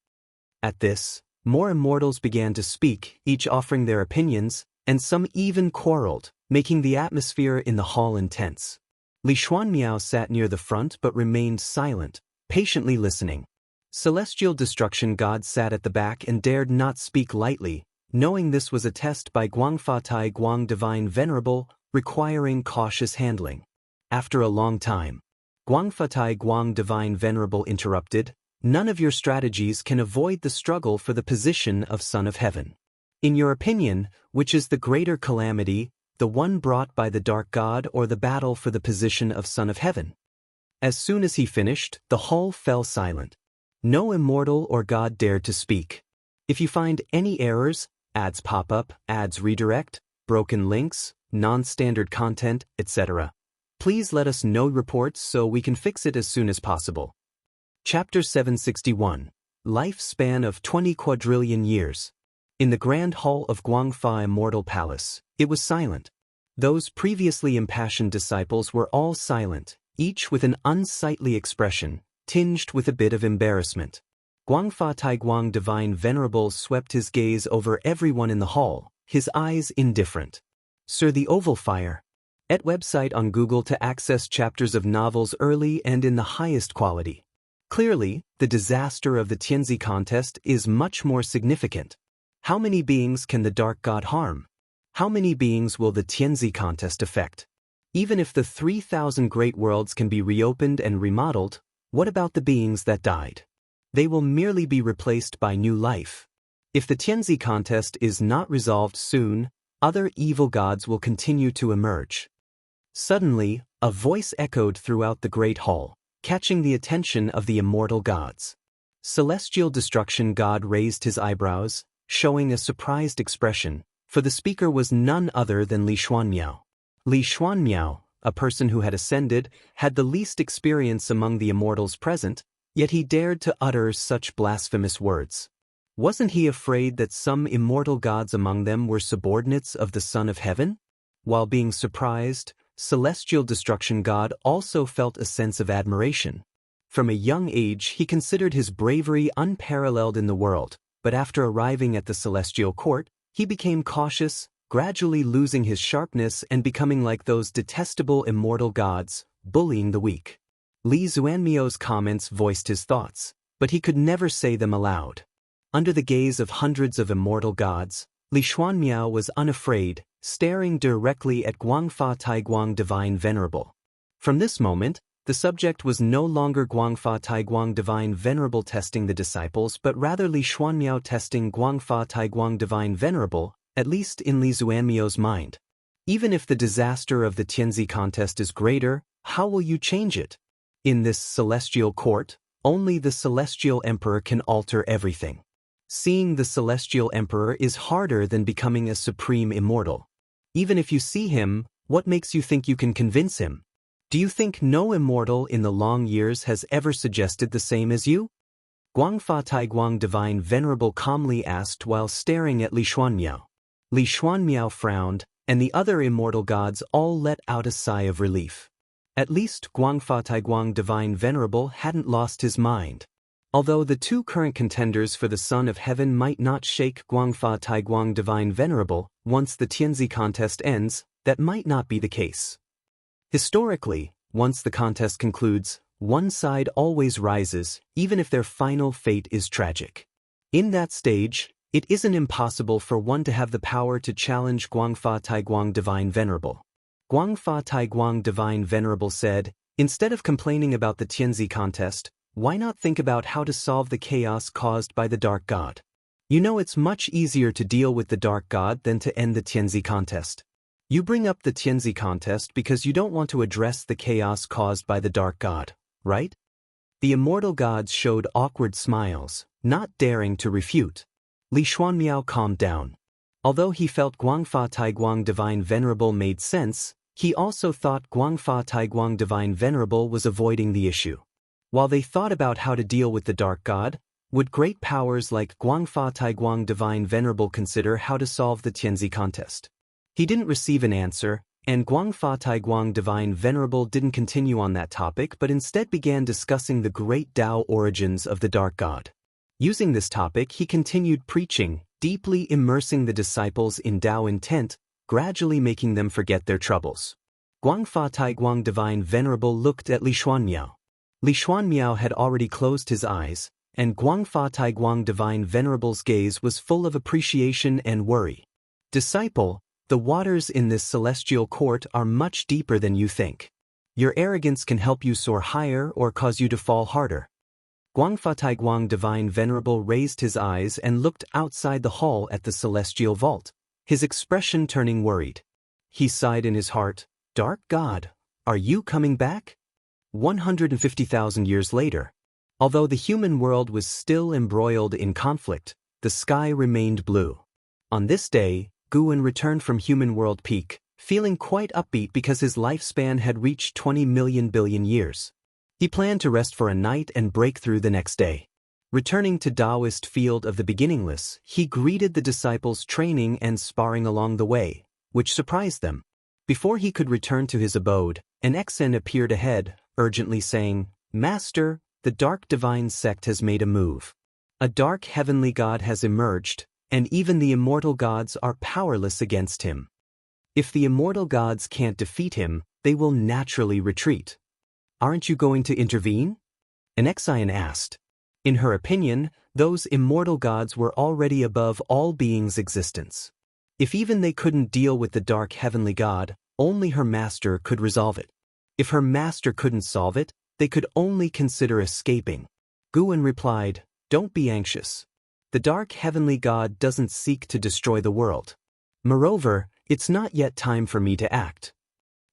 At this, more immortals began to speak, each offering their opinions, and some even quarreled, making the atmosphere in the hall intense. Li Xuanmiao sat near the front but remained silent, patiently listening. Celestial Destruction God sat at the back and dared not speak lightly, knowing this was a test by Guangfa Tai Guang Divine Venerable, requiring cautious handling. After a long time, Guangfa Tai Guang Divine Venerable interrupted, "None of your strategies can avoid the struggle for the position of Son of Heaven. In your opinion, which is the greater calamity, the one brought by the dark god or the battle for the position of Son of Heaven?" As soon as he finished, the hall fell silent. No immortal or god dared to speak. If you find any errors, ads pop up, ads redirect, broken links, non-standard content, etc., please let us know reports so we can fix it as soon as possible. Chapter 761. Lifespan of 20 quadrillion years. In the grand hall of Guangfa Immortal Palace, it was silent. Those previously impassioned disciples were all silent, each with an unsightly expression, tinged with a bit of embarrassment. Guangfa Tai Guang Divine Venerable swept his gaze over everyone in the hall, his eyes indifferent. Sir, the Oval Fire. Et website on Google to access chapters of novels early and in the highest quality. Clearly, the disaster of the Tianzi contest is much more significant. How many beings can the dark god harm? How many beings will the Tianzi contest affect? Even if the 3,000 great worlds can be reopened and remodeled, what about the beings that died? They will merely be replaced by new life. If the Tianzi contest is not resolved soon, other evil gods will continue to emerge. Suddenly, a voice echoed throughout the great hall, catching the attention of the immortal gods. Celestial Destruction God raised his eyebrows, showing a surprised expression, for the speaker was none other than Li Xuanmiao. Li Xuanmiao, a person who had ascended, had the least experience among the immortals present, yet he dared to utter such blasphemous words. Wasn't he afraid that some immortal gods among them were subordinates of the Son of Heaven? While being surprised, celestial destruction god also felt a sense of admiration. From a young age he considered his bravery unparalleled in the world, but after arriving at the celestial court, he became cautious, gradually losing his sharpness and becoming like those detestable immortal gods, bullying the weak. Li Xuanmiao's comments voiced his thoughts, but he could never say them aloud. Under the gaze of hundreds of immortal gods, Li Xuanmiao was unafraid, staring directly at Guangfa Taiguang Divine Venerable. From this moment, the subject was no longer Guangfa Taiguang Divine Venerable testing the disciples but rather Li Xuanmiao testing Guangfa Taiguang Divine Venerable, at least in Li Xuanmiao's mind. Even if the disaster of the Tianzi contest is greater, how will you change it? In this celestial court, only the celestial emperor can alter everything. Seeing the celestial emperor is harder than becoming a supreme immortal. Even if you see him, what makes you think you can convince him? Do you think no immortal in the long years has ever suggested the same as you? Guangfa Taiguang Divine Venerable calmly asked while staring at Li Xuanmiao. Li Xuanmiao frowned, and the other immortal gods all let out a sigh of relief. At least Guangfa Taiguang Divine Venerable hadn't lost his mind. Although the two current contenders for the Son of Heaven might not shake Guangfa Taiguang Divine Venerable, once the Tianzi contest ends, that might not be the case. Historically, once the contest concludes, one side always rises, even if their final fate is tragic. In that stage, it isn't impossible for one to have the power to challenge Guangfa Taiguang Divine Venerable. Guangfa Taiguang Divine Venerable said, instead of complaining about the Tianzi contest, why not think about how to solve the chaos caused by the Dark God? You know it's much easier to deal with the Dark God than to end the Tianzi contest. You bring up the Tianzi contest because you don't want to address the chaos caused by the Dark God, right? The immortal gods showed awkward smiles, not daring to refute. Li Xuanmiao calmed down. Although he felt Guangfa Taiguang Divine Venerable made sense, he also thought Guangfa Taiguang Divine Venerable was avoiding the issue. While they thought about how to deal with the Dark God, would great powers like Guangfa Taiguang Divine Venerable consider how to solve the Tianzi contest? He didn't receive an answer, and Guangfa Taiguang Divine Venerable didn't continue on that topic but instead began discussing the great Tao origins of the Dark God. Using this topic he continued preaching, deeply immersing the disciples in Tao intent, gradually making them forget their troubles. Guangfa Taiguang Divine Venerable looked at Li Xuanmiao. Li Xuanmiao had already closed his eyes, and Guangfa Taiguang Divine Venerable's gaze was full of appreciation and worry. Disciple, the waters in this celestial court are much deeper than you think. Your arrogance can help you soar higher or cause you to fall harder. Guangfa Taiguang Divine Venerable raised his eyes and looked outside the hall at the celestial vault, his expression turning worried. He sighed in his heart, Dark God, are you coming back? 150,000 years later. Although the human world was still embroiled in conflict, the sky remained blue. On this day, Guwen returned from Human World Peak, feeling quite upbeat because his lifespan had reached 20 million billion years. He planned to rest for a night and break through the next day. Returning to Daoist field of the beginningless, he greeted the disciples training and sparring along the way, which surprised them. Before he could return to his abode, an Exen appeared ahead, urgently saying, Master, the Dark Divine Sect has made a move. A dark heavenly god has emerged, and even the immortal gods are powerless against him. If the immortal gods can't defeat him, they will naturally retreat. Aren't you going to intervene? An Exian asked. In her opinion, those immortal gods were already above all beings' existence. If even they couldn't deal with the dark heavenly god, only her master could resolve it. If her master couldn't solve it, they could only consider escaping. Guwen replied, Don't be anxious. The dark heavenly god doesn't seek to destroy the world. Moreover, it's not yet time for me to act.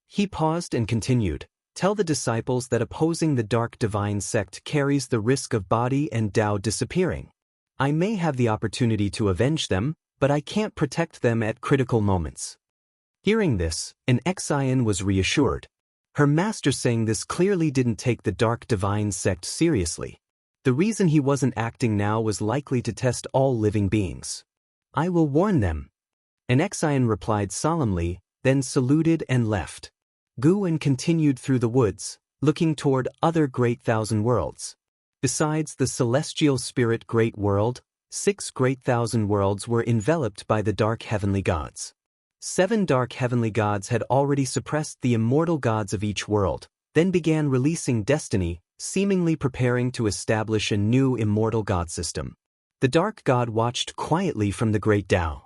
He paused and continued, Tell the disciples that opposing the dark divine sect carries the risk of body and Tao disappearing. I may have the opportunity to avenge them, but I can't protect them at critical moments. Hearing this, an Exian was reassured. Her master saying this clearly didn't take the dark divine sect seriously. The reason he wasn't acting now was likely to test all living beings. I will warn them. An Exian replied solemnly, then saluted and left. Guan continued through the woods, looking toward other great thousand worlds. Besides the celestial spirit great world, 6 great thousand worlds were enveloped by the dark heavenly gods. 7 dark heavenly gods had already suppressed the immortal gods of each world, then began releasing destiny, seemingly preparing to establish a new immortal god system. The dark god watched quietly from the great Dao.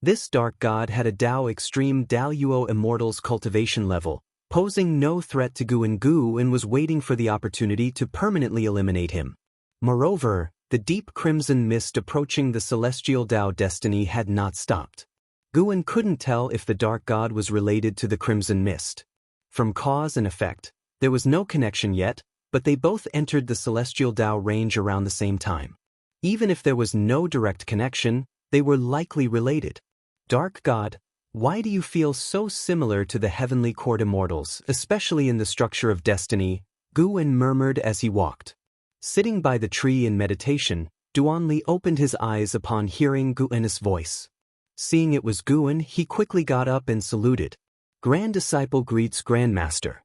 This dark god had a Dao extreme Daoist immortal's cultivation level, posing no threat to Guan Gu and was waiting for the opportunity to permanently eliminate him. Moreover, the deep crimson mist approaching the celestial Dao destiny had not stopped. Guan couldn't tell if the dark god was related to the crimson mist. From cause and effect, there was no connection yet, but they both entered the celestial Dao range around the same time. Even if there was no direct connection, they were likely related. Dark God, why do you feel so similar to the heavenly court immortals, especially in the structure of destiny? Guan murmured as he walked. Sitting by the tree in meditation, Duanli opened his eyes upon hearing Guan's voice. Seeing it was Guan, he quickly got up and saluted. Grand disciple greets Grandmaster.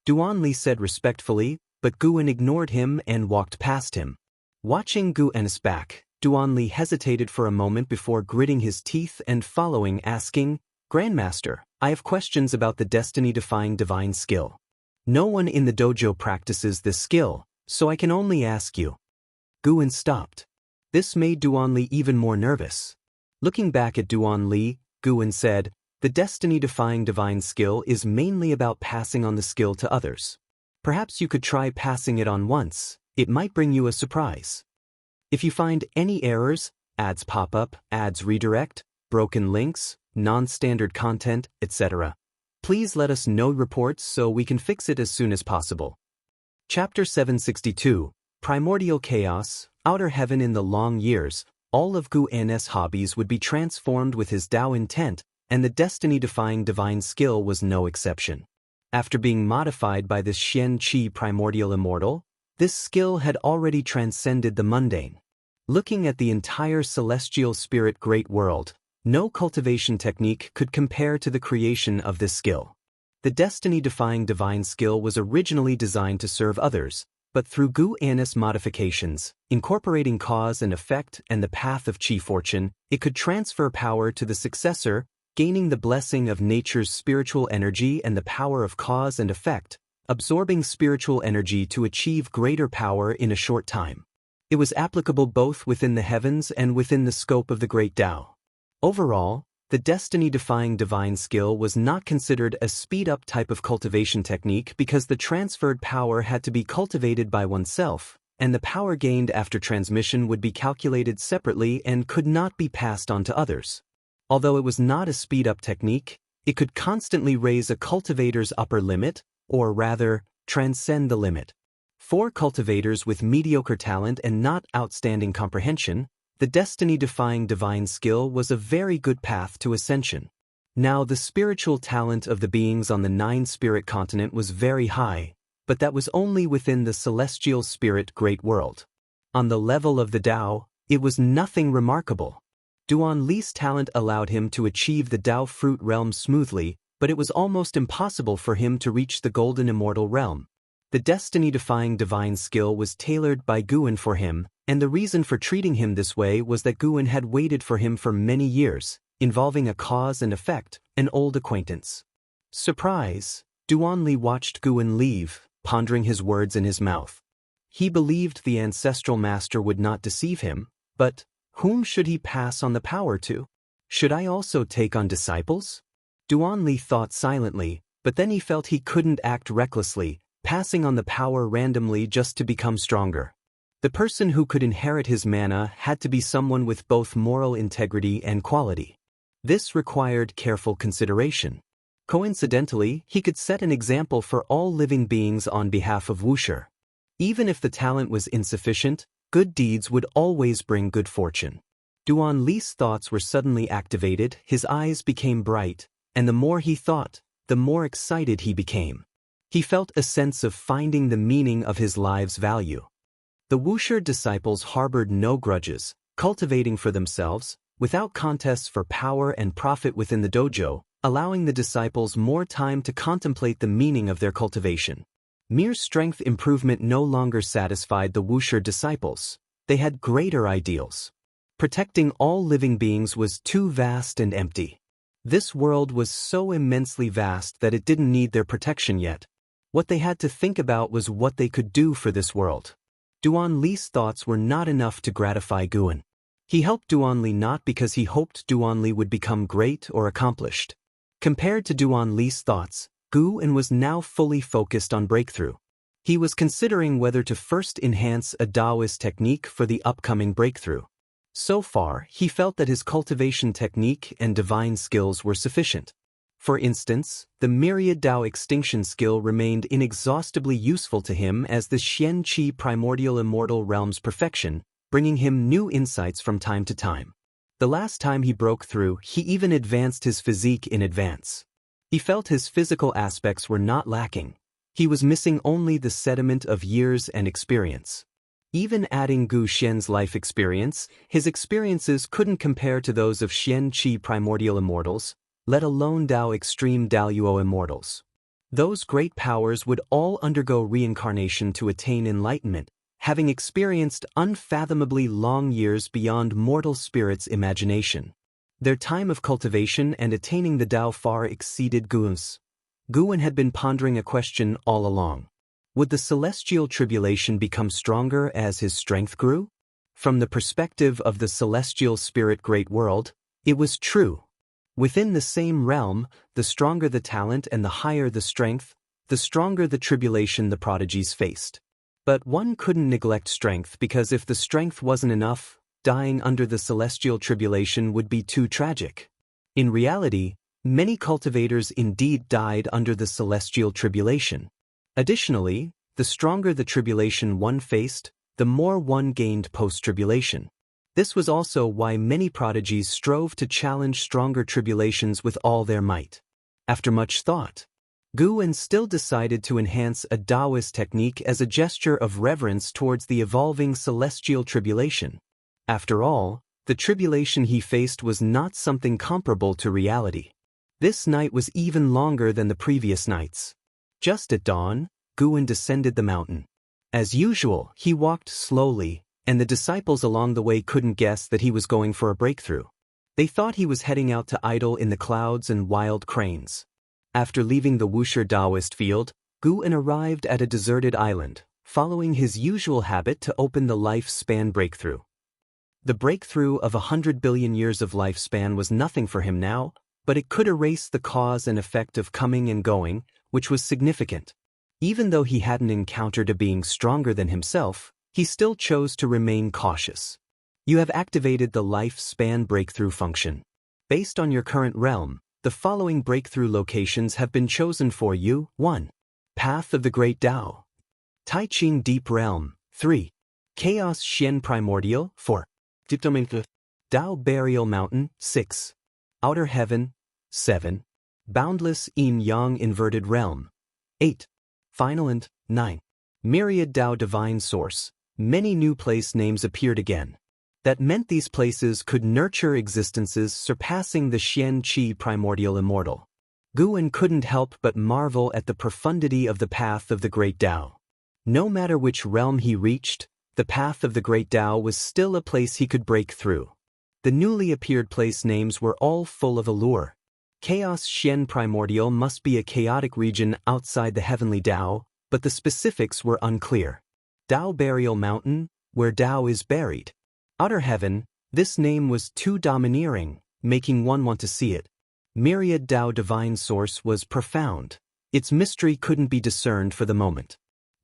Duanli said respectfully, but Guan ignored him and walked past him. Watching Guan's back, Duanli hesitated for a moment before gritting his teeth and following, asking, Grandmaster, I have questions about the destiny-defying divine skill. No one in the dojo practices this skill, so I can only ask you. Guan stopped. This made Duanli even more nervous. Looking back at Duanli, Guan said, the destiny-defying divine skill is mainly about passing on the skill to others. Perhaps you could try passing it on once. It might bring you a surprise. If you find any errors, ads pop up, ads redirect, broken links, non-standard content, etc., please let us know reports so we can fix it as soon as possible. Chapter 762, Primordial Chaos, Outer Heaven. In the long years, all of Guan's hobbies would be transformed with his Dao intent, and the destiny-defying divine skill was no exception. After being modified by this Xianxia primordial immortal, this skill had already transcended the mundane. Looking at the entire celestial spirit great world, no cultivation technique could compare to the creation of this skill. The destiny-defying divine skill was originally designed to serve others, but through Guan's modifications, incorporating cause and effect and the path of chi fortune, it could transfer power to the successor, gaining the blessing of nature's spiritual energy and the power of cause and effect, absorbing spiritual energy to achieve greater power in a short time. It was applicable both within the heavens and within the scope of the great Dao. Overall, the destiny-defying divine skill was not considered a speed-up type of cultivation technique because the transferred power had to be cultivated by oneself, and the power gained after transmission would be calculated separately and could not be passed on to others. Although it was not a speed-up technique, it could constantly raise a cultivator's upper limit, or rather, transcend the limit. For cultivators with mediocre talent and not outstanding comprehension, the destiny-defying divine skill was a very good path to ascension. Now the spiritual talent of the beings on the 9-spirit continent was very high, but that was only within the celestial spirit great world. On the level of the Dao, it was nothing remarkable. Duanli's talent allowed him to achieve the Dao fruit realm smoothly, but it was almost impossible for him to reach the golden immortal realm. The destiny-defying divine skill was tailored by Guan for him, and the reason for treating him this way was that Guan had waited for him for many years, involving a cause and effect, an old acquaintance. Surprise! Duanli watched Guan leave, pondering his words in his mouth. He believed the ancestral master would not deceive him, but whom should he pass on the power to? Should I also take on disciples? Duanli thought silently, but then he felt he couldn't act recklessly, passing on the power randomly just to become stronger. The person who could inherit his mana had to be someone with both moral integrity and quality. This required careful consideration. Coincidentally, he could set an example for all living beings on behalf of Wuxia. Even if the talent was insufficient, good deeds would always bring good fortune. Duanli's thoughts were suddenly activated, his eyes became bright, and the more he thought, the more excited he became. He felt a sense of finding the meaning of his life's value. The Wuxia disciples harbored no grudges, cultivating for themselves, without contests for power and profit within the dojo. allowing the disciples more time to contemplate the meaning of their cultivation. Mere strength improvement no longer satisfied the Wuxia disciples. They had greater ideals. Protecting all living beings was too vast and empty. This world was so immensely vast that it didn't need their protection yet. What they had to think about was what they could do for this world. Duan Li's thoughts were not enough to gratify Guan. He helped Duan Li not because he hoped Duan Li would become great or accomplished. Compared to Duan Li's thoughts, Guan was now fully focused on breakthrough. He was considering whether to first enhance a Daoist technique for the upcoming breakthrough. So far, he felt that his cultivation technique and divine skills were sufficient. For instance, the myriad Dao extinction skill remained inexhaustibly useful to him as the Xianxia primordial immortal realm's perfection, bringing him new insights from time to time. The last time he broke through, he even advanced his physique in advance. He felt his physical aspects were not lacking. He was missing only the sediment of years and experience. Even adding Gu Xian's life experience, his experiences couldn't compare to those of Xianxia primordial immortals, let alone Dao extreme Daoist immortals. Those great powers would all undergo reincarnation to attain enlightenment, having experienced unfathomably long years beyond mortal spirits' imagination. Their time of cultivation and attaining the Dao far exceeded Guan's. Guan had been pondering a question all along. Would the celestial tribulation become stronger as his strength grew? From the perspective of the celestial spirit great world, it was true. Within the same realm, the stronger the talent and the higher the strength, the stronger the tribulation the prodigies faced. But one couldn't neglect strength because if the strength wasn't enough, dying under the celestial tribulation would be too tragic. In reality, many cultivators indeed died under the celestial tribulation. Additionally, the stronger the tribulation one faced, the more one gained post-tribulation. This was also why many prodigies strove to challenge stronger tribulations with all their might. After much thought, Guan still decided to enhance a Daoist technique as a gesture of reverence towards the evolving celestial tribulation. After all, the tribulation he faced was not something comparable to reality. This night was even longer than the previous nights. Just at dawn, Guan descended the mountain. As usual, he walked slowly, and the disciples along the way couldn't guess that he was going for a breakthrough. They thought he was heading out to idle in the clouds and wild cranes. After leaving the Wuxia Daoist field, Guan arrived at a deserted island, following his usual habit to open the lifespan breakthrough. The breakthrough of 100 billion years of lifespan was nothing for him now, but it could erase the cause and effect of coming and going, which was significant. Even though he hadn't encountered a being stronger than himself, he still chose to remain cautious. You have activated the lifespan breakthrough function. Based on your current realm, the following breakthrough locations have been chosen for you. 1. Path of the Great Dao. Taiqing Deep Realm. 3. Chaos Xian Primordial. 4. Dao Burial Mountain. 6. Outer Heaven. 7. Boundless Yin Yang Inverted Realm. 8. Final and 9. Myriad Dao Divine Source. Many new place names appeared again. That meant these places could nurture existences surpassing the Xianxia primordial immortal. Guan couldn't help but marvel at the profundity of the path of the Great Dao. No matter which realm he reached, the path of the Great Dao was still a place he could break through. The newly appeared place names were all full of allure. Chaos Xian Primordial must be a chaotic region outside the heavenly Dao, but the specifics were unclear. Dao Burial Mountain, where Dao is buried. Outer Heaven, this name was too domineering, making one want to see it. Myriad Dao Divine Source was profound. Its mystery couldn't be discerned for the moment.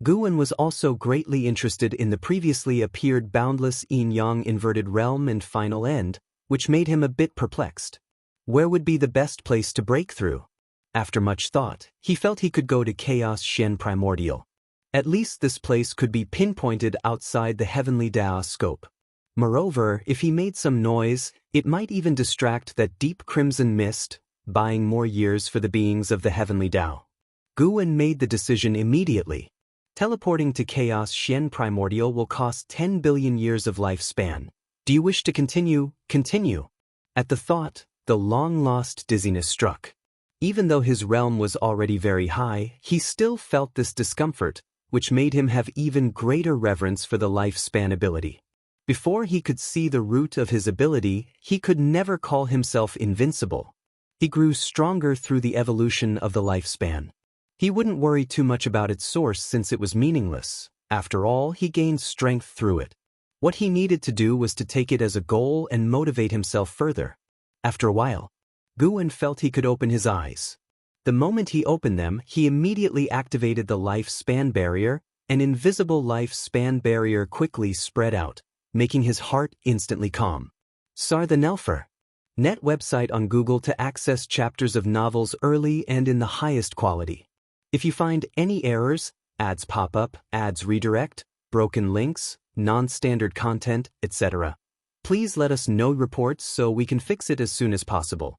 Guan was also greatly interested in the previously appeared Boundless Yin Yang Inverted Realm and Final End, which made him a bit perplexed. Where would be the best place to break through? After much thought, he felt he could go to Chaos Xian Primordial. At least this place could be pinpointed outside the heavenly Dao scope. Moreover, if he made some noise, it might even distract that deep crimson mist, buying more years for the beings of the heavenly Dao. Guan made the decision immediately. Teleporting to Chaos Xian Primordial will cost 10 billion years of lifespan. Do you wish to continue? Continue. At the thought, the long-lost dizziness struck. Even though his realm was already very high, he still felt this discomfort, which made him have even greater reverence for the lifespan ability. Before he could see the root of his ability, he could never call himself invincible. He grew stronger through the evolution of the lifespan. He wouldn't worry too much about its source since it was meaningless. After all, he gained strength through it. What he needed to do was to take it as a goal and motivate himself further. After a while, Guan felt he could open his eyes. The moment he opened them, he immediately activated the lifespan barrier. An invisible lifespan barrier quickly spread out, making his heart instantly calm. Sar the Nelfer. Net website on Google to access chapters of novels early and in the highest quality. If you find any errors, ads pop up, ads redirect, broken links, non-standard content, etc., please let us know reports so we can fix it as soon as possible.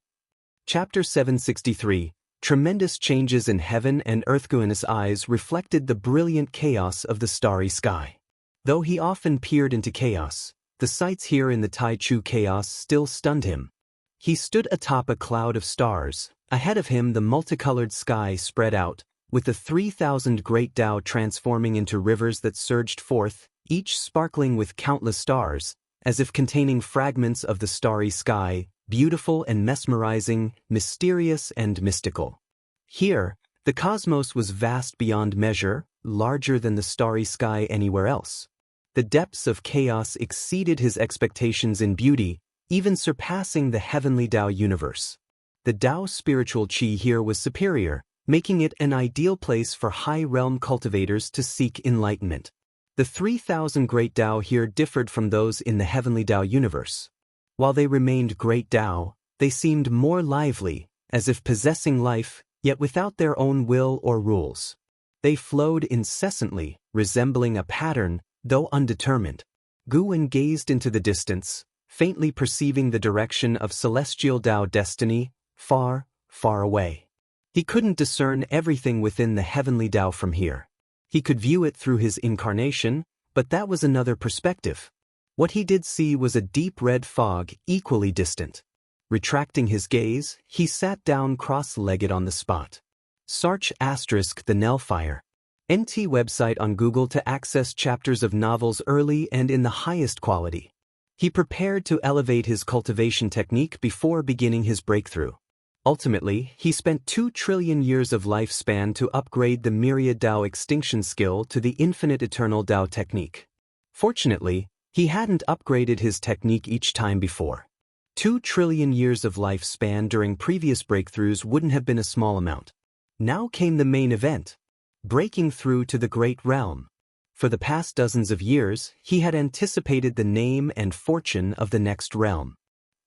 Chapter 763. Tremendous changes in heaven and earth. Guan's eyes reflected the brilliant chaos of the starry sky. Though he often peered into chaos, the sights here in the Taichu chaos still stunned him. He stood atop a cloud of stars. Ahead of him the multicolored sky spread out, with the 3,000 great Dao transforming into rivers that surged forth, each sparkling with countless stars, as if containing fragments of the starry sky, beautiful and mesmerizing, mysterious and mystical. Here, the cosmos was vast beyond measure, larger than the starry sky anywhere else. The depths of chaos exceeded his expectations in beauty, even surpassing the heavenly Dao universe. The Dao spiritual qi here was superior, making it an ideal place for high-realm cultivators to seek enlightenment. The 3,000 great Dao here differed from those in the heavenly Dao universe. While they remained great Dao, they seemed more lively, as if possessing life, yet without their own will or rules. They flowed incessantly, resembling a pattern, though undetermined. Guan gazed into the distance, faintly perceiving the direction of celestial Dao destiny, far, far away. He couldn't discern everything within the heavenly Dao from here. He could view it through his incarnation, but that was another perspective. What he did see was a deep red fog, equally distant. Retracting his gaze, he sat down cross-legged on the spot. Sarch * the Nelfire. NT website on Google to access chapters of novels early and in the highest quality. He prepared to elevate his cultivation technique before beginning his breakthrough. Ultimately, he spent 2 trillion years of lifespan to upgrade the myriad Dao extinction skill to the infinite eternal Dao technique. Fortunately, he hadn't upgraded his technique each time before. 2 trillion years of lifespan during previous breakthroughs wouldn't have been a small amount. Now came the main event. Breaking through to the great realm. For the past dozens of years, he had anticipated the name and fortune of the next realm.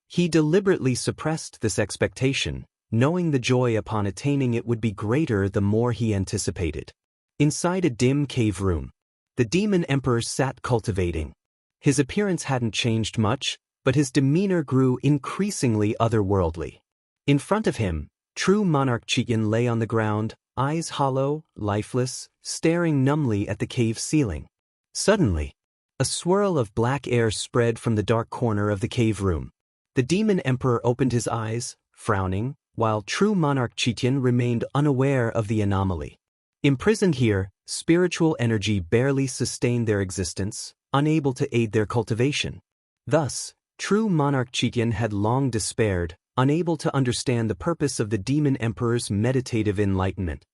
He deliberately suppressed this expectation, knowing the joy upon attaining it would be greater the more he anticipated. Inside a dim cave room, the demon emperor sat cultivating. His appearance hadn't changed much, but his demeanor grew increasingly otherworldly. In front of him, true monarch Qian lay on the ground, eyes hollow, lifeless, staring numbly at the cave ceiling. Suddenly, a swirl of black air spread from the dark corner of the cave room. The demon emperor opened his eyes, frowning, while true monarch Qian remained unaware of the anomaly. Imprisoned here, spiritual energy barely sustained their existence, unable to aid their cultivation. Thus, true monarch Qian had long despaired, unable to understand the purpose of the demon emperor's meditative enlightenment.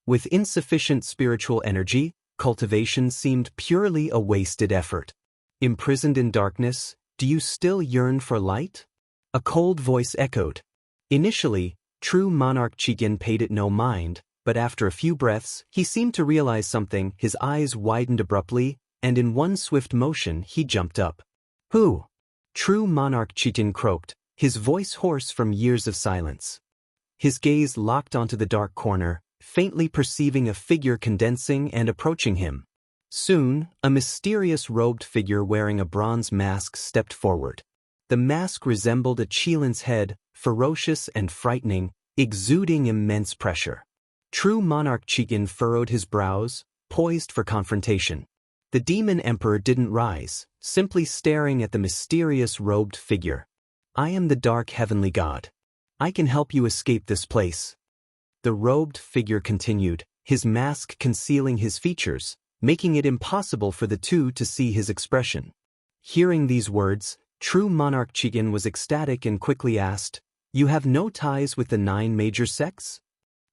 With insufficient spiritual energy, cultivation seemed purely a wasted effort. Imprisoned in darkness, do you still yearn for light? A cold voice echoed. Initially, true monarch Qian paid it no mind, but after a few breaths, he seemed to realize something. His eyes widened abruptly, and in one swift motion he jumped up. Who? True monarch Qian croaked, his voice hoarse from years of silence. His gaze locked onto the dark corner, faintly perceiving a figure condensing and approaching him. Soon, a mysterious robed figure wearing a bronze mask stepped forward. The mask resembled a Qilin's head, ferocious and frightening, exuding immense pressure. True monarch Qian furrowed his brows, poised for confrontation. The demon emperor didn't rise, simply staring at the mysterious robed figure. I am the dark heavenly god. I can help you escape this place. The robed figure continued, his mask concealing his features, making it impossible for the two to see his expression. Hearing these words, true monarch Qian was ecstatic and quickly asked, "You have no ties with the 9 major sects?"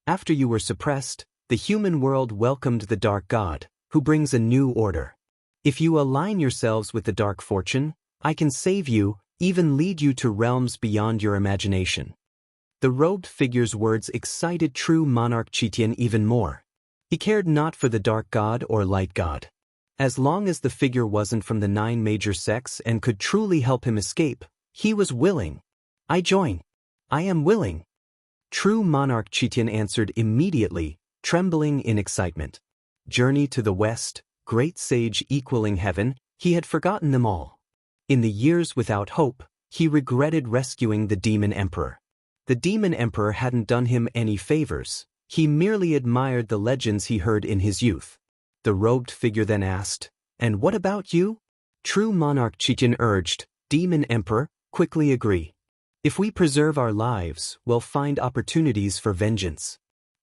After you were suppressed, the human world welcomed the Dark God, who brings a new order. If you align yourselves with the Dark Fortune, I can save you, even lead you to realms beyond your imagination. The robed figure's words excited true monarch Qian even more. He cared not for the Dark God or Light God. As long as the figure wasn't from the 9 major sects and could truly help him escape, he was willing. "I join. I am willing." True monarch Qian answered immediately, trembling in excitement. Journey to the west, great sage equaling heaven, he had forgotten them all. In the years without hope, he regretted rescuing the demon emperor. The demon emperor hadn't done him any favors, he merely admired the legends he heard in his youth. The robed figure then asked, "And what about you?" True monarch Qian urged, "Demon emperor, quickly agree. If we preserve our lives, we'll find opportunities for vengeance.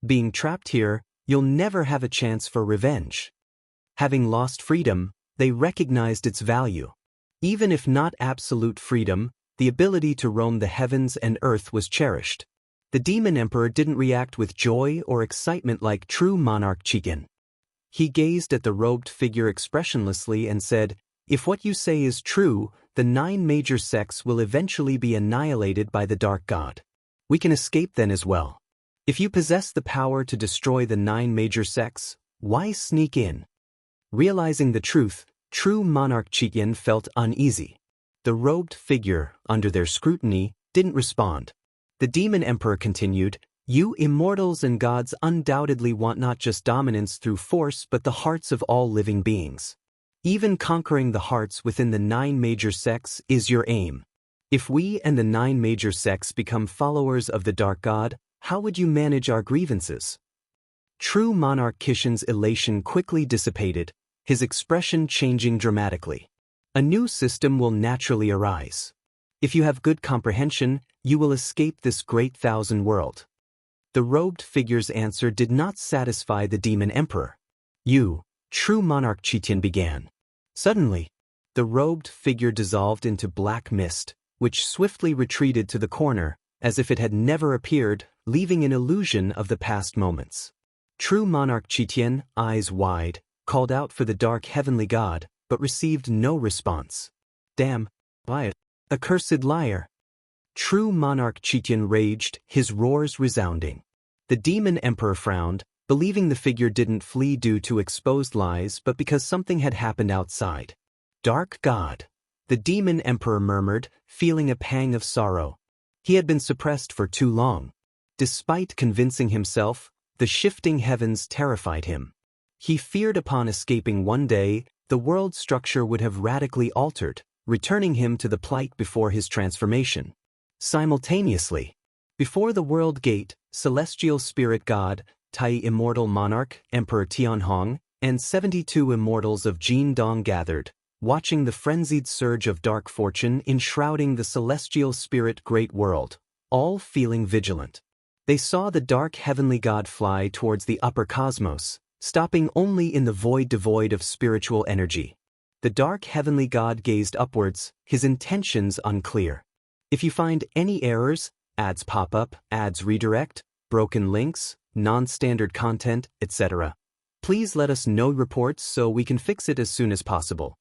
Being trapped here, you'll never have a chance for revenge." Having lost freedom, they recognized its value. Even if not absolute freedom, the ability to roam the heavens and earth was cherished. The demon emperor didn't react with joy or excitement like true monarch Qian. He gazed at the robed figure expressionlessly and said, "If what you say is true, the 9 major sects will eventually be annihilated by the Dark God. We can escape then as well. If you possess the power to destroy the 9 major sects, why sneak in?" Realizing the truth, true monarch Qian felt uneasy. The robed figure, under their scrutiny, didn't respond. The demon emperor continued, "You immortals and gods undoubtedly want not just dominance through force but the hearts of all living beings. Even conquering the hearts within the 9 major sects is your aim. If we and the 9 major sects become followers of the Dark God, how would you manage our grievances?" True monarch Qian's elation quickly dissipated, his expression changing dramatically. "A new system will naturally arise. If you have good comprehension, you will escape this great thousand world." The robed figure's answer did not satisfy the demon emperor. "You, true monarch Qian began." Suddenly, the robed figure dissolved into black mist, which swiftly retreated to the corner, as if it had never appeared, leaving an illusion of the past moments. True monarch Qian, eyes wide, called out for the dark heavenly god, but received no response. "Damn, liar, accursed liar!" True monarch Qian raged, his roars resounding. The demon emperor frowned, believing the figure didn't flee due to exposed lies but because something had happened outside. "Dark God," the demon emperor murmured, feeling a pang of sorrow. He had been suppressed for too long. Despite convincing himself, the shifting heavens terrified him. He feared upon escaping one day, the world structure would have radically altered, returning him to the plight before his transformation. Simultaneously, before the world gate, celestial spirit god, Tai immortal monarch, Emperor Tianhong, and 72 immortals of Jin Dong gathered, watching the frenzied surge of dark fortune enshrouding the celestial spirit great world, all feeling vigilant. They saw the dark heavenly god fly towards the upper cosmos, stopping only in the void devoid of spiritual energy. The dark heavenly god gazed upwards, his intentions unclear. If you find any errors, ads pop up, ads redirect, broken links, non-standard content, etc., please let us know reports so we can fix it as soon as possible.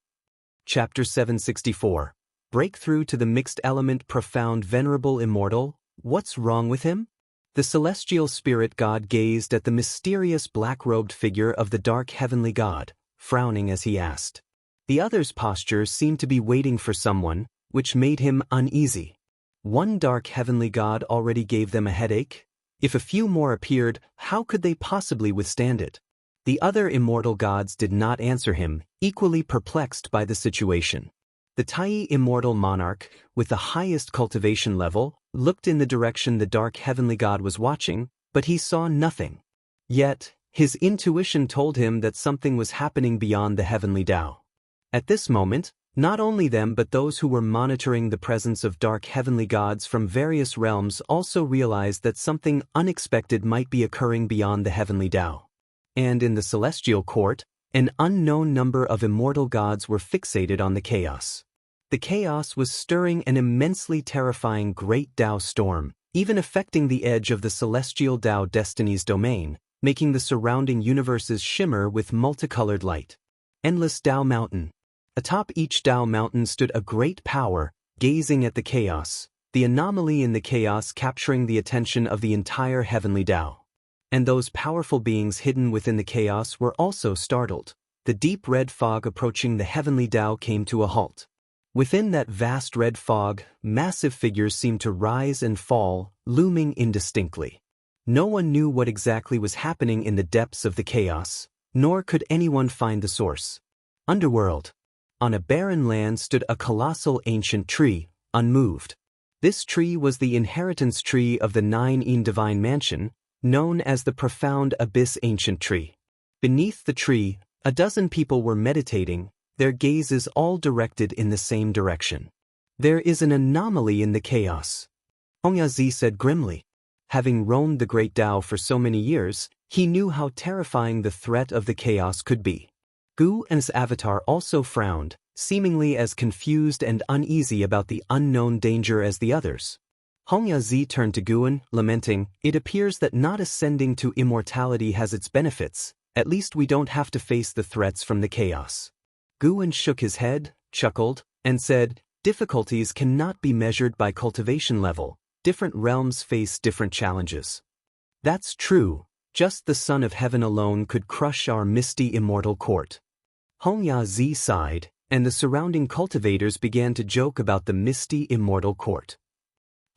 Chapter 764. Breakthrough to the Mixed Element Profound Venerable Immortal, what's wrong with him? The celestial spirit god gazed at the mysterious black-robed figure of the dark heavenly god, frowning as he asked. The other's posture seemed to be waiting for someone, which made him uneasy. One dark heavenly god already gave them a headache. If a few more appeared, how could they possibly withstand it? The other immortal gods did not answer him, equally perplexed by the situation. The Tai immortal monarch, with the highest cultivation level, looked in the direction the dark heavenly god was watching, but he saw nothing. Yet, his intuition told him that something was happening beyond the heavenly Tao. At this moment, Not only them but those who were monitoring the presence of dark heavenly gods from various realms also realized that something unexpected might be occurring beyond the heavenly Dao. And in the celestial court, an unknown number of immortal gods were fixated on the chaos. The chaos was stirring an immensely terrifying great Dao storm, even affecting the edge of the celestial Dao destiny's domain, making the surrounding universes shimmer with multicolored light. Endless Dao Mountain. Atop each Dao mountain stood a great power, gazing at the chaos, the anomaly in the chaos capturing the attention of the entire heavenly Dao. And those powerful beings hidden within the chaos were also startled. The deep red fog approaching the heavenly Dao came to a halt. Within that vast red fog, massive figures seemed to rise and fall, looming indistinctly. No one knew what exactly was happening in the depths of the chaos, nor could anyone find the source. Underworld. On a barren land stood a colossal ancient tree, unmoved. This tree was the inheritance tree of the 9 Divine Mansion, known as the Profound Abyss Ancient Tree. Beneath the tree, a dozen people were meditating, their gazes all directed in the same direction. There is an anomaly in the chaos, Hongyazi said grimly. Having roamed the great Dao for so many years, he knew how terrifying the threat of the chaos could be. Gu and his avatar also frowned, seemingly as confused and uneasy about the unknown danger as the others. Hongyazi turned to Guan, lamenting, "It appears that not ascending to immortality has its benefits. At least we don't have to face the threats from the chaos." Guan shook his head, chuckled, and said, "Difficulties cannot be measured by cultivation level. Different realms face different challenges." "That's true. Just the Son of Heaven alone could crush our misty immortal court." Hongyazi sighed, and the surrounding cultivators began to joke about the misty immortal court.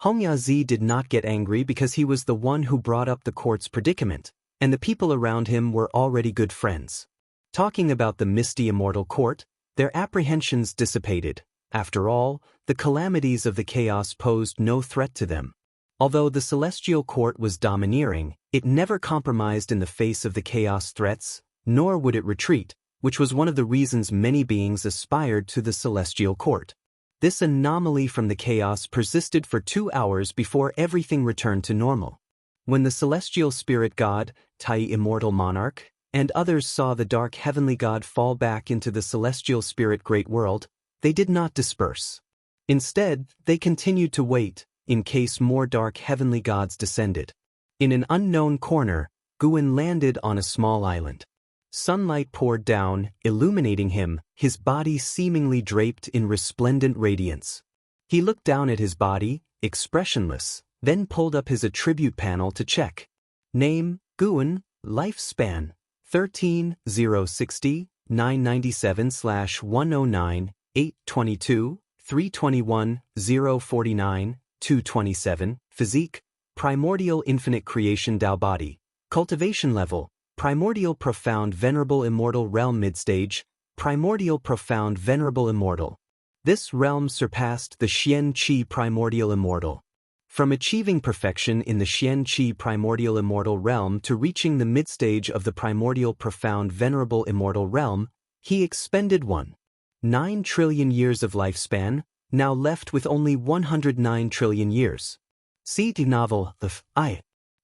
Hongyazi did not get angry because he was the one who brought up the court's predicament, and the people around him were already good friends. Talking about the misty immortal court, their apprehensions dissipated. After all, the calamities of the chaos posed no threat to them. Although the celestial court was domineering, it never compromised in the face of the chaos threats, nor would it retreat, which was one of the reasons many beings aspired to the celestial court. This anomaly from the chaos persisted for 2 hours before everything returned to normal. When the celestial spirit god, Tai Immortal Monarch, and others saw the dark heavenly god fall back into the celestial spirit great world, they did not disperse. Instead, they continued to wait, in case more dark heavenly gods descended. In an unknown corner, Guan landed on a small island. Sunlight poured down, illuminating him, his body seemingly draped in resplendent radiance. He looked down at his body, expressionless, then pulled up his attribute panel to check. Name, Guan, lifespan, 13-060, 997/109, 822, 321, 049, 227, physique, primordial infinite creation Dao body, cultivation level, primordial profound venerable immortal realm midstage, primordial profound venerable immortal. This realm surpassed the Xianxia primordial immortal. From achieving perfection in the Xianxia primordial immortal realm to reaching the midstage of the primordial profound venerable immortal realm, he expended 1.9 trillion years of lifespan, now left with only 109 trillion years. See the novel,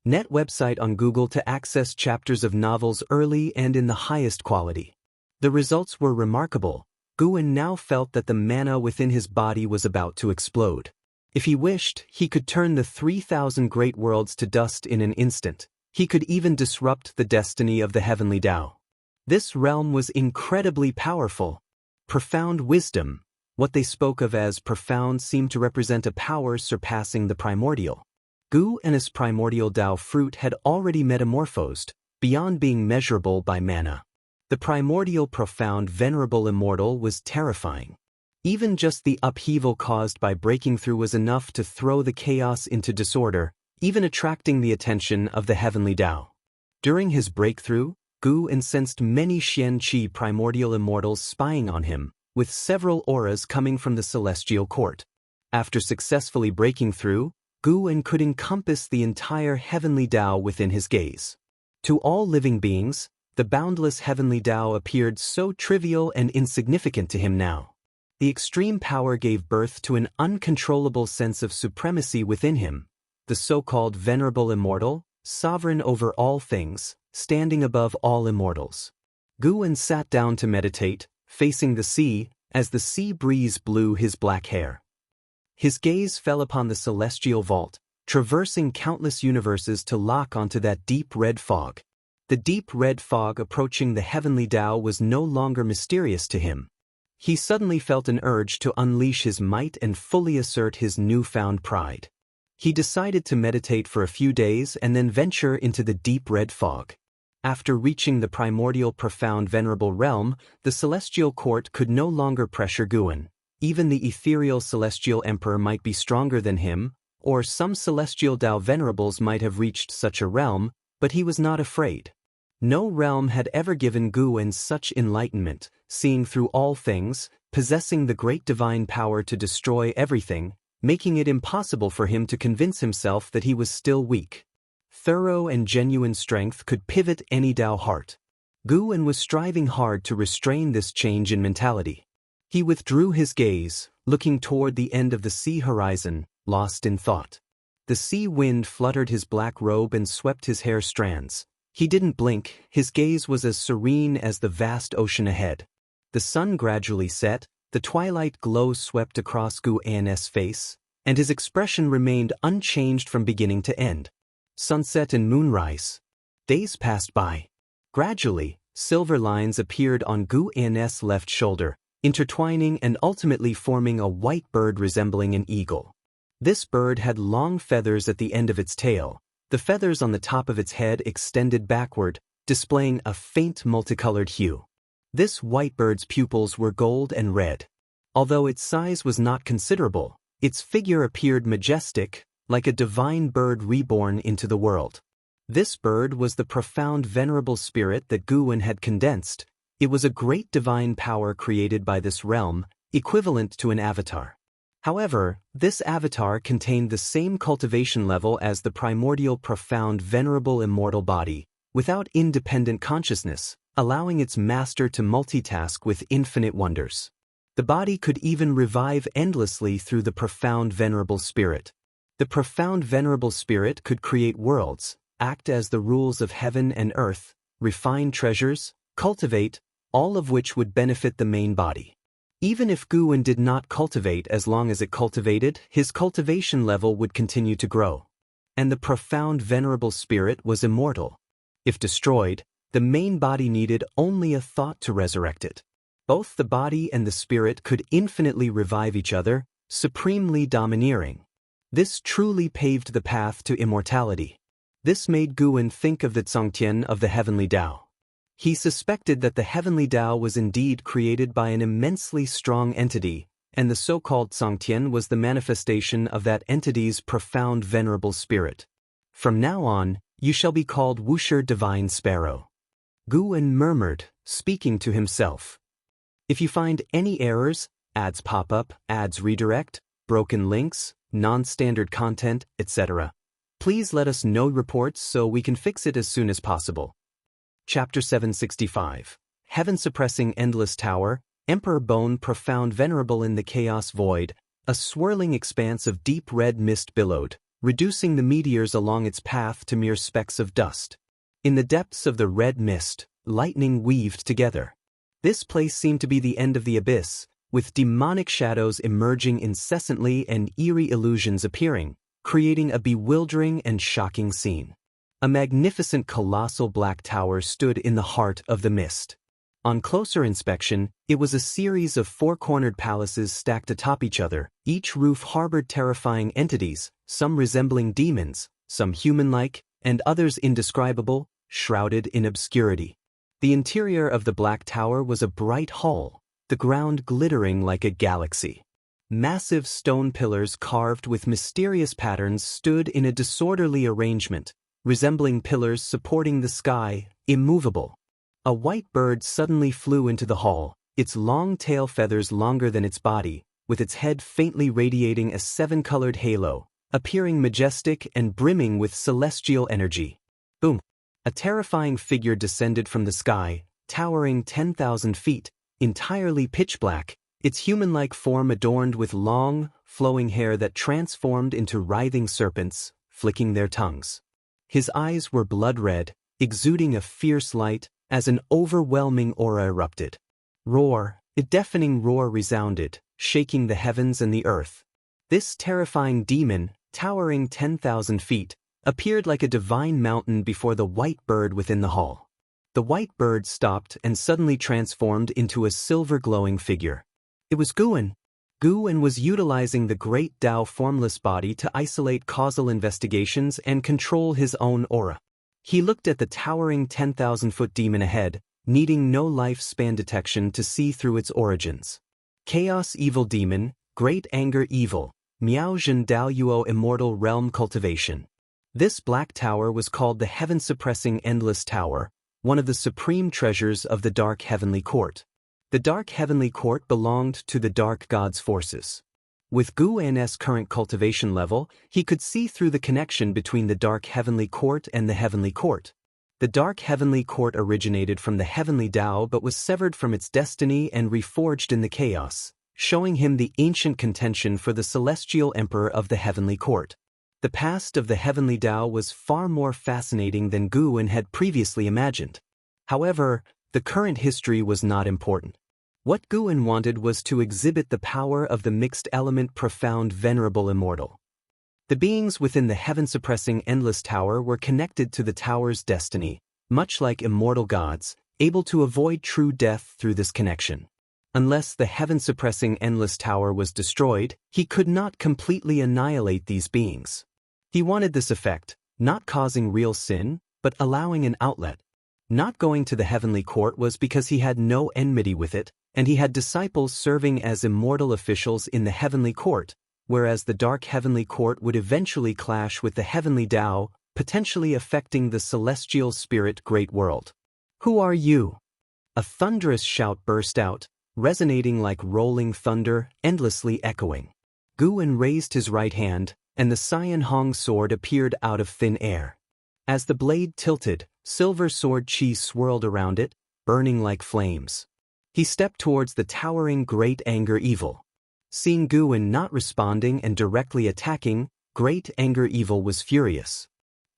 Net website on Google to access chapters of novels early and in the highest quality. The results were remarkable. Guan now felt that the mana within his body was about to explode. If he wished, he could turn the 3,000 great worlds to dust in an instant. He could even disrupt the destiny of the heavenly Dao. This realm was incredibly powerful. Profound wisdom. What they spoke of as profound seemed to represent a power surpassing the primordial. Gu and his primordial Dao fruit had already metamorphosed, beyond being measurable by mana. The primordial profound venerable immortal was terrifying. Even just the upheaval caused by breaking through was enough to throw the chaos into disorder, even attracting the attention of the heavenly Dao. During his breakthrough, Gu sensed many Xianxia primordial immortals spying on him, with several auras coming from the celestial court. After successfully breaking through, Guan could encompass the entire heavenly Dao within his gaze. To all living beings, the boundless heavenly Dao appeared so trivial and insignificant to him now. The extreme power gave birth to an uncontrollable sense of supremacy within him, the so-called venerable immortal, sovereign over all things, standing above all immortals. Guwen sat down to meditate, facing the sea, as the sea breeze blew his black hair. His gaze fell upon the celestial vault, traversing countless universes to lock onto that deep red fog. The deep red fog approaching the heavenly Tao was no longer mysterious to him. He suddenly felt an urge to unleash his might and fully assert his newfound pride. He decided to meditate for a few days and then venture into the deep red fog. After reaching the primordial profound venerable realm, the celestial court could no longer pressure Guwen. Even the ethereal celestial emperor might be stronger than him, or some celestial Tao venerables might have reached such a realm, but he was not afraid. No realm had ever given Guwen such enlightenment, seeing through all things, possessing the great divine power to destroy everything, making it impossible for him to convince himself that he was still weak. Thorough and genuine strength could pivot any Tao heart. Guwen was striving hard to restrain this change in mentality. He withdrew his gaze, looking toward the end of the sea horizon, lost in thought. The sea wind fluttered his black robe and swept his hair strands. He didn't blink, his gaze was as serene as the vast ocean ahead. The sun gradually set, the twilight glow swept across Guwen's face, and his expression remained unchanged from beginning to end. Sunset and moonrise. Days passed by. Gradually, silver lines appeared on Guwen's left shoulder, intertwining and ultimately forming a white bird resembling an eagle. This bird had long feathers at the end of its tail. The feathers on the top of its head extended backward, displaying a faint multicolored hue. This white bird's pupils were gold and red. Although its size was not considerable, its figure appeared majestic, like a divine bird reborn into the world. This bird was the profound venerable spirit that Guwen had condensed. It was a great divine power created by this realm, equivalent to an avatar. However, this avatar contained the same cultivation level as the primordial profound venerable immortal body, without independent consciousness, allowing its master to multitask with infinite wonders. The body could even revive endlessly through the profound venerable spirit. The profound venerable spirit could create worlds, act as the rules of heaven and earth, refine treasures, cultivate, all of which would benefit the main body. Even if Guwen did not cultivate, as long as it cultivated, his cultivation level would continue to grow. And the profound venerable spirit was immortal. If destroyed, the main body needed only a thought to resurrect it. Both the body and the spirit could infinitely revive each other, supremely domineering. This truly paved the path to immortality. This made Guwen think of the Zongtian of the heavenly Tao. He suspected that the heavenly Tao was indeed created by an immensely strong entity, and the so-called Zongtian was the manifestation of that entity's profound venerable spirit. From now on, you shall be called Wuxia Divine Sparrow. Guwen murmured, speaking to himself. If you find any errors, ads pop up, ads redirect, broken links, non-standard content, etc., please let us know reports so we can fix it as soon as possible. Chapter 765. Heaven-suppressing endless tower, Emperor Bone profound venerable in the chaos void, a swirling expanse of deep red mist billowed, reducing the meteors along its path to mere specks of dust. In the depths of the red mist, lightning weaved together. This place seemed to be the end of the abyss, with demonic shadows emerging incessantly and eerie illusions appearing, creating a bewildering and shocking scene. A magnificent colossal black tower stood in the heart of the mist. On closer inspection, it was a series of four-cornered palaces stacked atop each other. Each roof harbored terrifying entities, some resembling demons, some human-like, and others indescribable, shrouded in obscurity. The interior of the black tower was a bright hall, the ground glittering like a galaxy. Massive stone pillars carved with mysterious patterns stood in a disorderly arrangement, resembling pillars supporting the sky, immovable. A white bird suddenly flew into the hall, its long tail feathers longer than its body, with its head faintly radiating a seven-colored halo, appearing majestic and brimming with celestial energy. Boom! A terrifying figure descended from the sky, towering 10,000 feet, entirely pitch black, its human-like form adorned with long, flowing hair that transformed into writhing serpents, flicking their tongues. His eyes were blood-red, exuding a fierce light, as an overwhelming aura erupted. Roar, a deafening roar resounded, shaking the heavens and the earth. This terrifying demon, towering 10,000 feet, appeared like a divine mountain before the white bird within the hall. The white bird stopped and suddenly transformed into a silver-glowing figure. It was Guan. Guan was utilizing the great Tao formless body to isolate causal investigations and control his own aura. He looked at the towering 10,000-foot demon ahead, needing no lifespan detection to see through its origins. Chaos Evil Demon, Great Anger Evil, Miaozhen Daoyuo Immortal Realm Cultivation. This black tower was called the Heaven-Suppressing Endless Tower, one of the supreme treasures of the Dark Heavenly Court. The Dark Heavenly Court belonged to the Dark God's forces. With Guan's current cultivation level, he could see through the connection between the Dark Heavenly Court and the Heavenly Court. The Dark Heavenly Court originated from the Heavenly Tao but was severed from its destiny and reforged in the chaos, showing him the ancient contention for the Celestial Emperor of the Heavenly Court. The past of the Heavenly Tao was far more fascinating than Guan had previously imagined. However, the current history was not important. What Guan wanted was to exhibit the power of the mixed element profound venerable immortal. The beings within the heaven-suppressing endless tower were connected to the tower's destiny, much like immortal gods, able to avoid true death through this connection. Unless the heaven-suppressing endless tower was destroyed, he could not completely annihilate these beings. He wanted this effect, not causing real sin, but allowing an outlet. Not going to the heavenly court was because he had no enmity with it, and he had disciples serving as immortal officials in the heavenly court, whereas the dark heavenly court would eventually clash with the heavenly Tao, potentially affecting the celestial spirit great world. "Who are you?" A thunderous shout burst out, resonating like rolling thunder, endlessly echoing. Guan raised his right hand, and the Cyan Hong sword appeared out of thin air. As the blade tilted, silver sword chi swirled around it, burning like flames. He stepped towards the towering Great Anger Evil. Seeing Guan not responding and directly attacking, Great Anger Evil was furious.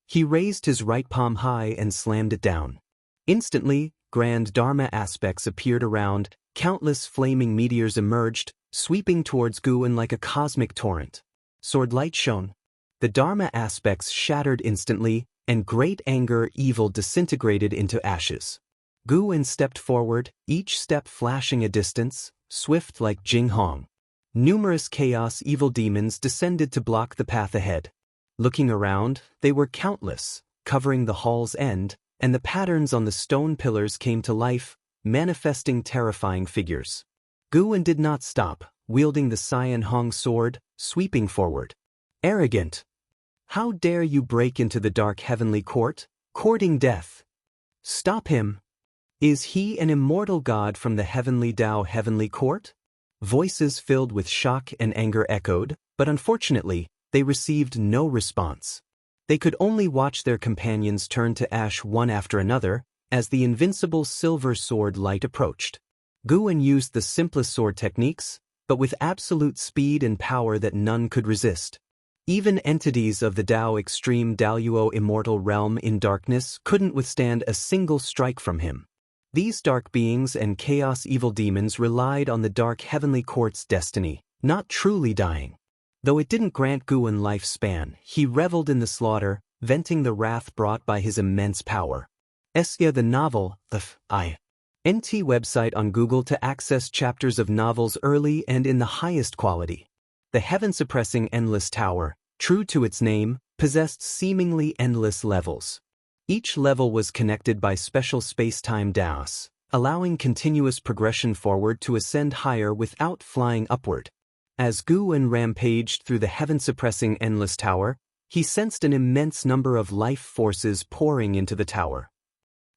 He raised his right palm high and slammed it down. Instantly, grand Dharma aspects appeared around, countless flaming meteors emerged, sweeping towards Guan like a cosmic torrent. Sword light shone. The Dharma aspects shattered instantly, and Great Anger Evil disintegrated into ashes. Guan stepped forward, each step flashing a distance, swift like Jing Hong. Numerous Chaos Evil demons descended to block the path ahead. Looking around, they were countless, covering the hall's end, and the patterns on the stone pillars came to life, manifesting terrifying figures. Guan did not stop, wielding the Cyan Hong sword, sweeping forward. "Arrogant! How dare you break into the dark heavenly court, courting death? Stop him! Is he an immortal god from the heavenly Tao heavenly court?" Voices filled with shock and anger echoed, but unfortunately, they received no response. They could only watch their companions turn to ash one after another, as the invincible silver sword light approached. Guan used the simplest sword techniques, but with absolute speed and power that none could resist. Even entities of the Tao extreme Daoyuo immortal realm in darkness couldn't withstand a single strike from him. These dark beings and chaos evil demons relied on the dark heavenly court's destiny, not truly dying. Though it didn't grant Guan lifespan, he reveled in the slaughter, venting the wrath brought by his immense power. Xianxia the novel, the NT website on Google to access chapters of novels early and in the highest quality. The heaven-suppressing endless tower, true to its name, possessed seemingly endless levels. Each level was connected by special space-time Daoists, allowing continuous progression forward to ascend higher without flying upward. As Guan rampaged through the heaven-suppressing endless tower, he sensed an immense number of life forces pouring into the tower.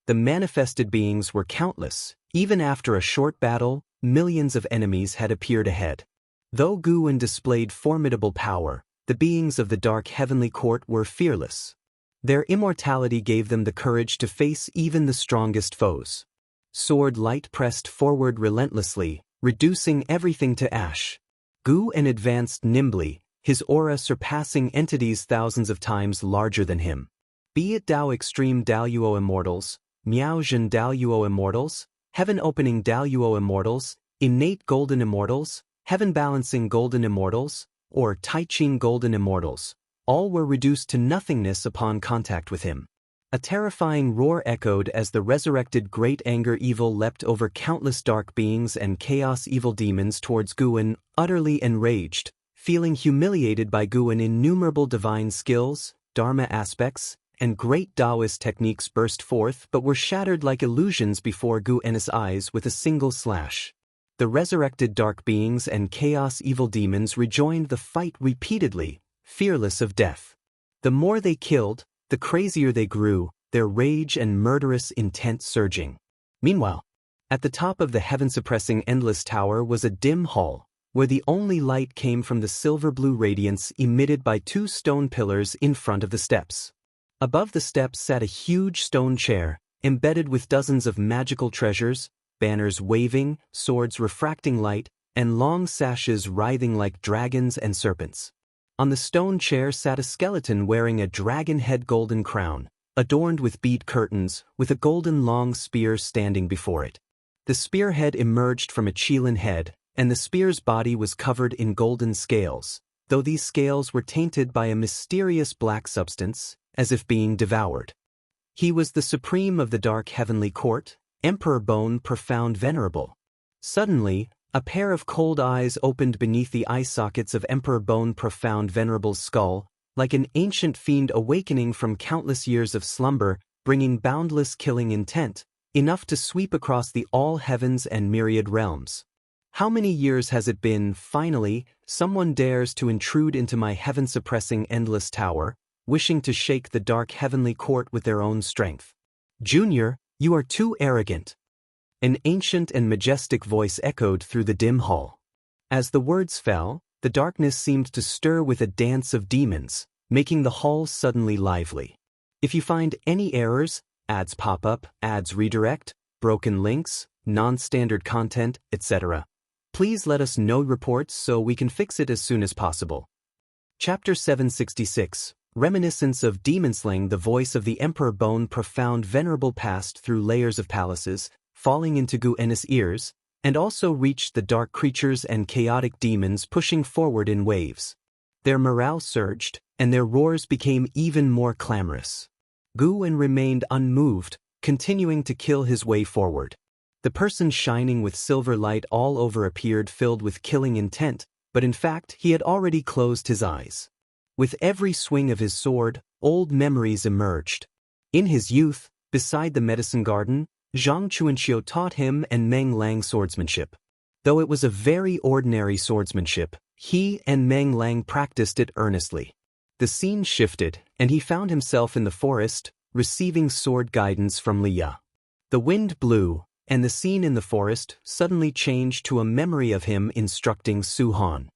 The manifested beings were countless. Even after a short battle, millions of enemies had appeared ahead. Though Guan displayed formidable power, the beings of the dark heavenly court were fearless. Their immortality gave them the courage to face even the strongest foes. Sword light pressed forward relentlessly, reducing everything to ash. Guan advanced nimbly, his aura surpassing entities thousands of times larger than him. Be it Dao Extreme Daoyuo Immortals, Miaozhen Daoyuo Immortals, Heaven Opening Daoyuo Immortals, Innate Golden Immortals, Heaven Balancing Golden Immortals, or Taiqing Golden Immortals, all were reduced to nothingness upon contact with him. A terrifying roar echoed as the resurrected Great Anger Evil leapt over countless dark beings and chaos evil demons towards Guan, utterly enraged, feeling humiliated by Guan. Innumerable divine skills, Dharma aspects, and great Daoist techniques burst forth but were shattered like illusions before Guan's eyes with a single slash. The resurrected dark beings and chaos evil demons rejoined the fight repeatedly, fearless of death. The more they killed, the crazier they grew, their rage and murderous intent surging. Meanwhile, at the top of the heaven-suppressing endless tower was a dim hall, where the only light came from the silver-blue radiance emitted by two stone pillars in front of the steps. Above the steps sat a huge stone chair, embedded with dozens of magical treasures, banners waving, swords refracting light, and long sashes writhing like dragons and serpents. On the stone chair sat a skeleton wearing a dragon head golden crown, adorned with bead curtains, with a golden long spear standing before it. The spearhead emerged from a Qilin head, and the spear's body was covered in golden scales, though these scales were tainted by a mysterious black substance, as if being devoured. He was the supreme of the dark heavenly court, Emperor Bone Profound Venerable. Suddenly, a pair of cold eyes opened beneath the eye sockets of Emperor Bone Profound Venerable's skull, like an ancient fiend awakening from countless years of slumber, bringing boundless killing intent, enough to sweep across the all heavens and myriad realms. How many years has it been, finally, someone dares to intrude into my heaven-suppressing endless tower, wishing to shake the dark heavenly court with their own strength? Junior, you are too arrogant. An ancient and majestic voice echoed through the dim hall. As the words fell, the darkness seemed to stir with a dance of demons, making the hall suddenly lively. If you find any errors, ads pop up, ads redirect, broken links, non-standard content, etc., please let us know reports so we can fix it as soon as possible. Chapter 766, Reminiscence of Demonslaying. The voice of the Emperor Bone Profound Venerable passed through layers of palaces, falling into Guan's ears, and also reached the dark creatures and chaotic demons pushing forward in waves. Their morale surged, and their roars became even more clamorous. Guan remained unmoved, continuing to kill his way forward. The person shining with silver light all over appeared filled with killing intent, but in fact he had already closed his eyes. With every swing of his sword, old memories emerged. In his youth, beside the medicine garden, Zhang Chuanxiu taught him and Meng Lang swordsmanship. Though it was a very ordinary swordsmanship, he and Meng Lang practiced it earnestly. The scene shifted, and he found himself in the forest, receiving sword guidance from Li Ya. The wind blew, and the scene in the forest suddenly changed to a memory of him instructing Su Han.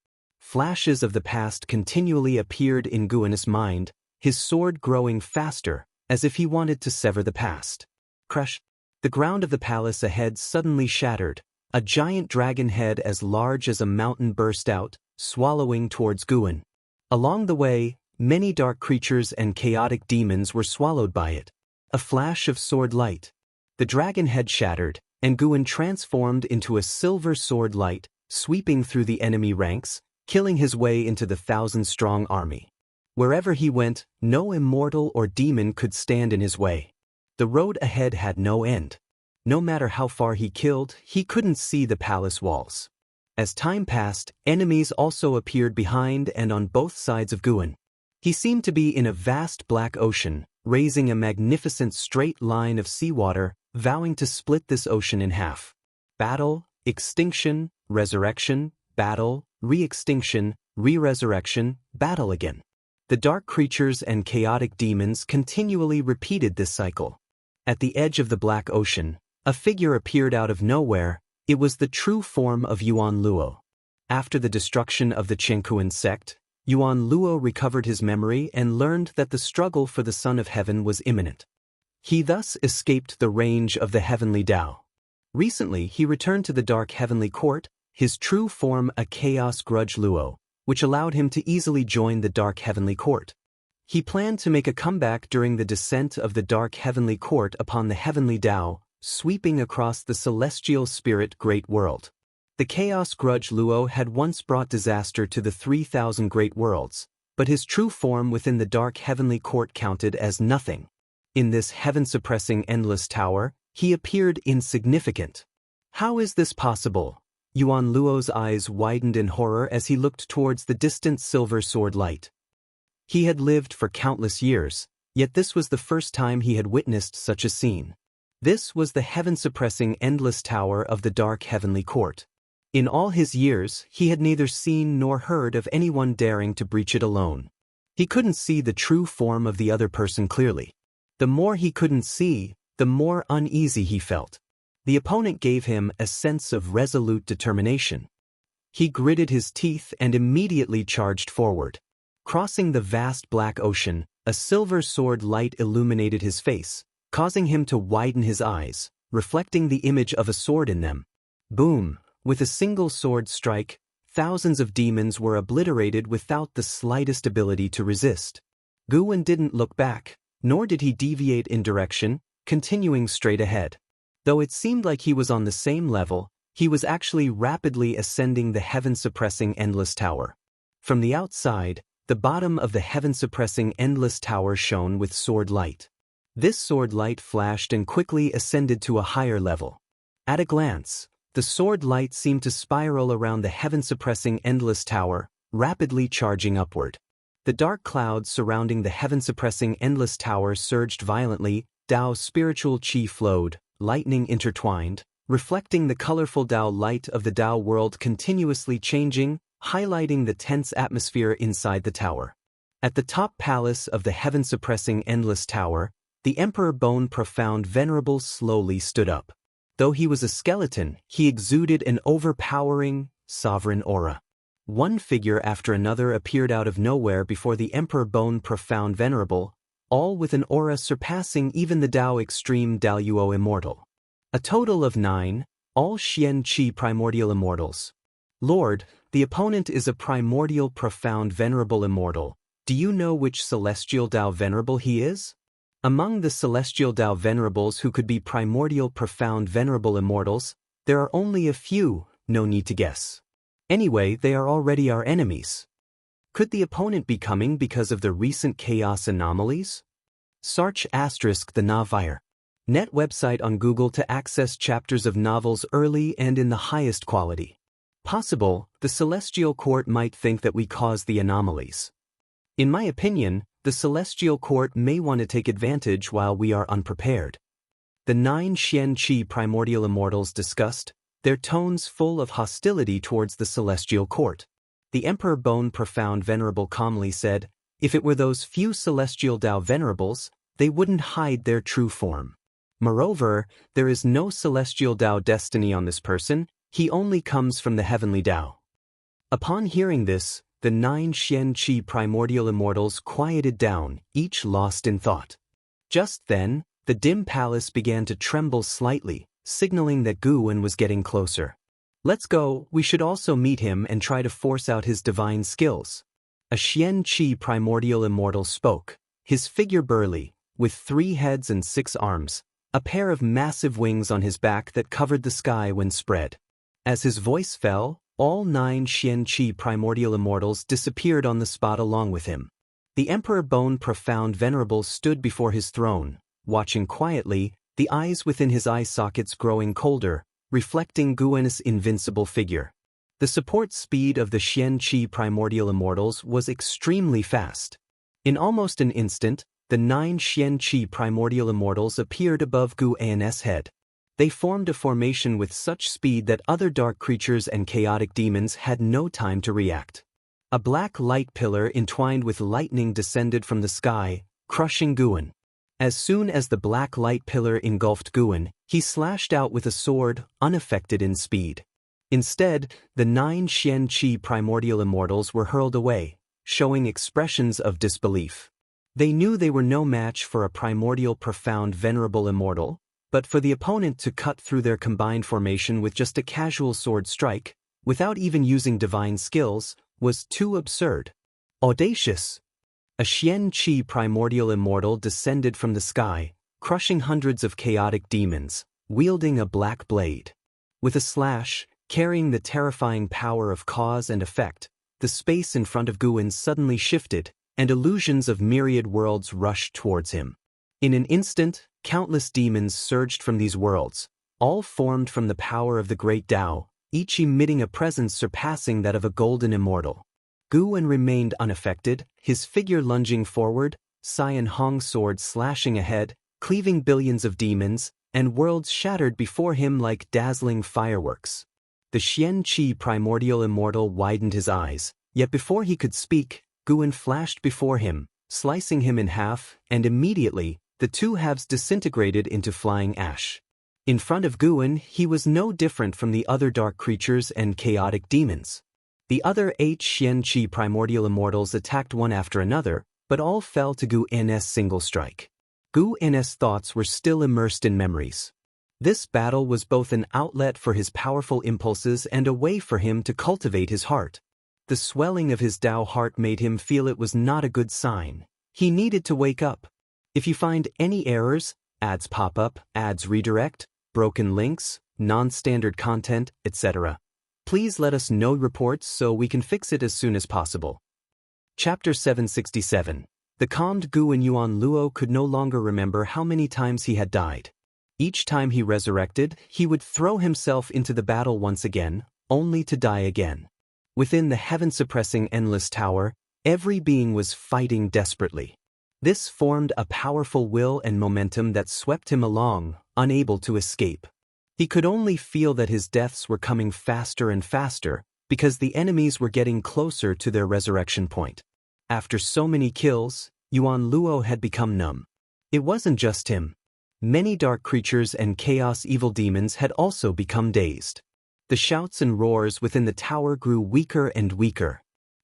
Flashes of the past continually appeared in Guan's mind, his sword growing faster, as if he wanted to sever the past. Crush! The ground of the palace ahead suddenly shattered. A giant dragon head as large as a mountain burst out, swallowing towards Guan. Along the way, many dark creatures and chaotic demons were swallowed by it. A flash of sword light. The dragon head shattered, and Guan transformed into a silver sword light, sweeping through the enemy ranks, killing his way into the 1,000-strong army. Wherever he went, no immortal or demon could stand in his way. The road ahead had no end. No matter how far he killed, he couldn't see the palace walls. As time passed, enemies also appeared behind and on both sides of Guan. He seemed to be in a vast black ocean, raising a magnificent straight line of seawater, vowing to split this ocean in half. Battle, extinction, resurrection, battle, re-extinction, re-resurrection, battle again. The dark creatures and chaotic demons continually repeated this cycle. At the edge of the black ocean, a figure appeared out of nowhere. It was the true form of Yuan Luo. After the destruction of the Chengkuan sect, Yuan Luo recovered his memory and learned that the struggle for the Son of Heaven was imminent. He thus escaped the range of the heavenly Tao. Recently, he returned to the Dark Heavenly Court, his true form a Chaos Grudge Luo, which allowed him to easily join the Dark Heavenly Court. He planned to make a comeback during the descent of the Dark Heavenly Court upon the Heavenly Tao, sweeping across the celestial spirit great world. The Chaos Grudge Luo had once brought disaster to the 3,000 great worlds, but his true form within the Dark Heavenly Court counted as nothing. In this heaven-suppressing endless tower, he appeared insignificant. How is this possible? Yuan Luo's eyes widened in horror as he looked towards the distant silver sword light. He had lived for countless years, yet this was the first time he had witnessed such a scene. This was the heaven-suppressing endless tower of the Dark Heavenly Court. In all his years, he had neither seen nor heard of anyone daring to breach it alone. He couldn't see the true form of the other person clearly. The more he couldn't see, the more uneasy he felt. The opponent gave him a sense of resolute determination. He gritted his teeth and immediately charged forward. Crossing the vast black ocean, a silver sword light illuminated his face, causing him to widen his eyes, reflecting the image of a sword in them. Boom! With a single sword strike, thousands of demons were obliterated without the slightest ability to resist. Guwen didn't look back, nor did he deviate in direction, continuing straight ahead. Though it seemed like he was on the same level, he was actually rapidly ascending the heaven-suppressing endless tower. From the outside, the bottom of the heaven-suppressing endless tower shone with sword light. This sword light flashed and quickly ascended to a higher level. At a glance, the sword light seemed to spiral around the heaven-suppressing endless tower, rapidly charging upward. The dark clouds surrounding the heaven-suppressing endless tower surged violently, Dao's spiritual qi flowed, lightning intertwined, reflecting the colorful Dao light of the Dao world continuously changing, highlighting the tense atmosphere inside the tower. At the top palace of the heaven-suppressing endless tower, the Emperor Bone Profound Venerable slowly stood up. Though he was a skeleton, he exuded an overpowering, sovereign aura. One figure after another appeared out of nowhere before the Emperor Bone Profound Venerable, all with an aura surpassing even the Dao Extreme Daoyuo Immortal. A total of 9, all Xian Qi primordial immortals. Lord, the opponent is a primordial profound venerable immortal. Do you know which celestial Dao venerable he is? Among the celestial Dao venerables who could be primordial profound venerable immortals, there are only a few, no need to guess. Anyway, they are already our enemies. Could the opponent be coming because of the recent chaos anomalies? Search * the Novire. Net website on Google to access chapters of novels early and in the highest quality. Possible, the Celestial Court might think that we caused the anomalies. In my opinion, the Celestial Court may want to take advantage while we are unprepared. The 9 Xian Qi primordial immortals discussed, their tones full of hostility towards the Celestial Court. The Emperor Bone Profound Venerable calmly said, if it were those few celestial Dao venerables, they wouldn't hide their true form. Moreover, there is no celestial Dao destiny on this person, he only comes from the heavenly Dao. Upon hearing this, the 9 Xian Qi primordial immortals quieted down, each lost in thought. Just then, the dim palace began to tremble slightly, signaling that Guwen was getting closer. Let's go, we should also meet him and try to force out his divine skills. A Xian Qi primordial immortal spoke, his figure burly, with 3 heads and 6 arms, a pair of massive wings on his back that covered the sky when spread. As his voice fell, all 9 Xian Qi primordial immortals disappeared on the spot along with him. The Emperor Bone Profound Venerable stood before his throne, watching quietly, the eyes within his eye sockets growing colder, reflecting Guwen's invincible figure. The support speed of the Xian Qi primordial immortals was extremely fast. In almost an instant, the 9 Xian Qi primordial immortals appeared above Guwen's head. They formed a formation with such speed that other dark creatures and chaotic demons had no time to react. A black light pillar entwined with lightning descended from the sky, crushing Guwen. As soon as the black light pillar engulfed Guwen, he slashed out with a sword, unaffected in speed. Instead, the 9 Xian Qi primordial immortals were hurled away, showing expressions of disbelief. They knew they were no match for a primordial profound venerable immortal, But for the opponent to cut through their combined formation with just a casual sword strike, without even using divine skills, was too absurd. Audacious. A Xianxia primordial immortal descended from the sky, crushing hundreds of chaotic demons, wielding a black blade. With a slash, carrying the terrifying power of cause and effect, the space in front of Guwen suddenly shifted, and illusions of myriad worlds rushed towards him. In an instant, countless demons surged from these worlds, all formed from the power of the great Tao, each emitting a presence surpassing that of a golden immortal. Guwen remained unaffected, his figure lunging forward, Xian Hong's sword slashing ahead, cleaving billions of demons, and worlds shattered before him like dazzling fireworks. The Xianxia primordial immortal widened his eyes, yet before he could speak, Guwen flashed before him, slicing him in half, and immediately, the two halves disintegrated into flying ash. In front of Guwen, he was no different from the other dark creatures and chaotic demons. The other 8 Xianxia primordial immortals attacked one after another, but all fell to Guwen's single strike. Guwen's thoughts were still immersed in memories. This battle was both an outlet for his powerful impulses and a way for him to cultivate his heart. The swelling of his Tao heart made him feel it was not a good sign. He needed to wake up. If you find any errors, ads pop up, ads redirect, broken links, non-standard content, etc., please let us know reports so we can fix it as soon as possible. Chapter 767. The calmed Guwen Yuan Luo could no longer remember how many times he had died. Each time he resurrected, he would throw himself into the battle once again, only to die again. Within the heaven-suppressing endless tower, every being was fighting desperately. This formed a powerful will and momentum that swept him along, unable to escape. He could only feel that his deaths were coming faster and faster, because the enemies were getting closer to their resurrection point. After so many kills, Yuan Luo had become numb. It wasn't just him. Many dark creatures and chaos evil demons had also become dazed. The shouts and roars within the tower grew weaker and weaker.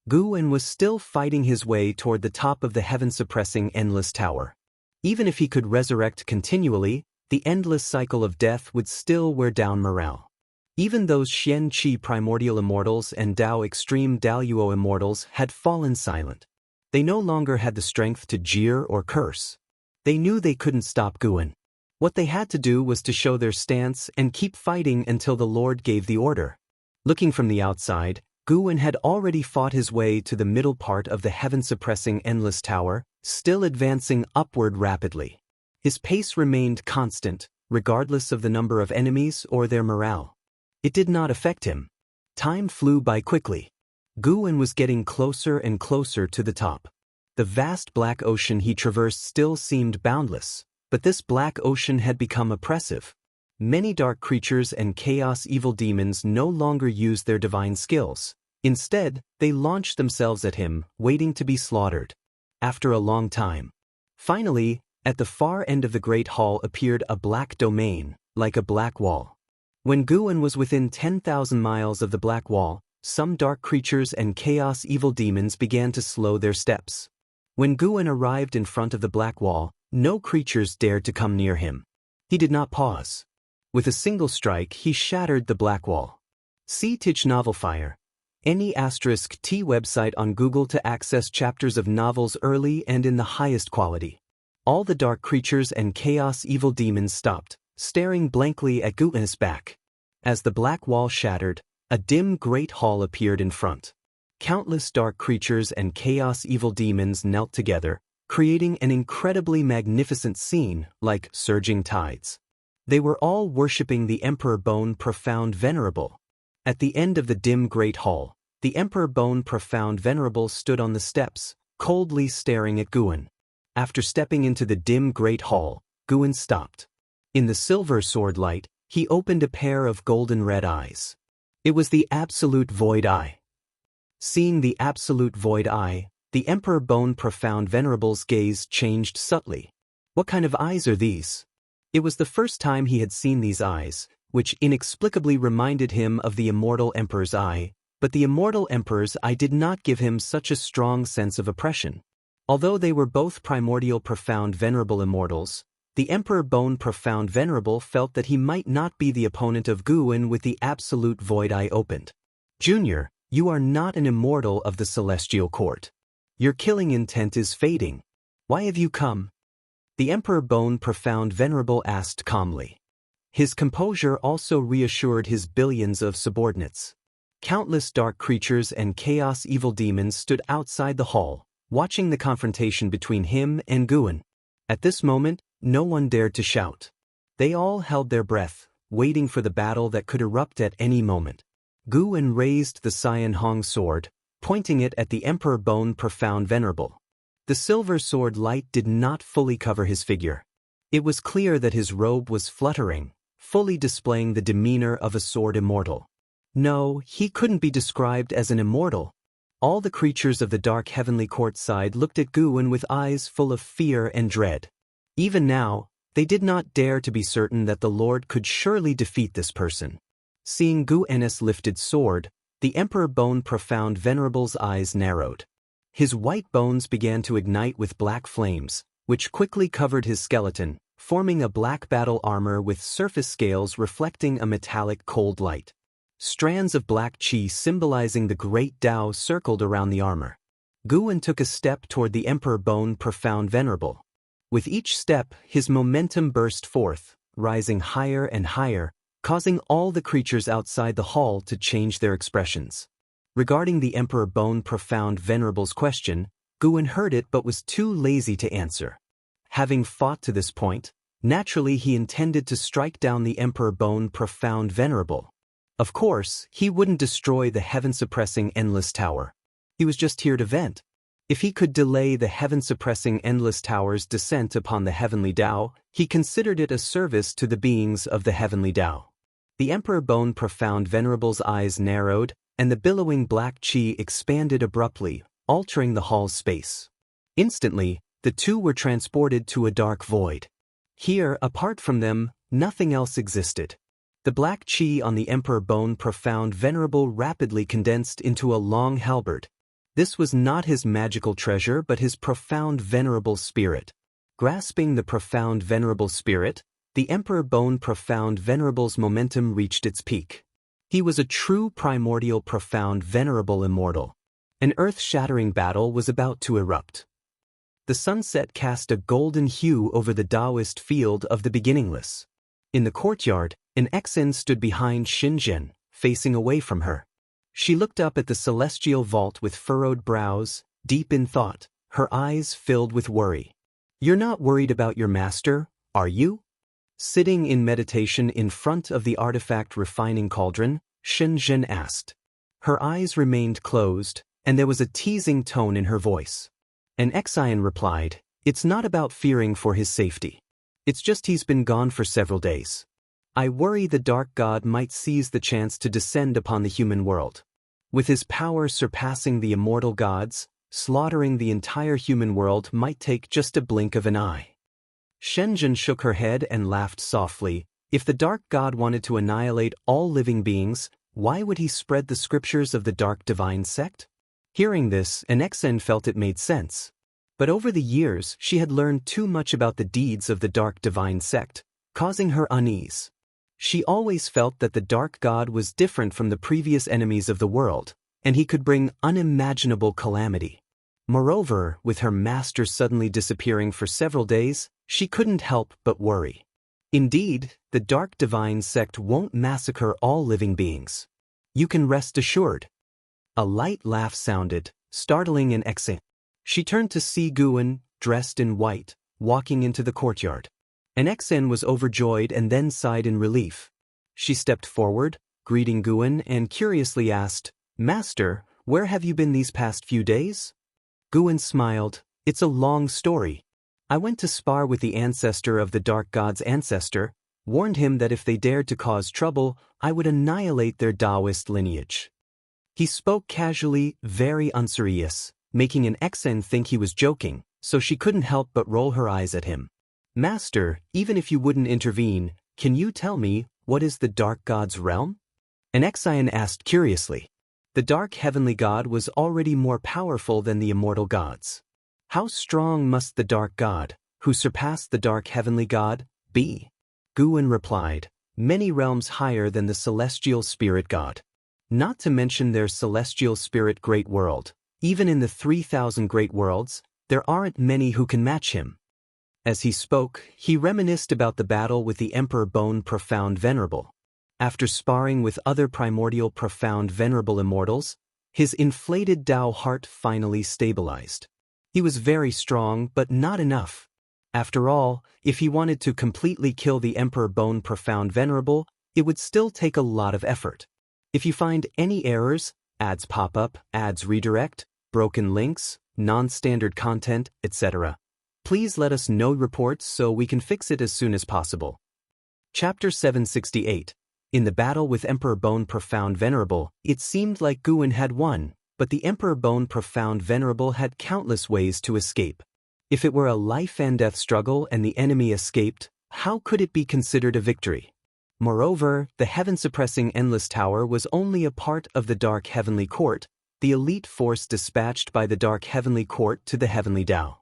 Guwen was still fighting his way toward the top of the heaven-suppressing endless tower. Even if he could resurrect continually, the endless cycle of death would still wear down morale. Even those Xianxia primordial immortals and Dao extreme Daoist immortals had fallen silent. They no longer had the strength to jeer or curse. They knew they couldn't stop Guwen. What they had to do was to show their stance and keep fighting until the Lord gave the order. Looking from the outside, Guwen had already fought his way to the middle part of the heaven-suppressing endless tower, still advancing upward rapidly. His pace remained constant, regardless of the number of enemies or their morale. It did not affect him. Time flew by quickly. Guwen was getting closer and closer to the top. The vast black ocean he traversed still seemed boundless, but this black ocean had become oppressive. Many dark creatures and chaos evil demons no longer used their divine skills. Instead, they launched themselves at him, waiting to be slaughtered. After a long time. Finally, at the far end of the great hall appeared a black domain, like a black wall. When Guwen was within 10,000 miles of the black wall, some dark creatures and chaos evil demons began to slow their steps. When Guwen arrived in front of the black wall, no creatures dared to come near him. He did not pause. With a single strike, he shattered the black wall. See Tich Novel Fire. Any *T website on Google to access chapters of novels early and in the highest quality. All the dark creatures and chaos evil demons stopped, staring blankly at Guwen's back. As the black wall shattered, a dim great hall appeared in front. Countless dark creatures and chaos evil demons knelt together, creating an incredibly magnificent scene like surging tides. They were all worshipping the Emperor Bone Profound Venerable. At the end of the dim great hall, the Emperor Bone Profound Venerable stood on the steps, coldly staring at Guwen. After stepping into the dim great hall, Guwen stopped. In the silver sword light, he opened a pair of golden red eyes. It was the Absolute Void Eye. Seeing the Absolute Void Eye, the Emperor Bone Profound Venerable's gaze changed subtly. What kind of eyes are these? It was the first time he had seen these eyes, which inexplicably reminded him of the Immortal Emperor's eye, but the Immortal Emperor's eye did not give him such a strong sense of oppression. Although they were both primordial profound venerable immortals, The Emperor Bone Profound Venerable felt that he might not be the opponent of Guwen with the absolute void eye opened. Junior, you are not an immortal of the Celestial Court. Your killing intent is fading. Why have you come? The Emperor Bone Profound Venerable asked calmly. His composure also reassured his billions of subordinates. Countless dark creatures and chaos evil demons stood outside the hall, watching the confrontation between him and Guwen. At this moment, no one dared to shout. They all held their breath, waiting for the battle that could erupt at any moment. Guwen raised the Cyan Hong sword, pointing it at the Emperor Bone Profound Venerable. The silver sword light did not fully cover his figure. It was clear that his robe was fluttering, fully displaying the demeanor of a sword immortal. No, he couldn't be described as an immortal. All the creatures of the dark heavenly court side looked at Guwen with eyes full of fear and dread. Even now, they did not dare to be certain that the Lord could surely defeat this person. Seeing Guwen's lifted sword, the Emperor Bone Profound Venerable's eyes narrowed. His white bones began to ignite with black flames, which quickly covered his skeleton, forming a black battle armor with surface scales reflecting a metallic cold light. Strands of black chi symbolizing the great Tao circled around the armor. Guwen took a step toward the Emperor Bone Profound Venerable. With each step, his momentum burst forth, rising higher and higher, causing all the creatures outside the hall to change their expressions. Regarding the Emperor Bone Profound Venerable's question, Guwen heard it but was too lazy to answer. Having fought to this point, naturally he intended to strike down the Emperor Bone Profound Venerable. Of course, he wouldn't destroy the heaven-suppressing Endless Tower. He was just here to vent. If he could delay the heaven-suppressing Endless Tower's descent upon the Heavenly Tao, he considered it a service to the beings of the Heavenly Tao. The Emperor Bone Profound Venerable's eyes narrowed, and the billowing black chi expanded abruptly, altering the hall's space. Instantly, the two were transported to a dark void. Here, apart from them, nothing else existed. The black chi on the Emperor Bone Profound Venerable rapidly condensed into a long halberd. This was not his magical treasure but his profound venerable spirit. Grasping the profound venerable spirit, the Emperor Bone Profound Venerable's momentum reached its peak. He was a true primordial profound venerable immortal. An earth-shattering battle was about to erupt. The sunset cast a golden hue over the Daoist field of the beginningless. In the courtyard, an Exen stood behind Xinzhen, facing away from her. She looked up at the celestial vault with furrowed brows, deep in thought, her eyes filled with worry. "You're not worried about your master, are you?" Sitting in meditation in front of the artifact refining cauldron, Xinzhen asked. Her eyes remained closed, and there was a teasing tone in her voice. An Exian replied, "It's not about fearing for his safety. It's just he's been gone for several days. I worry the Dark God might seize the chance to descend upon the human world. With his power surpassing the immortal gods, slaughtering the entire human world might take just a blink of an eye." Shenzhen shook her head and laughed softly. If the Dark God wanted to annihilate all living beings, why would he spread the scriptures of the Dark Divine Sect? Hearing this, Anexen felt it made sense. But over the years, she had learned too much about the deeds of the Dark Divine Sect, causing her unease. She always felt that the Dark God was different from the previous enemies of the world, and he could bring unimaginable calamity. Moreover, with her master suddenly disappearing for several days, she couldn't help but worry. Indeed, the Dark Divine Sect won't massacre all living beings. You can rest assured. A light laugh sounded, startling an Exen. She turned to see Guwen, dressed in white, walking into the courtyard. An Exen was overjoyed and then sighed in relief. She stepped forward, greeting Guwen, and curiously asked, "Master, where have you been these past few days?" Guwen smiled. "It's a long story. I went to spar with the ancestor of the Dark God's ancestor, warned him that if they dared to cause trouble, I would annihilate their Daoist lineage." He spoke casually, very unserious, making an Exen think he was joking, so she couldn't help but roll her eyes at him. "Master, even if you wouldn't intervene, can you tell me, what is the Dark God's realm?" An Exian asked curiously. The Dark Heavenly God was already more powerful than the immortal gods. How strong must the Dark God, who surpassed the dark heavenly god? B. Guwen replied, many realms higher than the celestial spirit god. Not to mention their celestial spirit great world. Even in the 3,000 great worlds, there aren't many who can match him. As he spoke, he reminisced about the battle with the Emperor Bone Profound Venerable. After sparring with other primordial profound venerable immortals, his inflated Dao heart finally stabilized. He was very strong, but not enough. After all, if he wanted to completely kill the Emperor Bone Profound Venerable, it would still take a lot of effort. If you find any errors, ads pop up, ads redirect, broken links, non-standard content, etc., please let us know reports so we can fix it as soon as possible. Chapter 768. In the battle with Emperor Bone Profound Venerable, it seemed like Guwen had won, but the Emperor Bone Profound Venerable had countless ways to escape. If it were a life-and-death struggle and the enemy escaped, how could it be considered a victory? Moreover, the heaven-suppressing Endless Tower was only a part of the Dark Heavenly Court, the elite force dispatched by the Dark Heavenly Court to the Heavenly Dao.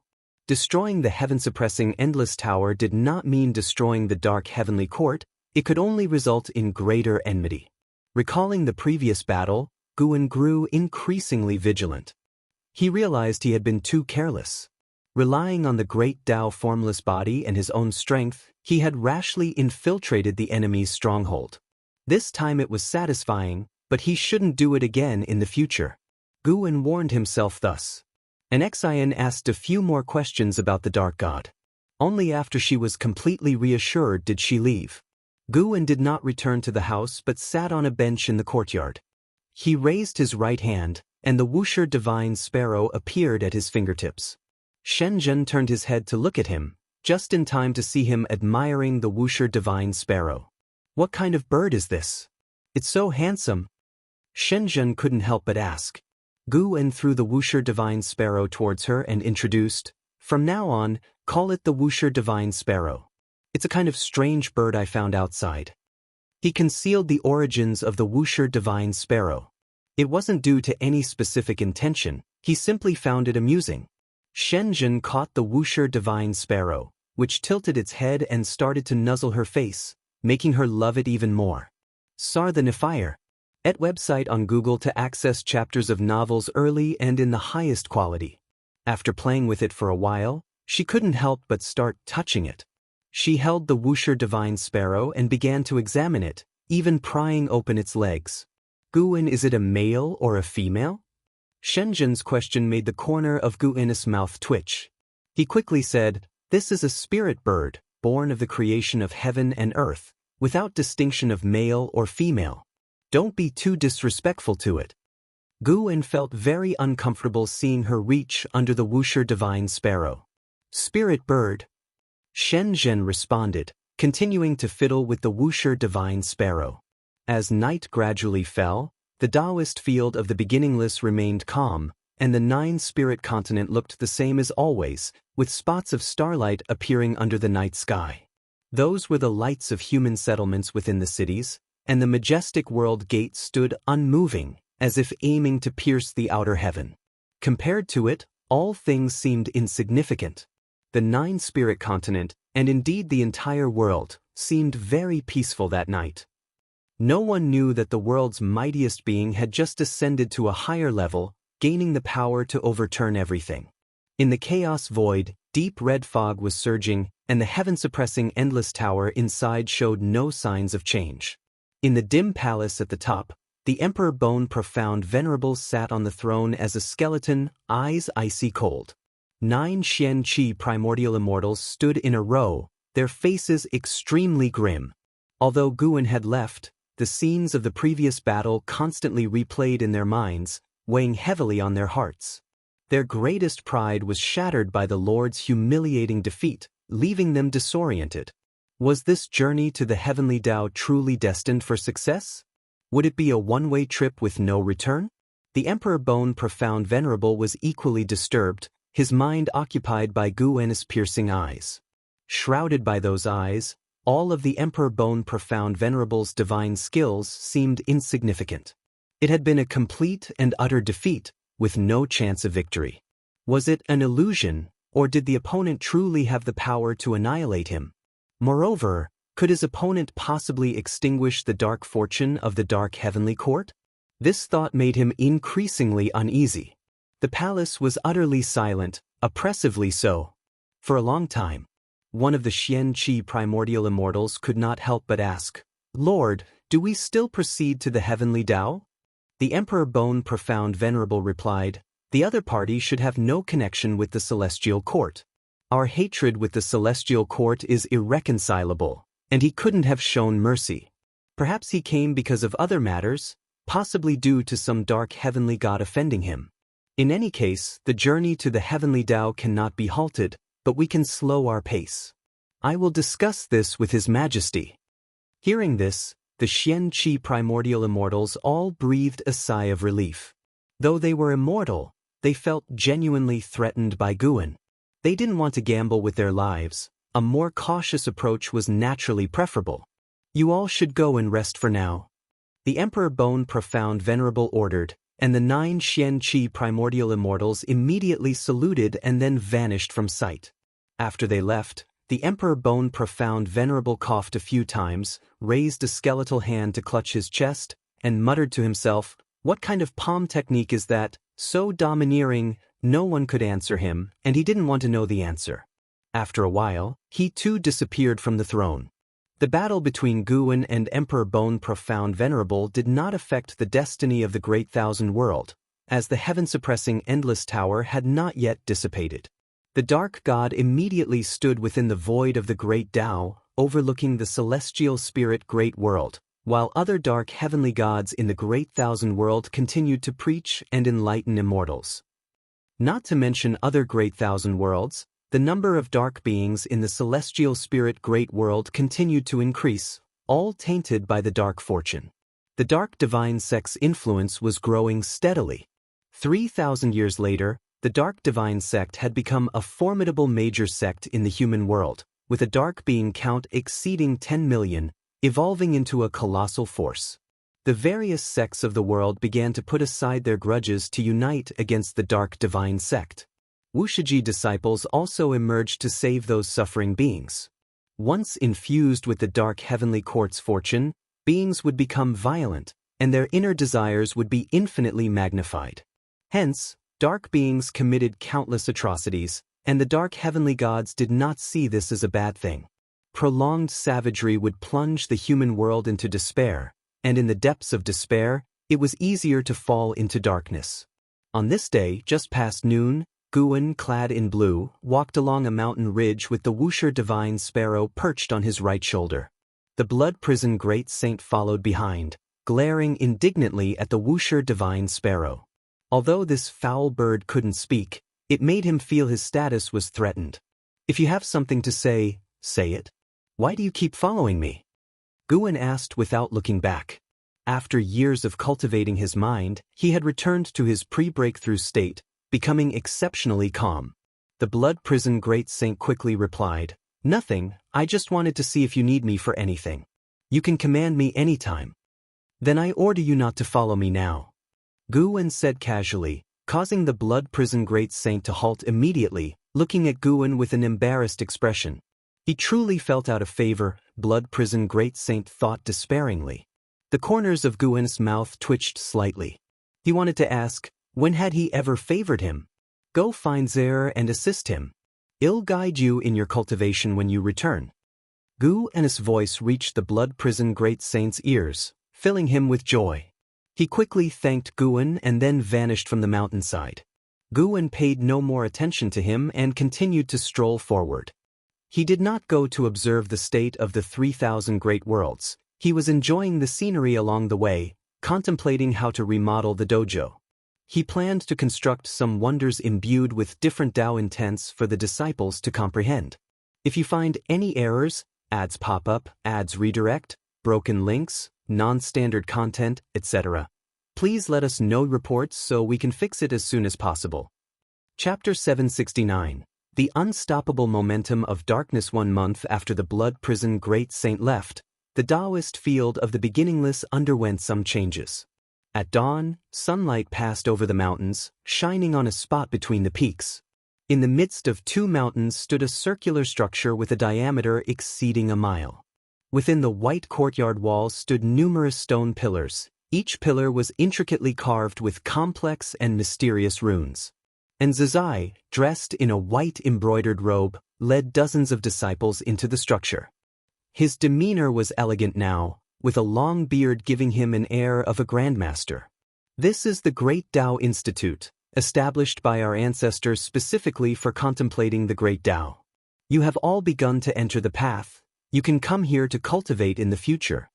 Destroying the heaven-suppressing Endless Tower did not mean destroying the Dark Heavenly Court. It could only result in greater enmity. Recalling the previous battle, Guwen grew increasingly vigilant. He realized he had been too careless. Relying on the great Dao formless body and his own strength, he had rashly infiltrated the enemy's stronghold. This time it was satisfying, but he shouldn't do it again in the future. Guwen warned himself thus. And Xian asked a few more questions about the Dark God. Only after she was completely reassured did she leave. Guwen did not return to the house but sat on a bench in the courtyard. He raised his right hand, and the Wuxia divine sparrow appeared at his fingertips. Shenzhen turned his head to look at him, just in time to see him admiring the Wuxia divine sparrow. What kind of bird is this? It's so handsome. Shenzhen couldn't help but ask. Guwen threw the Wuxia divine sparrow towards her and introduced, from now on, call it the Wuxia divine sparrow. It's a kind of strange bird I found outside. He concealed the origins of the Wuxia divine sparrow. It wasn't due to any specific intention, he simply found it amusing. Shenzhen caught the Wuxia divine sparrow, which tilted its head and started to nuzzle her face, making her love it even more. Sar the Nifire. Et website on Google to access chapters of novels early and in the highest quality. After playing with it for a while, she couldn't help but start touching it. She held the Wuxia divine sparrow and began to examine it, even prying open its legs. Guwen, is it a male or a female? Shenzhen's question made the corner of Guwen's mouth twitch. He quickly said, this is a spirit bird, born of the creation of heaven and earth, without distinction of male or female. Don't be too disrespectful to it. Guwen felt very uncomfortable seeing her reach under the Wuxia divine sparrow. Spirit bird. Shenzhen responded, continuing to fiddle with the Wuxia divine sparrow. As night gradually fell, the Daoist field of the beginningless remained calm, and the nine-spirit continent looked the same as always, with spots of starlight appearing under the night sky. Those were the lights of human settlements within the cities, and the majestic world gate stood unmoving, as if aiming to pierce the outer heaven. Compared to it, all things seemed insignificant. The nine-spirit continent, and indeed the entire world, seemed very peaceful that night. No one knew that the world's mightiest being had just ascended to a higher level, gaining the power to overturn everything. In the chaos void, deep red fog was surging, and the heaven-suppressing endless tower inside showed no signs of change. In the dim palace at the top, the Emperor Bone Profound Venerable sat on the throne as a skeleton, eyes icy cold. 9 Xianxia primordial immortals stood in a row, their faces extremely grim. Although Guwen had left, the scenes of the previous battle constantly replayed in their minds, weighing heavily on their hearts. Their greatest pride was shattered by the Lord's humiliating defeat, leaving them disoriented. Was this journey to the heavenly Dao truly destined for success? Would it be a one-way trip with no return? The Emperor Bone Profound Venerable was equally disturbed, his mind occupied by Guwen's piercing eyes. Shrouded by those eyes, all of the Emperor Bone Profound Venerable's divine skills seemed insignificant. It had been a complete and utter defeat, with no chance of victory. Was it an illusion, Or did the opponent truly have the power to annihilate him? Moreover, could his opponent possibly extinguish the dark fortune of the dark heavenly court? This thought made him increasingly uneasy. The palace was utterly silent, oppressively so. For a long time, one of the Xianxia primordial immortals could not help but ask, "Lord, do we still proceed to the heavenly Tao?" The Emperor Bone Profound Venerable replied, "The other party should have no connection with the celestial court. Our hatred with the celestial court is irreconcilable, and he couldn't have shown mercy. Perhaps he came because of other matters, possibly due to some dark heavenly god offending him. In any case, the journey to the heavenly Tao cannot be halted, but we can slow our pace. I will discuss this with His Majesty." Hearing this, the Xianxia primordial immortals all breathed a sigh of relief. Though they were immortal, they felt genuinely threatened by Guan. They didn't want to gamble with their lives. A more cautious approach was naturally preferable. "You all should go and rest for now," the Emperor Bone Profound Venerable ordered, and the 9 Xianxia primordial immortals immediately saluted and then vanished from sight. After they left, the Emperor Bone Profound Venerable coughed a few times, raised a skeletal hand to clutch his chest, and muttered to himself, "What kind of palm technique is that? So domineering." No one could answer him, and he didn't want to know the answer. After a while, he too disappeared from the throne. The battle between Guan and Emperor Bone Profound Venerable did not affect the destiny of the Great Thousand World, as the heaven-suppressing Endless Tower had not yet dissipated. The Dark God immediately stood within the void of the Great Tao, overlooking the celestial spirit Great World, while other dark heavenly gods in the Great Thousand World continued to preach and enlighten immortals. Not to mention other Great Thousand Worlds, the number of dark beings in the celestial spirit Great World continued to increase, all tainted by the dark fortune. The dark divine sect's influence was growing steadily. 3,000 years later, the dark divine sect had become a formidable major sect in the human world, with a dark being count exceeding 10 million, evolving into a colossal force. The various sects of the world began to put aside their grudges to unite against the dark divine sect. Wuxia disciples also emerged to save those suffering beings. Once infused with the dark heavenly court's fortune, beings would become violent, and their inner desires would be infinitely magnified. Hence, dark beings committed countless atrocities, and the dark heavenly gods did not see this as a bad thing. Prolonged savagery would plunge the human world into despair, and in the depths of despair, it was easier to fall into darkness. On this day, just past noon, Guan, clad in blue, walked along a mountain ridge with the Wuxia divine sparrow perched on his right shoulder. The blood prison great saint followed behind, glaring indignantly at the Wuxia divine sparrow. Although this foul bird couldn't speak, it made him feel his status was threatened. "If you have something to say, say it. Why do you keep following me?" Guan asked without looking back. After years of cultivating his mind, he had returned to his pre-breakthrough state, becoming exceptionally calm. The blood prison great saint quickly replied, "Nothing, I just wanted to see if you need me for anything. You can command me anytime." "Then I order you not to follow me now," Guan said casually, causing the blood prison great saint to halt immediately, looking at Guan with an embarrassed expression. He truly felt out of favor, blood prison great saint thought despairingly. The corners of Guan's mouth twitched slightly. He wanted to ask, when had he ever favored him? Go find Zer and assist him. I'll guide you in your cultivation when you return. Guan's voice reached the blood prison great saint's ears, filling him with joy. He quickly thanked Guan and then vanished from the mountainside. Guan paid no more attention to him and continued to stroll forward. He did not go to observe the state of the 3,000 great worlds. He was enjoying the scenery along the way, contemplating how to remodel the dojo. He planned to construct some wonders imbued with different Tao intents for the disciples to comprehend. If you find any errors, ads pop up, ads redirect, broken links, non-standard content, etc., please let us know reports so we can fix it as soon as possible. Chapter 769. The Unstoppable Momentum of Darkness. 1 month after the blood prison great saint left, the Daoist field of the beginningless underwent some changes. At dawn, sunlight passed over the mountains, shining on a spot between the peaks. In the midst of two mountains stood a circular structure with a diameter exceeding a mile. Within the white courtyard walls stood numerous stone pillars. Each pillar was intricately carved with complex and mysterious runes. And Zizai, dressed in a white embroidered robe, led dozens of disciples into the structure. His demeanor was elegant now, with a long beard giving him an air of a grandmaster. This is the Great Tao Institute, established by our ancestors specifically for contemplating the Great Tao. You have all begun to enter the path. You can come here to cultivate in the future.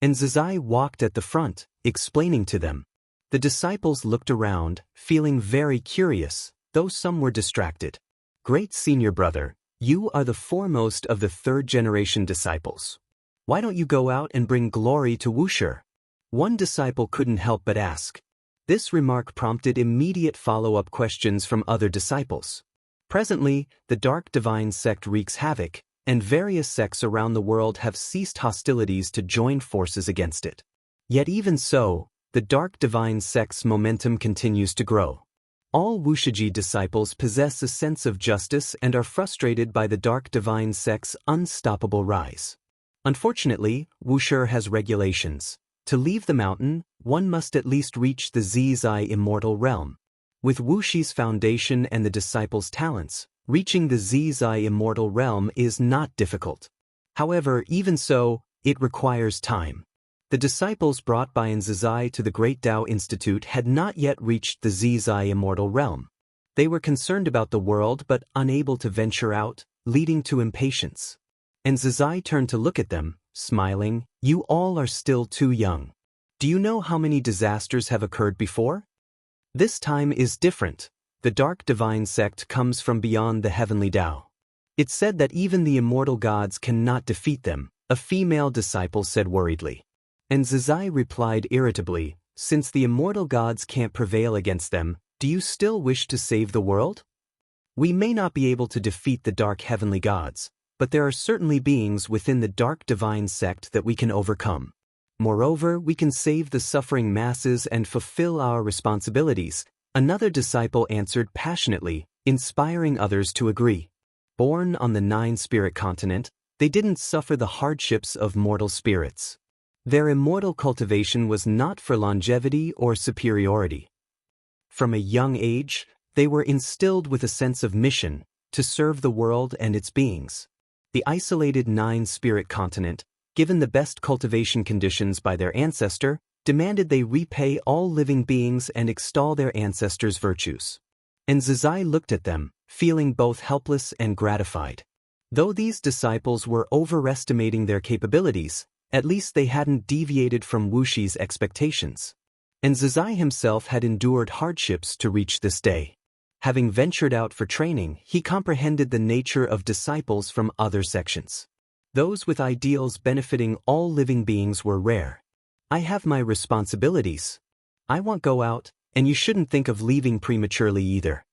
And Zizai walked at the front, explaining to them. The disciples looked around, feeling very curious, though some were distracted. Great senior brother, you are the foremost of the third-generation disciples. Why don't you go out and bring glory to Wuxia? One disciple couldn't help but ask. This remark prompted immediate follow-up questions from other disciples. Presently, the Dark Divine sect wreaks havoc, and various sects around the world have ceased hostilities to join forces against it. Yet even so, the Dark Divine sect's momentum continues to grow. All Wuxia disciples possess a sense of justice and are frustrated by the Dark Divine sect's unstoppable rise. Unfortunately, Wuxia has regulations. To leave the mountain, one must at least reach the Zizai Immortal realm. With Wuxi's foundation and the disciples' talents, reaching the Zizai Immortal realm is not difficult. However, even so, it requires time. The disciples brought by Zizai to the Great Tao Institute had not yet reached the Zizai Immortal realm. They were concerned about the world but unable to venture out, leading to impatience. And Zizai turned to look at them, smiling, "You all are still too young. Do you know how many disasters have occurred before? This time is different. The Dark Divine sect comes from beyond the heavenly Tao. It's said that even the immortal gods cannot defeat them," a female disciple said worriedly. And Zizai replied irritably, "Since the immortal gods can't prevail against them, do you still wish to save the world? We may not be able to defeat the dark heavenly gods, but there are certainly beings within the Dark Divine sect that we can overcome. Moreover, we can save the suffering masses and fulfill our responsibilities," another disciple answered passionately, inspiring others to agree. Born on the 9-spirit continent, they didn't suffer the hardships of mortal spirits. Their immortal cultivation was not for longevity or superiority. From a young age, they were instilled with a sense of mission, to serve the world and its beings. The isolated 9-spirit continent, given the best cultivation conditions by their ancestor, demanded they repay all living beings and extol their ancestors' virtues. And Zizai looked at them, feeling both helpless and gratified. Though these disciples were overestimating their capabilities, at least they hadn't deviated from Wuxi's expectations. And Zizai himself had endured hardships to reach this day. Having ventured out for training, he comprehended the nature of disciples from other sections. Those with ideals benefiting all living beings were rare. "I have my responsibilities. I won't go out, and you shouldn't think of leaving prematurely either."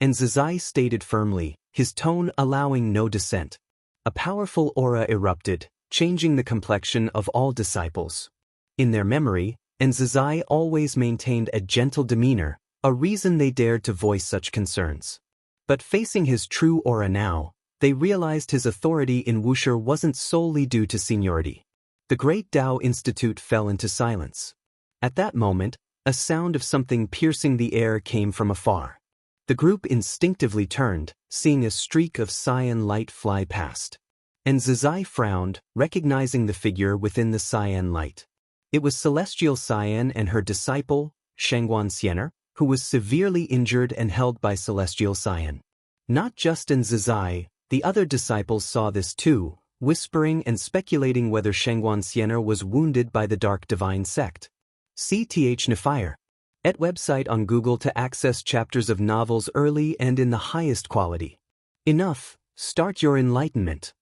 And Zizai stated firmly, his tone allowing no dissent. A powerful aura erupted, changing the complexion of all disciples. In their memory, and Zizai always maintained a gentle demeanor, a reason they dared to voice such concerns. But facing his true aura now, they realized his authority in Wuxia wasn't solely due to seniority. The Great Tao Institute fell into silence. At that moment, a sound of something piercing the air came from afar. The group instinctively turned, seeing a streak of cyan light fly past. And Zizai frowned, recognizing the figure within the cyan light. It was Celestial Cyan and her disciple, Xianxia, who was severely injured and held by Celestial Cyan. Not just in Zizai, the other disciples saw this too, whispering and speculating whether Xianxia was wounded by the Dark Divine sect. CTH Nefire. At website on Google to access chapters of novels early and in the highest quality. Enough, start your enlightenment.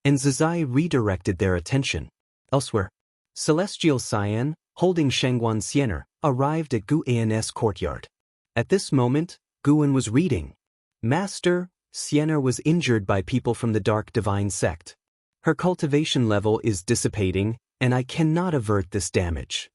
And Zizai redirected their attention. Elsewhere, Celestial Cyan, holding Xianxia, arrived at Guan's courtyard. At this moment, Guan was reading. "Master, Sienna was injured by people from the Dark Divine sect. Her cultivation level is dissipating, and I cannot avert this damage."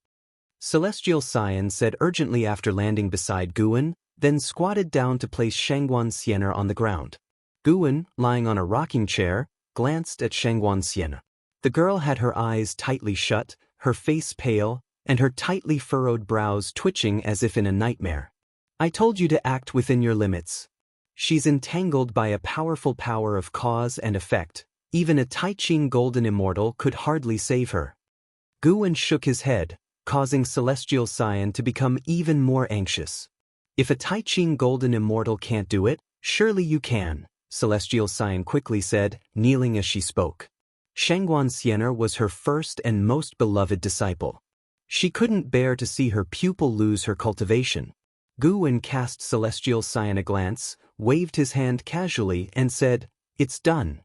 Celestial Cyan said urgently after landing beside Guan, then squatted down to place Xianxia on the ground. Guwen, lying on a rocking chair, glanced at Xianxia. The girl had her eyes tightly shut, her face pale, and her tightly furrowed brows twitching as if in a nightmare. I told you to act within your limits. She's entangled by a powerful power of cause and effect. Even a Taiqing golden immortal could hardly save her. Guwen shook his head, causing Celestial Scion to become even more anxious. If a Taiqing golden immortal can't do it, surely you can, Celestial Scion quickly said, kneeling as she spoke. Xianxia was her first and most beloved disciple. She couldn't bear to see her pupil lose her cultivation. Guwen cast Celestial Scion a glance, waved his hand casually, and said, "It's done."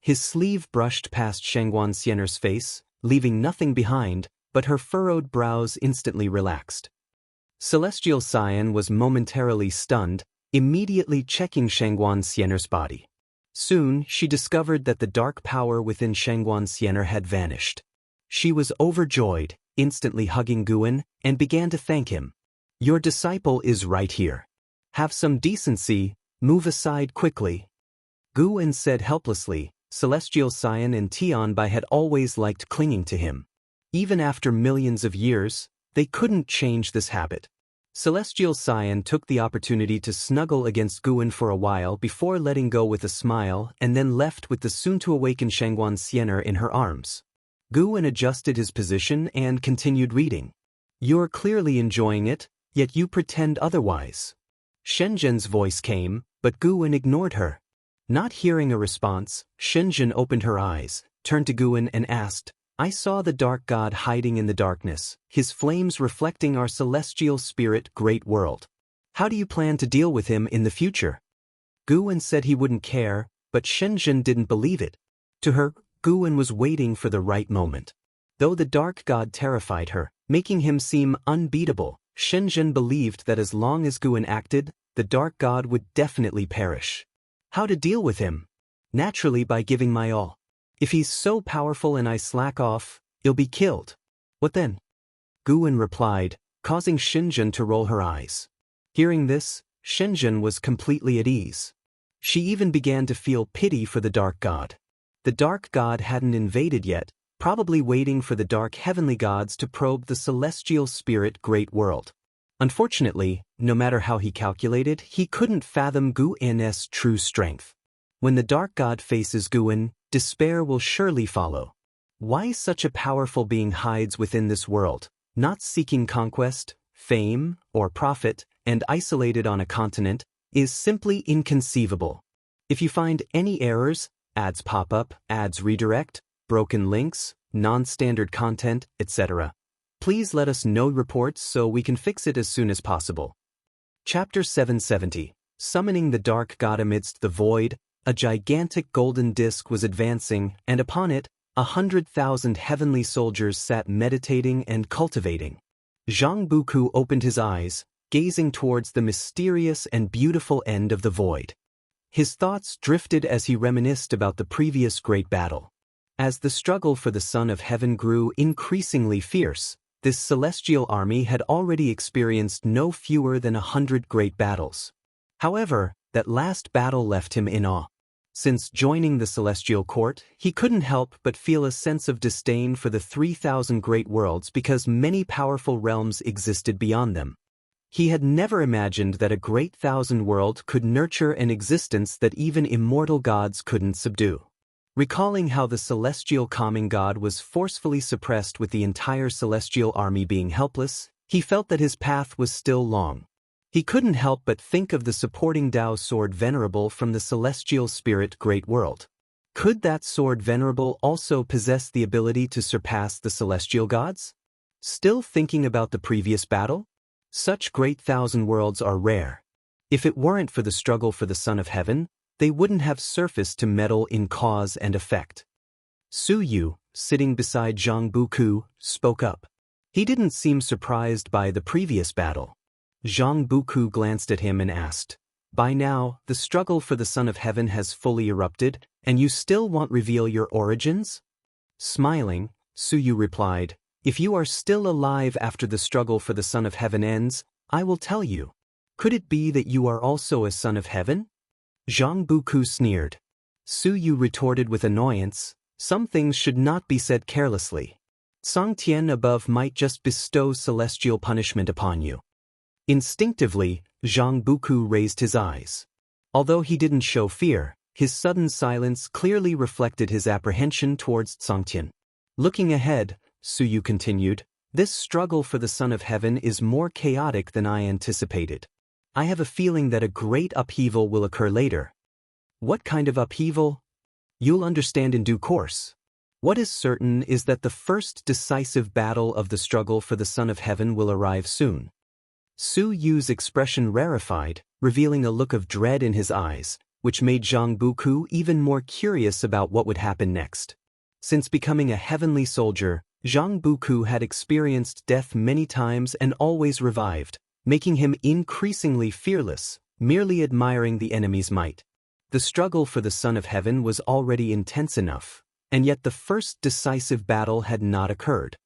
His sleeve brushed past Xianxia's face, leaving nothing behind, but her furrowed brows instantly relaxed. Celestial Scion was momentarily stunned, immediately checking Xianxia's body. Soon, she discovered that the dark power within Xianxia had vanished. She was overjoyed, instantly hugging Guwen, and began to thank him. "Your disciple is right here. Have some decency, move aside quickly." Guwen said helplessly. Celestial Scion and Tianbai had always liked clinging to him. Even after millions of years, they couldn't change this habit. Celestial Scion took the opportunity to snuggle against Guwen for a while before letting go with a smile and then left with the soon-to-awaken Xianxia in her arms. Guwen adjusted his position and continued reading. "You're clearly enjoying it, yet you pretend otherwise." Shenzhen's voice came, but Guwen ignored her. Not hearing a response, Shenzhen opened her eyes, turned to Guwen and asked, "I saw the dark god hiding in the darkness, his flames reflecting our celestial spirit great world. How do you plan to deal with him in the future?" Guwen said he wouldn't care, but Shenzhen didn't believe it. To her, Guwen was waiting for the right moment. Though the dark god terrified her, making him seem unbeatable, Shenzhen believed that as long as Guwen acted, the dark god would definitely perish. How to deal with him? Naturally, by giving my all. If he's so powerful and I slack off, he'll be killed. What then? Guwen replied, causing Shenzhen to roll her eyes. Hearing this, Shenzhen was completely at ease. She even began to feel pity for the dark god. The dark god hadn't invaded yet, probably waiting for the dark heavenly gods to probe the celestial spirit great world. Unfortunately, no matter how he calculated, he couldn't fathom Guwen's true strength. When the dark god faces Guwen, despair will surely follow. Why such a powerful being hides within this world, not seeking conquest, fame, or profit, and isolated on a continent, is simply inconceivable. If you find any errors, ads pop up, ads redirect, broken links, non-standard content, etc., please let us know reports so we can fix it as soon as possible. Chapter 770. Summoning the Dark God. Amidst the void, a gigantic golden disk was advancing, and upon it, 100,000 heavenly soldiers sat meditating and cultivating. Zhang Buku opened his eyes, gazing towards the mysterious and beautiful end of the void. His thoughts drifted as he reminisced about the previous great battle. As the struggle for the Son of Heaven grew increasingly fierce, this celestial army had already experienced no fewer than 100 great battles. However, that last battle left him in awe. Since joining the celestial court, he couldn't help but feel a sense of disdain for the 3,000 great worlds because many powerful realms existed beyond them. He had never imagined that a great thousand world could nurture an existence that even immortal gods couldn't subdue. Recalling how the celestial calming god was forcefully suppressed with the entire celestial army being helpless, he felt that his path was still long. He couldn't help but think of the supporting Dao sword Venerable from the celestial spirit great world. Could that sword Venerable also possess the ability to surpass the celestial gods? Still thinking about the previous battle? Such great thousand worlds are rare. If it weren't for the struggle for the Son of Heaven, they wouldn't have surfaced to meddle in cause and effect. Su Yu, sitting beside Zhang Buku, spoke up. He didn't seem surprised by the previous battle. Zhang Buku glanced at him and asked, "By now, the struggle for the Son of Heaven has fully erupted, and you still won't reveal your origins?" Smiling, Su Yu replied, "If you are still alive after the struggle for the Son of Heaven ends, I will tell you." Could it be that you are also a son of heaven? Zhang Buku sneered. Su Yu retorted with annoyance, some things should not be said carelessly. Song Tian above might just bestow celestial punishment upon you. Instinctively, Zhang Buku raised his eyes. Although he didn't show fear, his sudden silence clearly reflected his apprehension towards Song Tian. Looking ahead, Su Yu continued, this struggle for the Son of Heaven is more chaotic than I anticipated. I have a feeling that a great upheaval will occur later. What kind of upheaval? You'll understand in due course. What is certain is that the first decisive battle of the struggle for the Son of Heaven will arrive soon. Su Yu's expression rarefied, revealing a look of dread in his eyes, which made Zhang Buku even more curious about what would happen next. Since becoming a heavenly soldier, Zhang Buku had experienced death many times and always revived, making him increasingly fearless, merely admiring the enemy's might. The struggle for the Son of Heaven was already intense enough, and yet the first decisive battle had not occurred.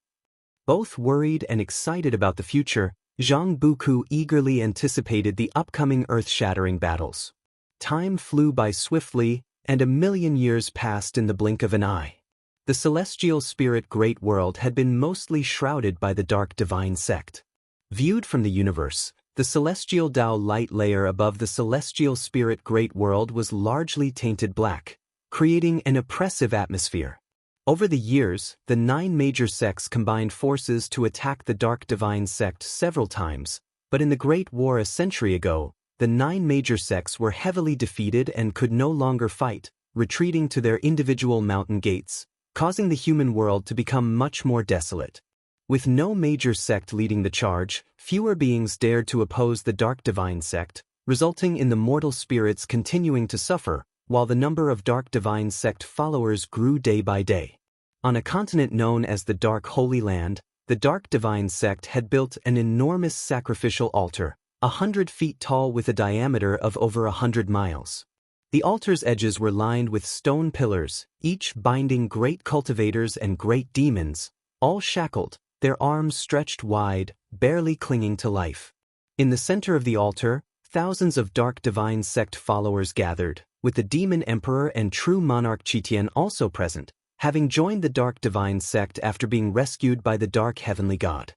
Both worried and excited about the future, Zhang Buku eagerly anticipated the upcoming earth-shattering battles. Time flew by swiftly, and 1,000,000 years passed in the blink of an eye. The celestial spirit Great World had been mostly shrouded by the dark divine sect. Viewed from the universe, the celestial Tao light layer above the celestial spirit Great World was largely tainted black, creating an oppressive atmosphere. Over the years, the 9 major sects combined forces to attack the dark divine sect several times, but in the Great War a century ago, the 9 major sects were heavily defeated and could no longer fight, retreating to their individual mountain gates, causing the human world to become much more desolate. With no major sect leading the charge, fewer beings dared to oppose the dark divine sect, resulting in the mortal spirits continuing to suffer, while the number of dark divine sect followers grew day by day. On a continent known as the Dark Holy Land, the dark divine sect had built an enormous sacrificial altar, 100 feet tall with a diameter of over 100 miles. The altar's edges were lined with stone pillars, each binding great cultivators and great demons, all shackled, their arms stretched wide, barely clinging to life. In the center of the altar, thousands of dark divine sect followers gathered, with the demon emperor and true monarch Qitian also present, having joined the dark divine sect after being rescued by the dark heavenly god.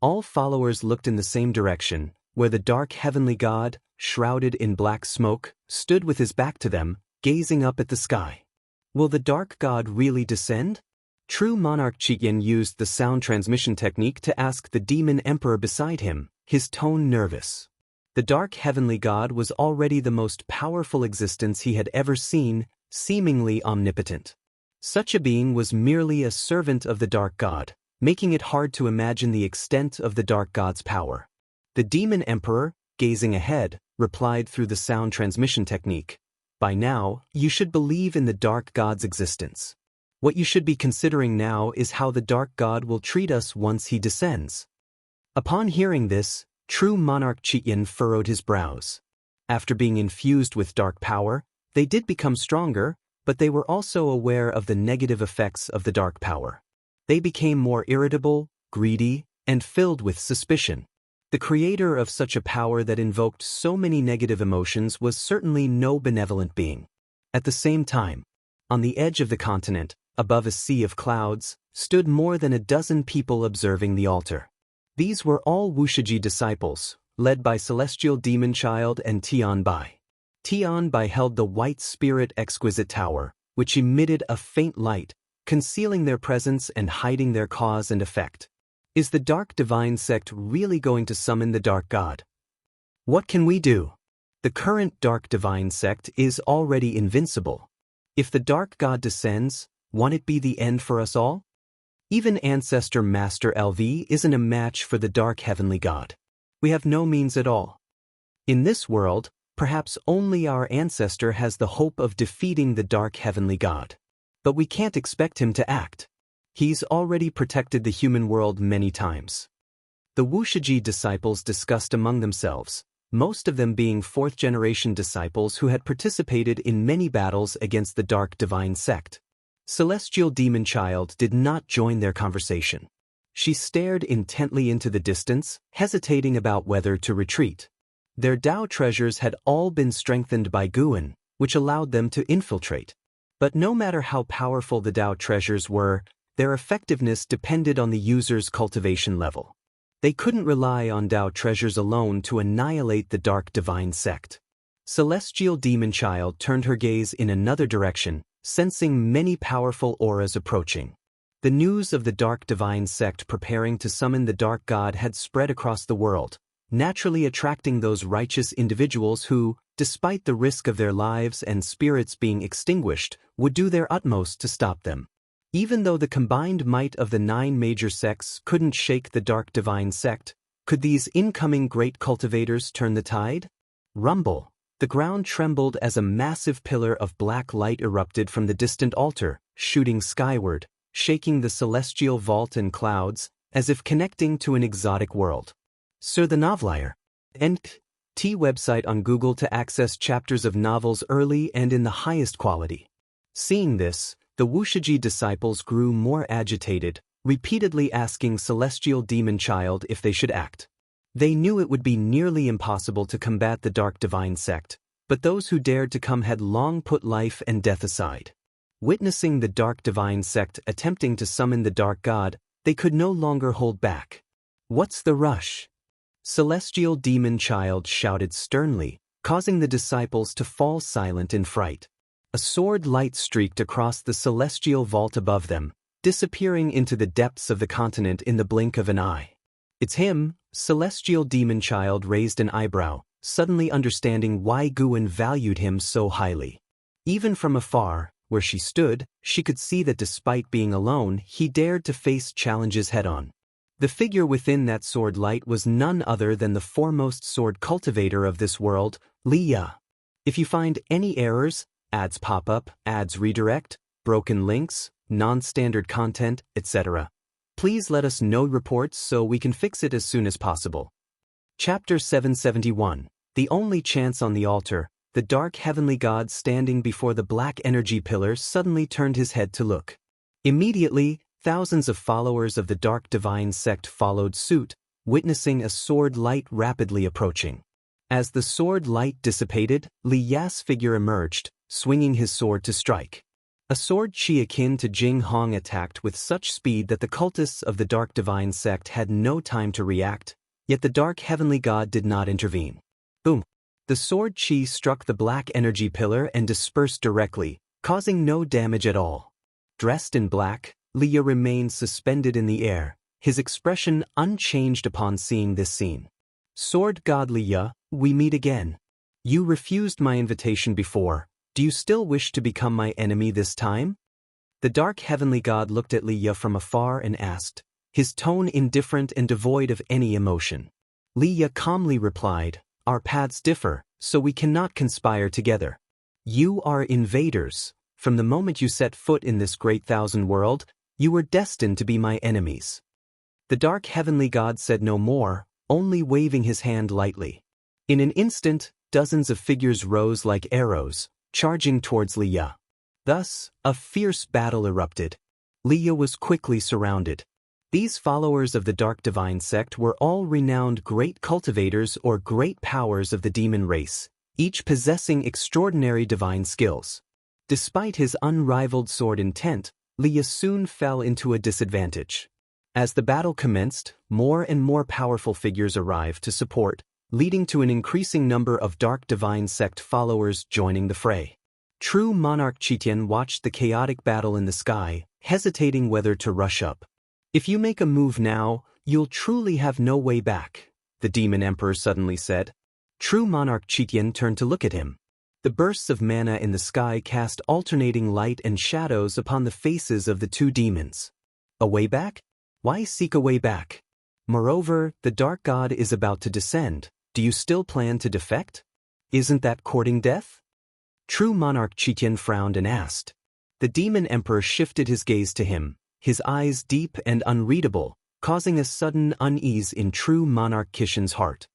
All followers looked in the same direction, where the dark heavenly god, shrouded in black smoke, stood with his back to them, gazing up at the sky. Will the dark god really descend? True monarch Qitian used the sound transmission technique to ask the demon emperor beside him, his tone nervous. The dark heavenly god was already the most powerful existence he had ever seen, seemingly omnipotent. Such a being was merely a servant of the dark god, making it hard to imagine the extent of the dark god's power. The demon emperor, gazing ahead, replied through the sound transmission technique, "By now, you should believe in the dark god's existence. What you should be considering now is how the dark god will treat us once he descends." Upon hearing this, true monarch Qitian furrowed his brows. After being infused with dark power, they did become stronger, but they were also aware of the negative effects of the dark power. They became more irritable, greedy, and filled with suspicion. The creator of such a power that invoked so many negative emotions was certainly no benevolent being. At the same time, on the edge of the continent, above a sea of clouds, stood more than a dozen people observing the altar. These were all Wuxia disciples, led by Celestial Demon Child and Tian Bai. Tian Bai held the White Spirit Exquisite Tower, which emitted a faint light, concealing their presence and hiding their cause and effect. Is the Dark Divine Sect really going to summon the Dark God? What can we do? The current Dark Divine Sect is already invincible. If the Dark God descends, won't it be the end for us all? Even Ancestor Master LV isn't a match for the Dark Heavenly God. We have no means at all. In this world, perhaps only our ancestor has the hope of defeating the Dark Heavenly God. But we can't expect him to act. He's already protected the human world many times. The Wuxia disciples discussed among themselves, most of them being 4th-generation disciples who had participated in many battles against the Dark Divine Sect. Celestial Demon Child did not join their conversation. She stared intently into the distance, hesitating about whether to retreat. Their Dao treasures had all been strengthened by Guan, which allowed them to infiltrate. But no matter how powerful the Dao treasures were, their effectiveness depended on the user's cultivation level. They couldn't rely on Dao treasures alone to annihilate the dark divine sect. Celestial Demon Child turned her gaze in another direction, sensing many powerful auras approaching. The news of the dark divine sect preparing to summon the dark god had spread across the world, naturally attracting those righteous individuals who, despite the risk of their lives and spirits being extinguished, would do their utmost to stop them. Even though the combined might of the 9 major sects couldn't shake the dark divine sect, could these incoming great cultivators turn the tide? Rumble. The ground trembled as a massive pillar of black light erupted from the distant altar, shooting skyward, shaking the celestial vault and clouds, as if connecting to an exotic world. Sir the Novelier. NT website on Google to access chapters of novels early and in the highest quality. Seeing this, the Wuxia disciples grew more agitated, repeatedly asking Celestial Demon Child if they should act. They knew it would be nearly impossible to combat the dark divine sect, but those who dared to come had long put life and death aside. Witnessing the dark divine sect attempting to summon the dark god, they could no longer hold back. What's the rush? Celestial Demon Child shouted sternly, causing the disciples to fall silent in fright. A sword light streaked across the celestial vault above them, disappearing into the depths of the continent in the blink of an eye. It's him. Celestial Demon Child raised an eyebrow, suddenly understanding why Guan valued him so highly. Even from afar, where she stood, she could see that despite being alone, he dared to face challenges head-on. The figure within that sword light was none other than the foremost sword cultivator of this world, Liya. If you find any errors, ads pop up, ads redirect, broken links, non-standard content, etc., please let us know reports so we can fix it as soon as possible. Chapter 771. The Only Chance on the Altar. The dark heavenly god standing before the black energy pillar suddenly turned his head to look. Immediately, thousands of followers of the dark divine sect followed suit, witnessing a sword light rapidly approaching. As the sword light dissipated, Li Ya's figure emerged, swinging his sword to strike. A sword chi akin to Jing Hong attacked with such speed that the cultists of the dark divine sect had no time to react, yet the dark heavenly god did not intervene. Boom! The sword chi struck the black energy pillar and dispersed directly, causing no damage at all. Dressed in black, Liya remained suspended in the air, his expression unchanged upon seeing this scene. Sword god Liya, we meet again. You refused my invitation before. Do you still wish to become my enemy this time? The dark heavenly god looked at Liya from afar and asked, his tone indifferent and devoid of any emotion. Liya calmly replied, our paths differ, so we cannot conspire together. You are invaders. From the moment you set foot in this great thousand world, you were destined to be my enemies. The dark heavenly god said no more, only waving his hand lightly. In an instant, dozens of figures rose like arrows, charging towards Liya. Thus, a fierce battle erupted. Liya was quickly surrounded. These followers of the dark divine sect were all renowned great cultivators or great powers of the demon race, each possessing extraordinary divine skills. Despite his unrivaled sword intent, Liya soon fell into a disadvantage. As the battle commenced, more and more powerful figures arrived to support, leading to an increasing number of dark divine sect followers joining the fray. True monarch Qitian watched the chaotic battle in the sky, hesitating whether to rush up. If you make a move now, you'll truly have no way back, the demon emperor suddenly said. True monarch Qitian turned to look at him. The bursts of mana in the sky cast alternating light and shadows upon the faces of the two demons. A way back? Why seek a way back? Moreover, the dark god is about to descend. Do you still plan to defect? Isn't that courting death? True monarch Qitian frowned and asked. The demon emperor shifted his gaze to him, his eyes deep and unreadable, causing a sudden unease in true monarch Qitian's heart.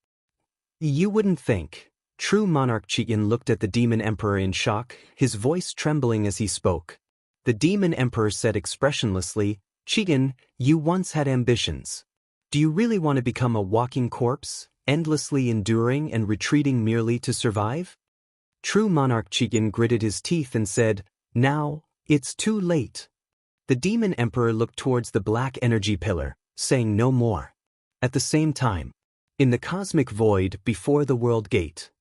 You wouldn't think. True monarch Qitian looked at the demon emperor in shock, his voice trembling as he spoke. The demon emperor said expressionlessly, Qitian, you once had ambitions. Do you really want to become a walking corpse, endlessly enduring and retreating merely to survive? True monarch Qian gritted his teeth and said, "Now, it's too late." The demon emperor looked towards the black energy pillar, saying no more. At the same time, in the cosmic void before the world gate,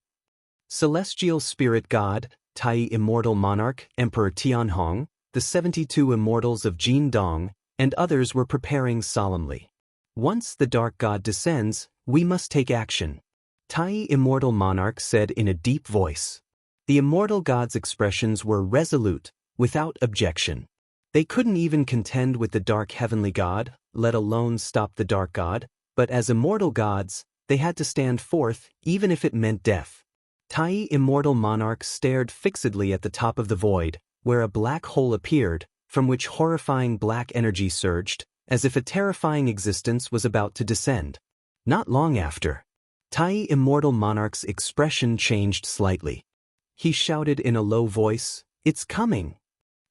celestial spirit god, Tai immortal monarch, Emperor Tianhong, the 72 immortals of Jin Dong, and others were preparing solemnly. Once the dark god descends, we must take action, Tai immortal monarch said in a deep voice. The immortal god's expressions were resolute, without objection. They couldn't even contend with the dark heavenly god, let alone stop the dark god, but as immortal gods, they had to stand forth, even if it meant death. Tai immortal monarch stared fixedly at the top of the void, where a black hole appeared, from which horrifying black energy surged, as if a terrifying existence was about to descend. Not long after, Tai immortal monarch's expression changed slightly. He shouted in a low voice, "It's coming!"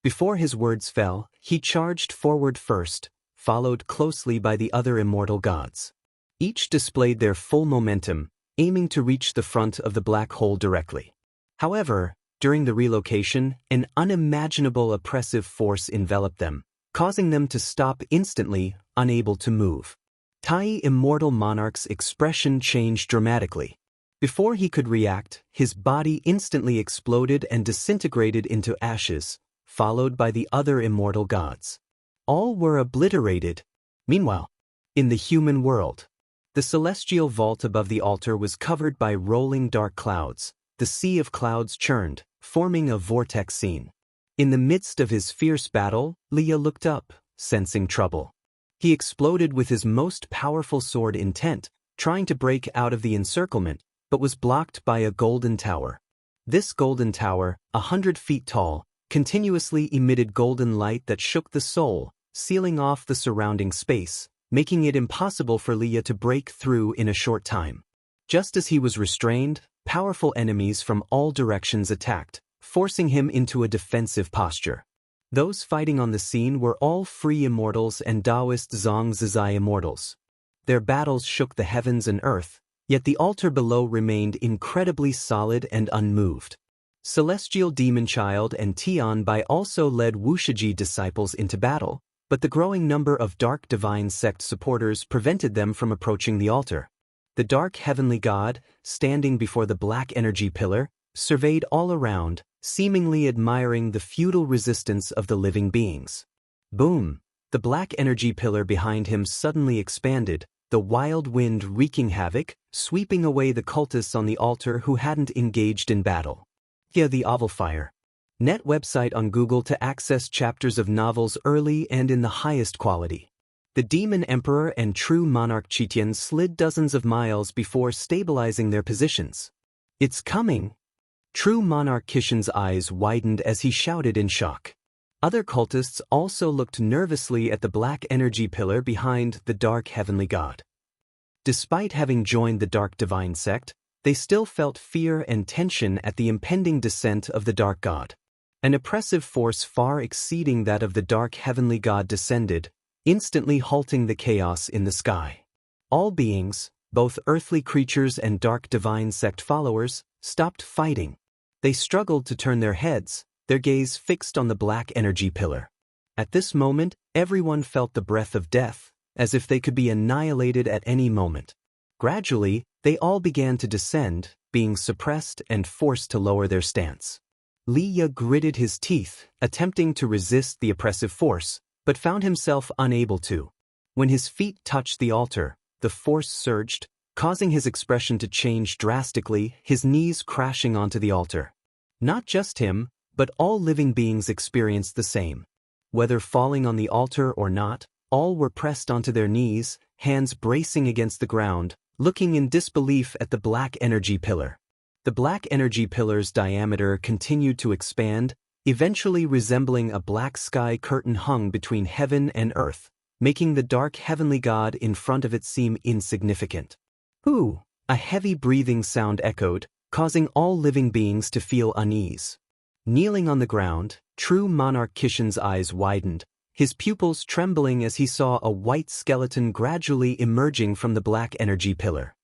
Before his words fell, he charged forward first, followed closely by the other immortal gods. Each displayed their full momentum, aiming to reach the front of the black hole directly. However, during the relocation, an unimaginable oppressive force enveloped them, causing them to stop instantly, unable to move. Tai immortal monarch's expression changed dramatically. Before he could react, his body instantly exploded and disintegrated into ashes, followed by the other immortal gods. All were obliterated. Meanwhile, in the human world, the celestial vault above the altar was covered by rolling dark clouds. The sea of clouds churned, forming a vortex scene. In the midst of his fierce battle, Leah looked up, sensing trouble. He exploded with his most powerful sword intent, trying to break out of the encirclement, but was blocked by a golden tower. This golden tower, 100 feet tall, continuously emitted golden light that shook the soul, sealing off the surrounding space, making it impossible for Leah to break through in a short time. Just as he was restrained, powerful enemies from all directions attacked, forcing him into a defensive posture. Those fighting on the scene were all free immortals and Daoist Zhang Zizai immortals. Their battles shook the heavens and earth, yet the altar below remained incredibly solid and unmoved. Celestial Demon Child and Tian Bai also led Wuxia disciples into battle, but the growing number of Dark Divine Sect supporters prevented them from approaching the altar. The Dark Heavenly God, standing before the Black Energy Pillar, surveyed all around, seemingly admiring the futile resistance of the living beings. Boom! The Black Energy Pillar behind him suddenly expanded, the wild wind wreaking havoc, sweeping away the cultists on the altar who hadn't engaged in battle. Yeah, the Oval Fire. Net website on Google to access chapters of novels early and in the highest quality. The Demon Emperor and True Monarch Qitian slid dozens of miles before stabilizing their positions. "It's coming!" True Monarch Kishin's eyes widened as he shouted in shock. Other cultists also looked nervously at the Black Energy Pillar behind the Dark Heavenly God. Despite having joined the Dark Divine Sect, they still felt fear and tension at the impending descent of the Dark God. An oppressive force far exceeding that of the Dark Heavenly God descended, instantly halting the chaos in the sky. All beings, both earthly creatures and Dark Divine Sect followers, stopped fighting. They struggled to turn their heads, their gaze fixed on the Black Energy Pillar. At this moment, everyone felt the breath of death, as if they could be annihilated at any moment. Gradually, they all began to descend, being suppressed and forced to lower their stance. Leah gritted his teeth, attempting to resist the oppressive force, but found himself unable to. When his feet touched the altar, the force surged, causing his expression to change drastically, his knees crashing onto the altar. Not just him, but all living beings experienced the same. Whether falling on the altar or not, all were pressed onto their knees, hands bracing against the ground, looking in disbelief at the Black Energy Pillar. The Black Energy Pillar's diameter continued to expand, eventually resembling a black sky curtain hung between heaven and earth, making the Dark Heavenly God in front of it seem insignificant. "Ooh!" A heavy breathing sound echoed, causing all living beings to feel unease. Kneeling on the ground, True Monarch Kishin's eyes widened, his pupils trembling as he saw a white skeleton gradually emerging from the Black Energy Pillar.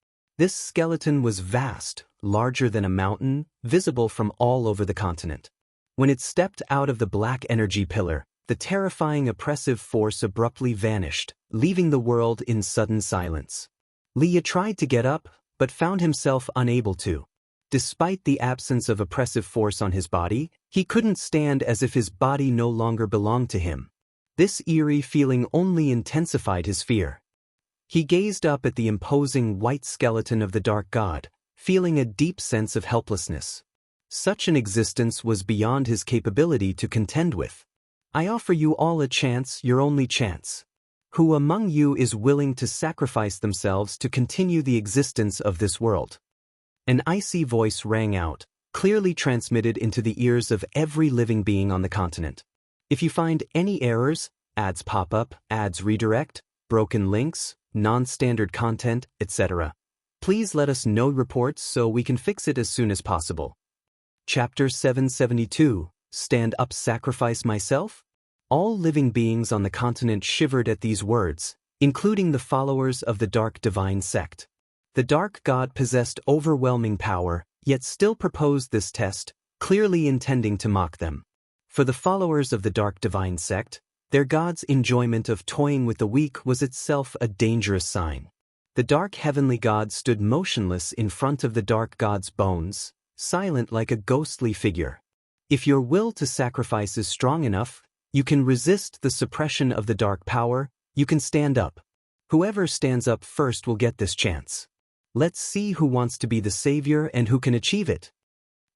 This skeleton was vast, larger than a mountain, visible from all over the continent. When it stepped out of the black energy pillar, the terrifying oppressive force abruptly vanished, leaving the world in sudden silence. Liya tried to get up, but found himself unable to. Despite the absence of oppressive force on his body, he couldn't stand, as if his body no longer belonged to him. This eerie feeling only intensified his fear. He gazed up at the imposing white skeleton of the dark god, feeling a deep sense of helplessness. Such an existence was beyond his capability to contend with. "I offer you all a chance, your only chance. Who among you is willing to sacrifice themselves to continue the existence of this world?" An icy voice rang out, clearly transmitted into the ears of every living being on the continent. If you find any errors, ads pop up, ads redirect, broken links, non-standard content, etc., please let us know reports so we can fix it as soon as possible. Chapter 772, Stand Up, Sacrifice Myself? All living beings on the continent shivered at these words, including the followers of the Dark Divine Sect. The Dark God possessed overwhelming power, yet still proposed this test, clearly intending to mock them. For the followers of the Dark Divine Sect, their god's enjoyment of toying with the weak was itself a dangerous sign. The Dark Heavenly God stood motionless in front of the Dark God's bones, silent like a ghostly figure. If your will to sacrifice is strong enough, you can resist the suppression of the dark power, you can stand up. Whoever stands up first will get this chance. Let's see who wants to be the savior and who can achieve it.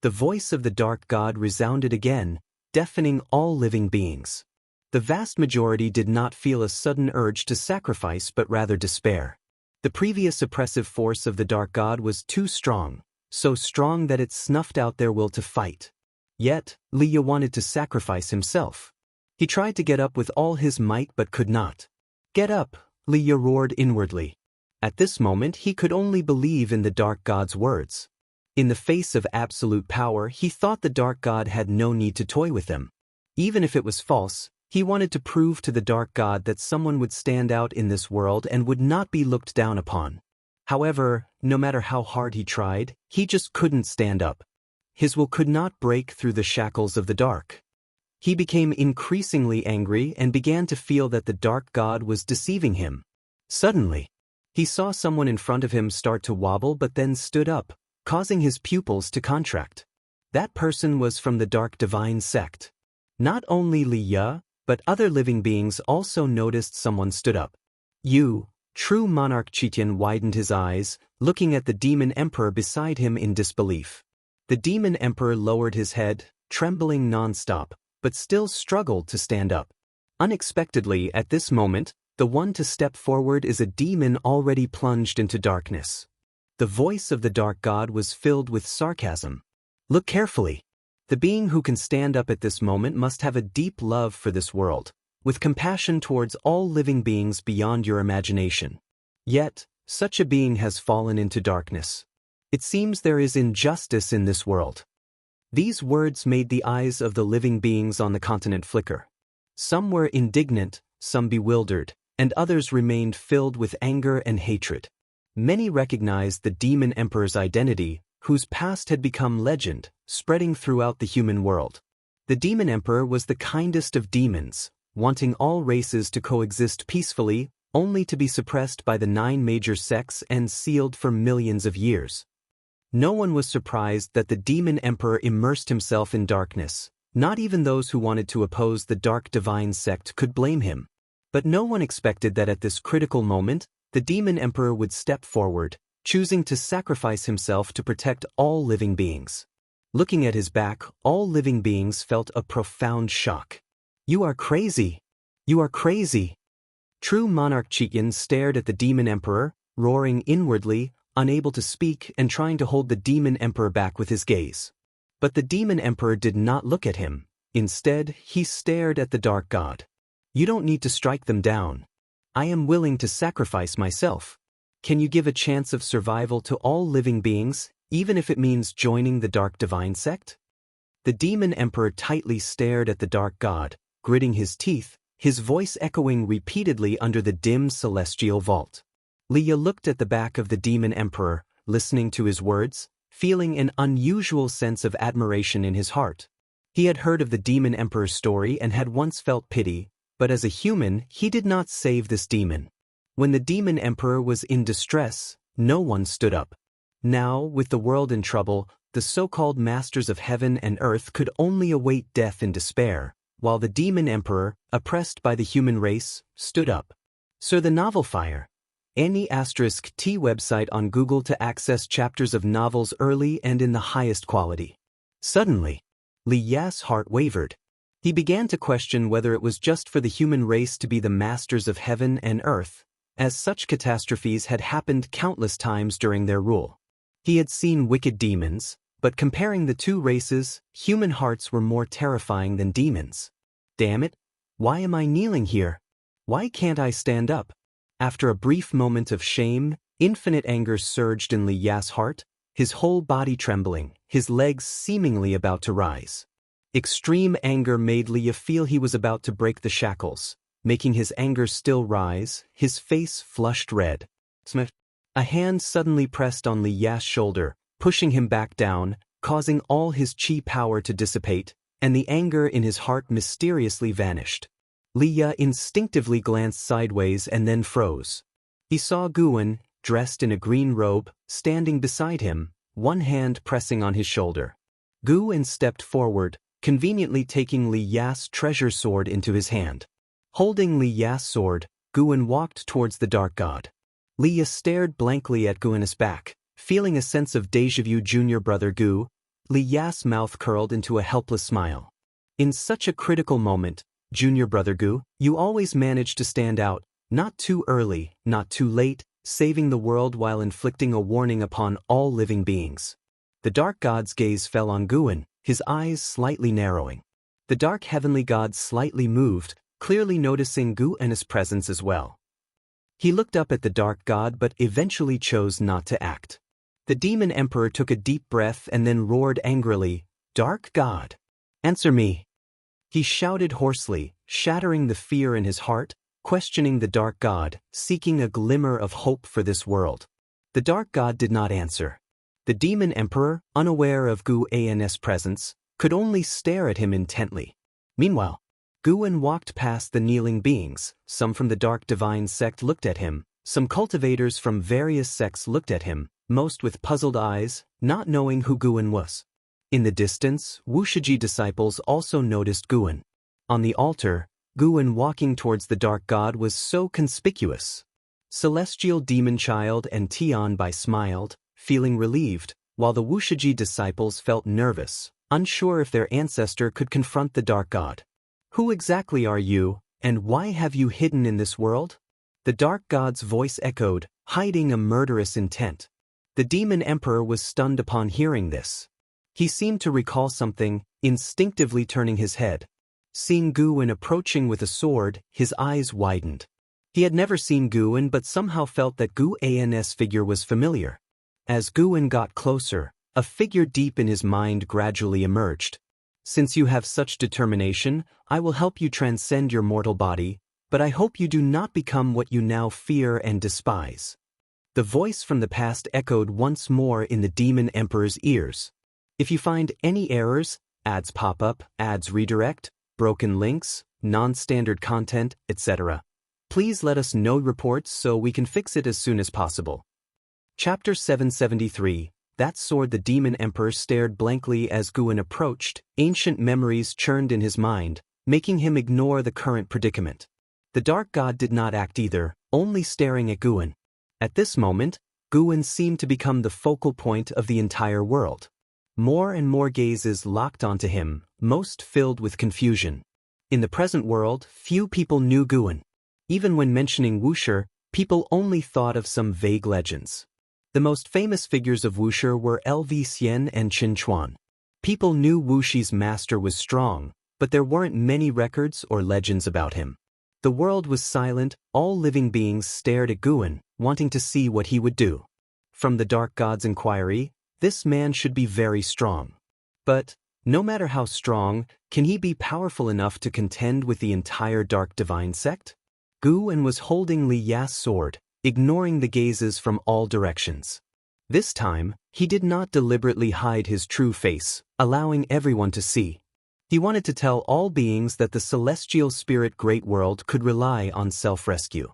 The voice of the Dark God resounded again, deafening all living beings. The vast majority did not feel a sudden urge to sacrifice but rather despair. The previous oppressive force of the Dark God was too strong, so strong that it snuffed out their will to fight. Yet, Liya wanted to sacrifice himself. He tried to get up with all his might but could not. "Get up," Liya roared inwardly. At this moment he could only believe in the Dark God's words. In the face of absolute power, he thought the Dark God had no need to toy with him. Even if it was false, he wanted to prove to the Dark God that someone would stand out in this world and would not be looked down upon. However, no matter how hard he tried, he just couldn't stand up. His will could not break through the shackles of the dark. He became increasingly angry and began to feel that the Dark God was deceiving him. Suddenly, he saw someone in front of him start to wobble but then stood up, causing his pupils to contract. That person was from the Dark Divine Sect. Not only Liya, but other living beings also noticed someone stood up. "You, true monarch." Chitian widened his eyes, looking at the Demon Emperor beside him in disbelief. The Demon Emperor lowered his head, trembling non-stop, but still struggled to stand up. Unexpectedly, at this moment, the one to step forward is a demon already plunged into darkness. The voice of the Dark God was filled with sarcasm. "Look carefully. The being who can stand up at this moment must have a deep love for this world, with compassion towards all living beings beyond your imagination. Yet, such a being has fallen into darkness. It seems there is injustice in this world." These words made the eyes of the living beings on the continent flicker. Some were indignant, some bewildered, and others remained filled with anger and hatred. Many recognized the Demon Emperor's identity, whose past had become legend, spreading throughout the human world. The Demon Emperor was the kindest of demons, wanting all races to coexist peacefully, only to be suppressed by the 9 major sects and sealed for millions of years. No one was surprised that the Demon Emperor immersed himself in darkness. Not even those who wanted to oppose the Dark Divine Sect could blame him. But no one expected that at this critical moment, the Demon Emperor would step forward, choosing to sacrifice himself to protect all living beings. Looking at his back, all living beings felt a profound shock. "You are crazy! You are crazy!" True Monarch Chikin stared at the Demon Emperor, roaring inwardly, unable to speak and trying to hold the Demon Emperor back with his gaze. But the Demon Emperor did not look at him. Instead, he stared at the Dark God. "You don't need to strike them down. I am willing to sacrifice myself. Can you give a chance of survival to all living beings, even if it means joining the Dark Divine Sect?" The Demon Emperor tightly stared at the Dark God, gritting his teeth, his voice echoing repeatedly under the dim celestial vault. Liya looked at the back of the Demon Emperor, listening to his words, feeling an unusual sense of admiration in his heart. He had heard of the demon emperor's story and had once felt pity, but as a human, he did not save this demon. When the demon emperor was in distress, no one stood up. Now, with the world in trouble, the so-called masters of heaven and earth could only await death in despair, while the demon emperor, oppressed by the human race, stood up. So the novel Fire. Any *T website on Google to access chapters of novels early and in the highest quality. Suddenly, Li Ya's heart wavered. He began to question whether it was just for the human race to be the masters of heaven and earth, as such catastrophes had happened countless times during their rule. He had seen wicked demons, but comparing the two races, human hearts were more terrifying than demons. Damn it, why am I kneeling here? Why can't I stand up? After a brief moment of shame, infinite anger surged in Li Ya's heart, his whole body trembling, his legs seemingly about to rise. Extreme anger made Li Ya feel he was about to break the shackles, making his anger still rise, his face flushed red. A hand suddenly pressed on Li Ya's shoulder, pushing him back down, causing all his chi power to dissipate, and the anger in his heart mysteriously vanished. Li Ya instinctively glanced sideways and then froze. He saw Guwen, dressed in a green robe, standing beside him, one hand pressing on his shoulder. Guwen stepped forward, conveniently taking Li Ya's treasure sword into his hand. Holding Li Ya's sword, Guwen walked towards the dark god. Li Ya stared blankly at Guwen's back, feeling a sense of déjà vu. Junior brother Gu, Li Ya's mouth curled into a helpless smile. In such a critical moment, Junior brother Gu, you always manage to stand out, not too early, not too late, saving the world while inflicting a warning upon all living beings. The dark god's gaze fell on Guwen, his eyes slightly narrowing. The dark heavenly god slightly moved, clearly noticing Guwen's presence as well. He looked up at the dark god but eventually chose not to act. The demon emperor took a deep breath and then roared angrily, "Dark god, answer me!" He shouted hoarsely, shattering the fear in his heart, questioning the dark god, seeking a glimmer of hope for this world. The dark god did not answer. The demon emperor, unaware of Guwen's presence, could only stare at him intently. Meanwhile, Guwen walked past the kneeling beings. Some from the dark divine sect looked at him, some cultivators from various sects looked at him, most with puzzled eyes, not knowing who Guwen was. In the distance, Wuxia disciples also noticed Guwen. On the altar, Guwen walking towards the dark god was so conspicuous. Celestial demon child and Tian Bai smiled, feeling relieved, while the Wuxia disciples felt nervous, unsure if their ancestor could confront the dark god. Who exactly are you, and why have you hidden in this world? The dark god's voice echoed, hiding a murderous intent. The demon emperor was stunned upon hearing this. He seemed to recall something, instinctively turning his head. Seeing Guwen approaching with a sword, his eyes widened. He had never seen Guwen but somehow felt that Guwen's figure was familiar. As Guwen got closer, a figure deep in his mind gradually emerged. Since you have such determination, I will help you transcend your mortal body, but I hope you do not become what you now fear and despise. The voice from the past echoed once more in the demon emperor's ears. If you find any errors, ads pop up, ads redirect, broken links, non-standard content, etc., please let us know reports so we can fix it as soon as possible. Chapter 773. That sword. The demon emperor stared blankly as Guwen approached. Ancient memories churned in his mind, making him ignore the current predicament. The dark god did not act either, only staring at Guwen. At this moment, Guwen seemed to become the focal point of the entire world. More and more gazes locked onto him, most filled with confusion. In the present world, few people knew Guwen. Even when mentioning Wuxia, people only thought of some vague legends. The most famous figures of Wuxia were Lv and Qin Chuan. People knew Wuxi's master was strong, but there weren't many records or legends about him. The world was silent, all living beings stared at Guwen, wanting to see what he would do. From the dark god's inquiry, this man should be very strong. But, no matter how strong, can he be powerful enough to contend with the entire dark divine sect? Guwen was holding Li Ya's sword, ignoring the gazes from all directions. This time, he did not deliberately hide his true face, allowing everyone to see. He wanted to tell all beings that the celestial spirit great world could rely on self-rescue.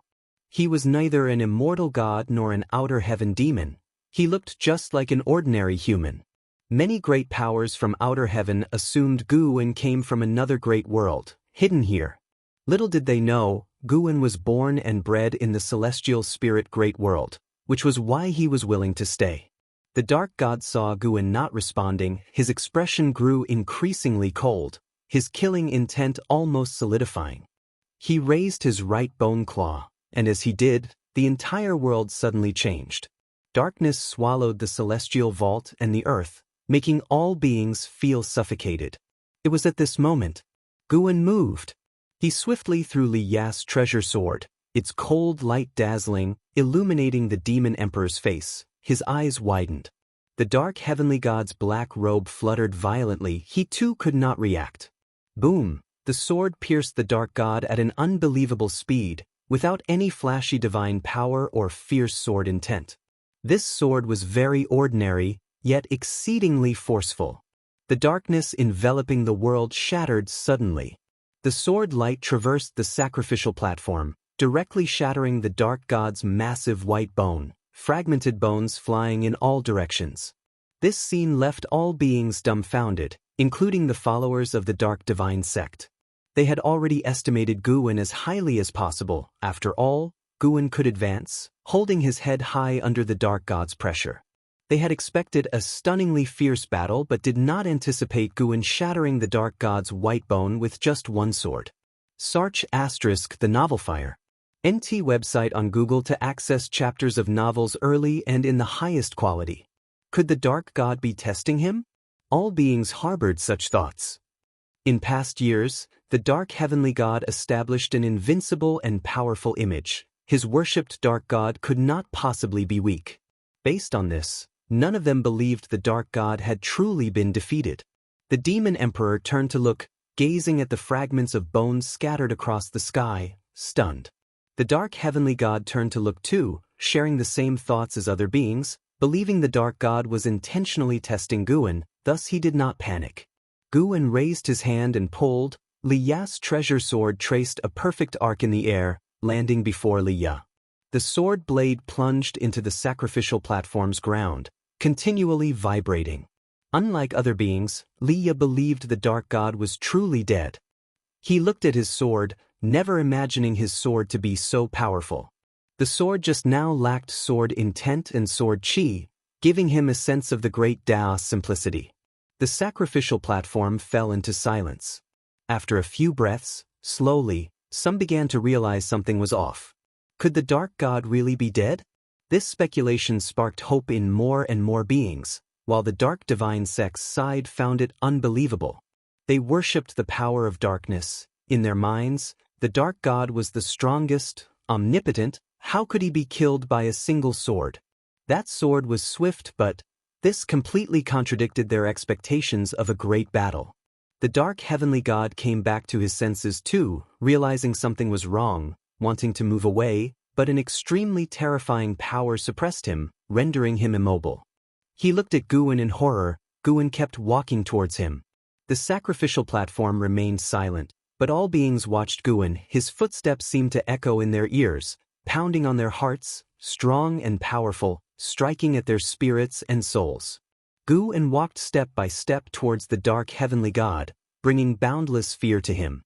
He was neither an immortal god nor an outer heaven demon. He looked just like an ordinary human. Many great powers from outer heaven assumed Guwen came from another great world, hidden here. Little did they know, Guwen was born and bred in the celestial spirit great world, which was why he was willing to stay. The dark god saw Guwen not responding, his expression grew increasingly cold, his killing intent almost solidifying. He raised his right bone claw, and as he did, the entire world suddenly changed. Darkness swallowed the celestial vault and the earth, making all beings feel suffocated. It was at this moment, Guwen moved. He swiftly threw Li Ya's treasure sword, its cold light dazzling, illuminating the demon emperor's face. His eyes widened. The dark heavenly god's black robe fluttered violently. He too could not react. Boom! The sword pierced the dark god at an unbelievable speed, without any flashy divine power or fierce sword intent. This sword was very ordinary, yet exceedingly forceful. The darkness enveloping the world shattered suddenly. The sword light traversed the sacrificial platform, directly shattering the dark god's massive white bone, fragmented bones flying in all directions. This scene left all beings dumbfounded, including the followers of the dark divine sect. They had already estimated Guwen as highly as possible. After all, Guwen could advance, holding his head high under the dark god's pressure. They had expected a stunningly fierce battle but did not anticipate Guwen shattering the dark god's white bone with just one sword. Search * the novel Fire. NT website on Google to access chapters of novels early and in the highest quality. Could the dark god be testing him? All beings harbored such thoughts. In past years, the dark heavenly god established an invincible and powerful image. His worshipped dark god could not possibly be weak. Based on this, none of them believed the dark god had truly been defeated. The demon emperor turned to look, gazing at the fragments of bones scattered across the sky, stunned. The dark heavenly god turned to look too, sharing the same thoughts as other beings, believing the dark god was intentionally testing Guwen, thus he did not panic. Guwen raised his hand and pulled. Li Ya's treasure sword traced a perfect arc in the air, landing before Li Ya. The sword blade plunged into the sacrificial platform's ground, continually vibrating. Unlike other beings, Li Ya believed the dark god was truly dead. He looked at his sword, never imagining his sword to be so powerful. The sword just now lacked sword intent and sword chi, giving him a sense of the great Daoist simplicity. The sacrificial platform fell into silence. After a few breaths, slowly, some began to realize something was off. Could the dark god really be dead? This speculation sparked hope in more and more beings, while the dark divine sects side found it unbelievable. They worshipped the power of darkness. In their minds, the dark god was the strongest, omnipotent. How could he be killed by a single sword? That sword was swift, but this completely contradicted their expectations of a great battle. The dark heavenly god came back to his senses too, realizing something was wrong, wanting to move away, but an extremely terrifying power suppressed him, rendering him immobile. He looked at Guwen in horror. Guwen kept walking towards him. The sacrificial platform remained silent, but all beings watched Guwen. His footsteps seemed to echo in their ears, pounding on their hearts, strong and powerful, striking at their spirits and souls. Guwen walked step by step towards the dark heavenly god, bringing boundless fear to him.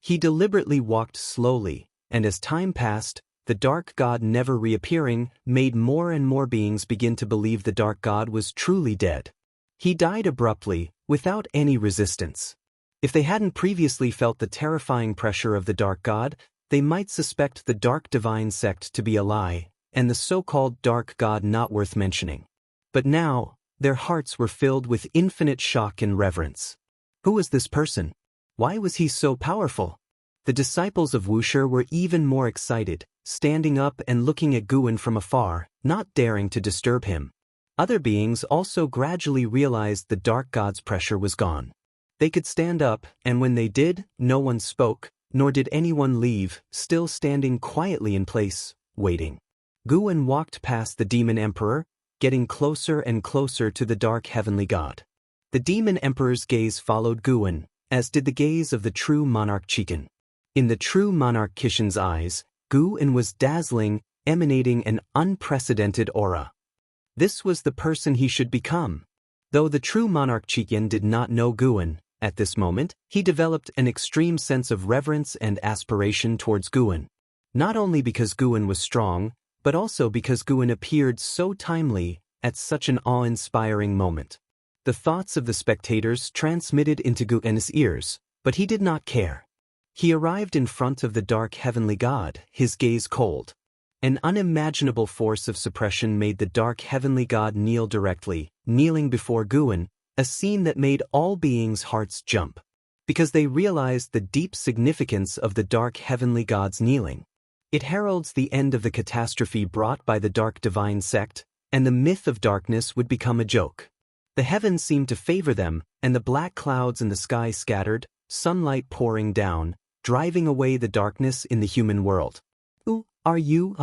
He deliberately walked slowly, and as time passed, the dark god never reappearing made more and more beings begin to believe the dark god was truly dead. He died abruptly, without any resistance. If they hadn't previously felt the terrifying pressure of the dark god, they might suspect the dark divine sect to be a lie, and the so-called dark god not worth mentioning. But now, their hearts were filled with infinite shock and reverence. Who was this person? Why was he so powerful? The disciples of Wuxia were even more excited, standing up and looking at Guwen from afar, not daring to disturb him. Other beings also gradually realized the dark god's pressure was gone. They could stand up, and when they did, no one spoke, nor did anyone leave, still standing quietly in place, waiting. Guwen walked past the demon emperor, getting closer and closer to the dark heavenly god. The demon emperor's gaze followed Guwen, as did the gaze of the true monarch Qigong. In the true monarch Qixin's eyes, Guwen was dazzling, emanating an unprecedented aura. This was the person he should become. Though the true monarch Qigong did not know Guwen, at this moment, he developed an extreme sense of reverence and aspiration towards Guwen. Not only because Guwen was strong, but also because Guwen appeared so timely, at such an awe-inspiring moment. The thoughts of the spectators transmitted into Guwen's ears, but he did not care. He arrived in front of the dark heavenly god, his gaze cold. An unimaginable force of suppression made the dark heavenly god kneel directly, kneeling before Guwen, a scene that made all beings' hearts jump, because they realized the deep significance of the dark heavenly god's kneeling. It heralds the end of the catastrophe brought by the dark divine sect, and the myth of darkness would become a joke. The heavens seemed to favor them, and the black clouds in the sky scattered, sunlight pouring down, driving away the darkness in the human world. "Who are you?"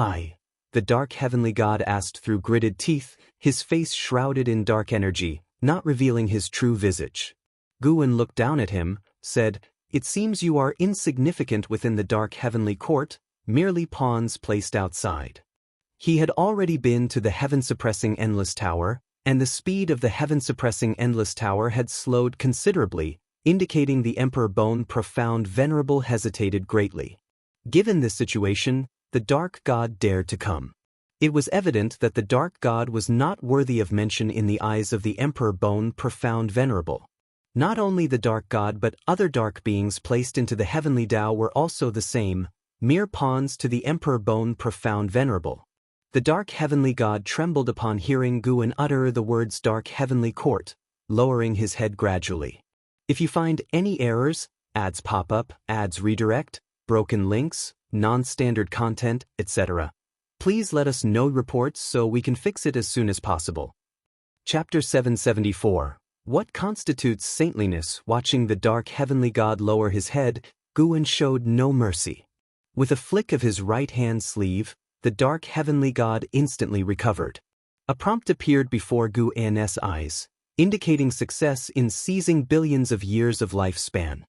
The dark heavenly god asked through gritted teeth, his face shrouded in dark energy, not revealing his true visage. Guwen looked down at him, said, "It seems you are insignificant within the dark heavenly court, merely pawns placed outside." He had already been to the heaven-suppressing Endless Tower, and the speed of the heaven-suppressing Endless Tower had slowed considerably, indicating the Emperor Bone Profound Venerable hesitated greatly. Given this situation, the dark god dared to come. It was evident that the dark god was not worthy of mention in the eyes of the Emperor Bone Profound Venerable. Not only the dark god but other dark beings placed into the heavenly Tao were also the same, mere pawns to the Emperor Bone Profound Venerable. The dark heavenly god trembled upon hearing Guwen utter the words dark heavenly court, lowering his head gradually. If you find any errors, ads pop up, ads redirect, broken links, non-standard content, etc., please let us know reports so we can fix it as soon as possible. Chapter 774. What constitutes saintliness? Watching the dark heavenly god lower his head, Guwen showed no mercy. With a flick of his right-hand sleeve, the dark heavenly god instantly recovered. A prompt appeared before Guwen's eyes, indicating success in seizing billions of years of lifespan.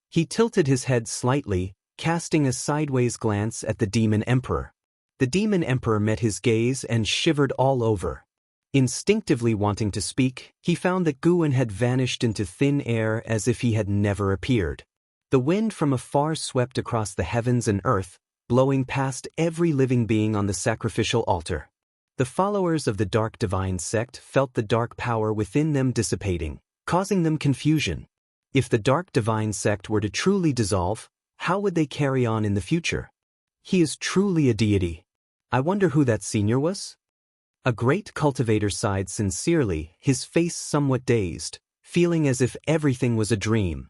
He tilted his head slightly, casting a sideways glance at the demon emperor. The demon emperor met his gaze and shivered all over. Instinctively wanting to speak, he found that Guwen had vanished into thin air as if he had never appeared. The wind from afar swept across the heavens and earth, blowing past every living being on the sacrificial altar. The followers of the dark divine sect felt the dark power within them dissipating, causing them confusion. If the dark divine sect were to truly dissolve, how would they carry on in the future? He is truly a deity. I wonder who that senior was? A great cultivator sighed sincerely, his face somewhat dazed, feeling as if everything was a dream.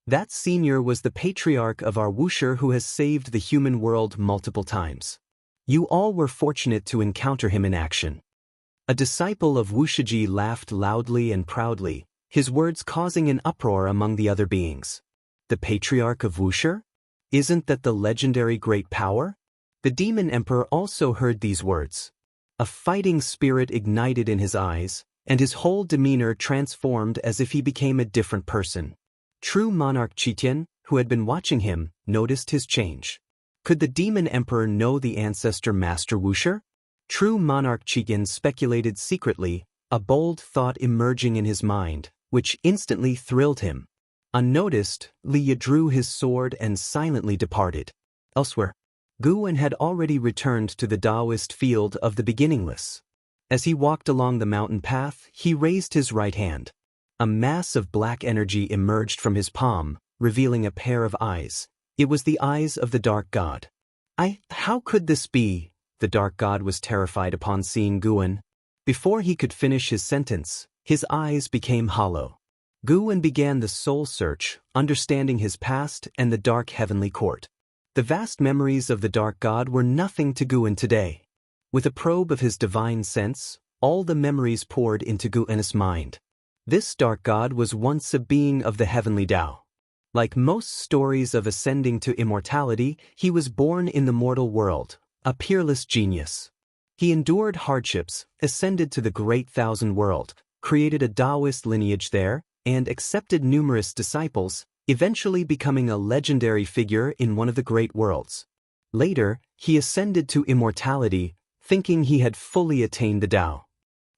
That senior was the patriarch of our Wuxia who has saved the human world multiple times. You all were fortunate to encounter him in action. A disciple of Wuxia laughed loudly and proudly, his words causing an uproar among the other beings. The patriarch of Wuxia? Isn't that the legendary great power? The demon emperor also heard these words. A fighting spirit ignited in his eyes, and his whole demeanor transformed as if he became a different person. True monarch Qitian, who had been watching him, noticed his change. Could the demon emperor know the ancestor master Wuxia? True monarch Qitian speculated secretly, a bold thought emerging in his mind, which instantly thrilled him. Unnoticed, Li drew his sword and silently departed. Elsewhere, Guwen had already returned to the Daoist field of the beginningless. As he walked along the mountain path, he raised his right hand. A mass of black energy emerged from his palm, revealing a pair of eyes. It was the eyes of the dark god. How could this be? The dark god was terrified upon seeing Guwen. Before he could finish his sentence, his eyes became hollow. Guwen began the soul search, understanding his past and the dark heavenly court. The vast memories of the dark god were nothing to Guwen today. With a probe of his divine sense, all the memories poured into Guwen's mind. This dark god was once a being of the heavenly Tao. Like most stories of ascending to immortality, he was born in the mortal world, a peerless genius. He endured hardships, ascended to the Great Thousand World, created a Daoist lineage there, and accepted numerous disciples, eventually becoming a legendary figure in one of the great worlds. Later, he ascended to immortality, thinking he had fully attained the Tao.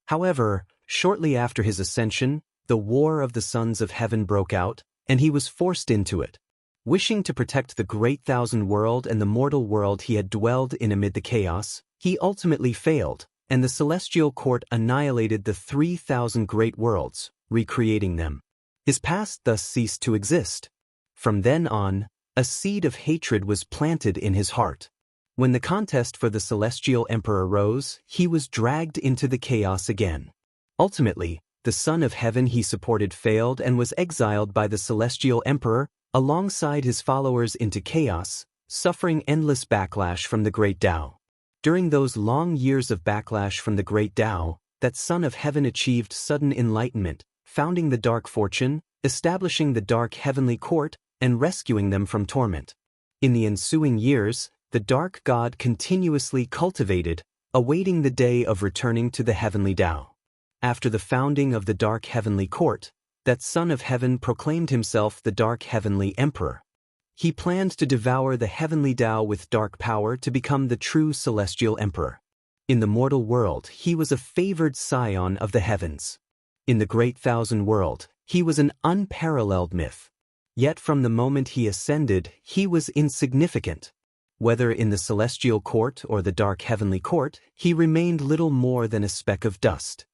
However, shortly after his ascension, the War of the Sons of Heaven broke out, and he was forced into it. Wishing to protect the Great Thousand World and the mortal world he had dwelled in amid the chaos, he ultimately failed, and the celestial court annihilated the 3,000 great worlds, recreating them. His past thus ceased to exist. From then on, a seed of hatred was planted in his heart. When the contest for the celestial emperor rose, he was dragged into the chaos again. Ultimately, the Son of Heaven he supported failed and was exiled by the celestial emperor, alongside his followers into chaos, suffering endless backlash from the great Tao. During those long years of backlash from the great Tao, that Son of Heaven achieved sudden enlightenment, founding the Dark Fortune, establishing the Dark Heavenly Court, and rescuing them from torment. In the ensuing years, the Dark God continuously cultivated, awaiting the day of returning to the Heavenly Tao. After the founding of the Dark Heavenly Court, that Son of Heaven proclaimed himself the Dark Heavenly Emperor. He planned to devour the Heavenly Tao with dark power to become the true Celestial Emperor. In the mortal world, he was a favored scion of the heavens. In the Great Thousand World, he was an unparalleled myth. Yet from the moment he ascended, he was insignificant. Whether in the Celestial Court or the Dark Heavenly Court, he remained little more than a speck of dust.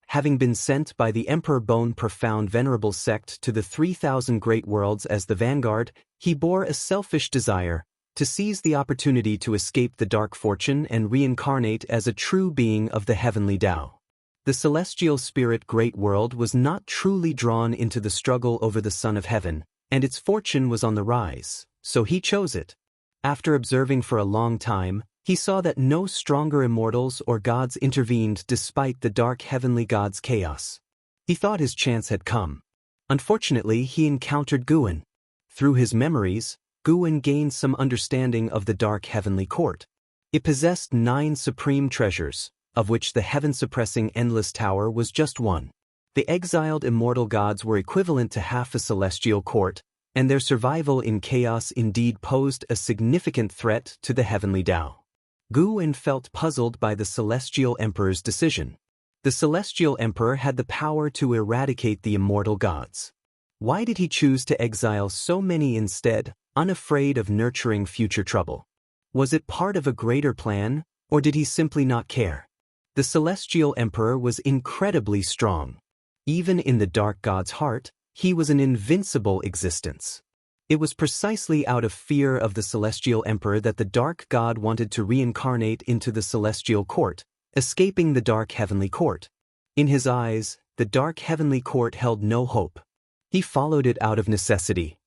Having been sent by the Emperor Bone Profound Venerable Sect to the 3,000 great worlds as the vanguard, he bore a selfish desire to seize the opportunity to escape the Dark Fortune and reincarnate as a true being of the Heavenly Tao. The celestial spirit Great World was not truly drawn into the struggle over the Son of Heaven, and its fortune was on the rise, so he chose it. After observing for a long time, he saw that no stronger immortals or gods intervened despite the dark heavenly gods' chaos. He thought his chance had come. Unfortunately, he encountered Guan. Through his memories, Guan gained some understanding of the dark heavenly court. It possessed 9 supreme treasures, of which the heaven-suppressing Endless Tower was just one. The exiled immortal gods were equivalent to half a celestial court, and their survival in chaos indeed posed a significant threat to the heavenly Tao. Guan felt puzzled by the Celestial Emperor's decision. The Celestial Emperor had the power to eradicate the immortal gods. Why did he choose to exile so many instead, unafraid of nurturing future trouble? Was it part of a greater plan, or did he simply not care? The Celestial Emperor was incredibly strong. Even in the Dark God's heart, he was an invincible existence. It was precisely out of fear of the Celestial Emperor that the Dark God wanted to reincarnate into the Celestial Court, escaping the Dark Heavenly Court. In his eyes, the Dark Heavenly Court held no hope. He followed it out of necessity.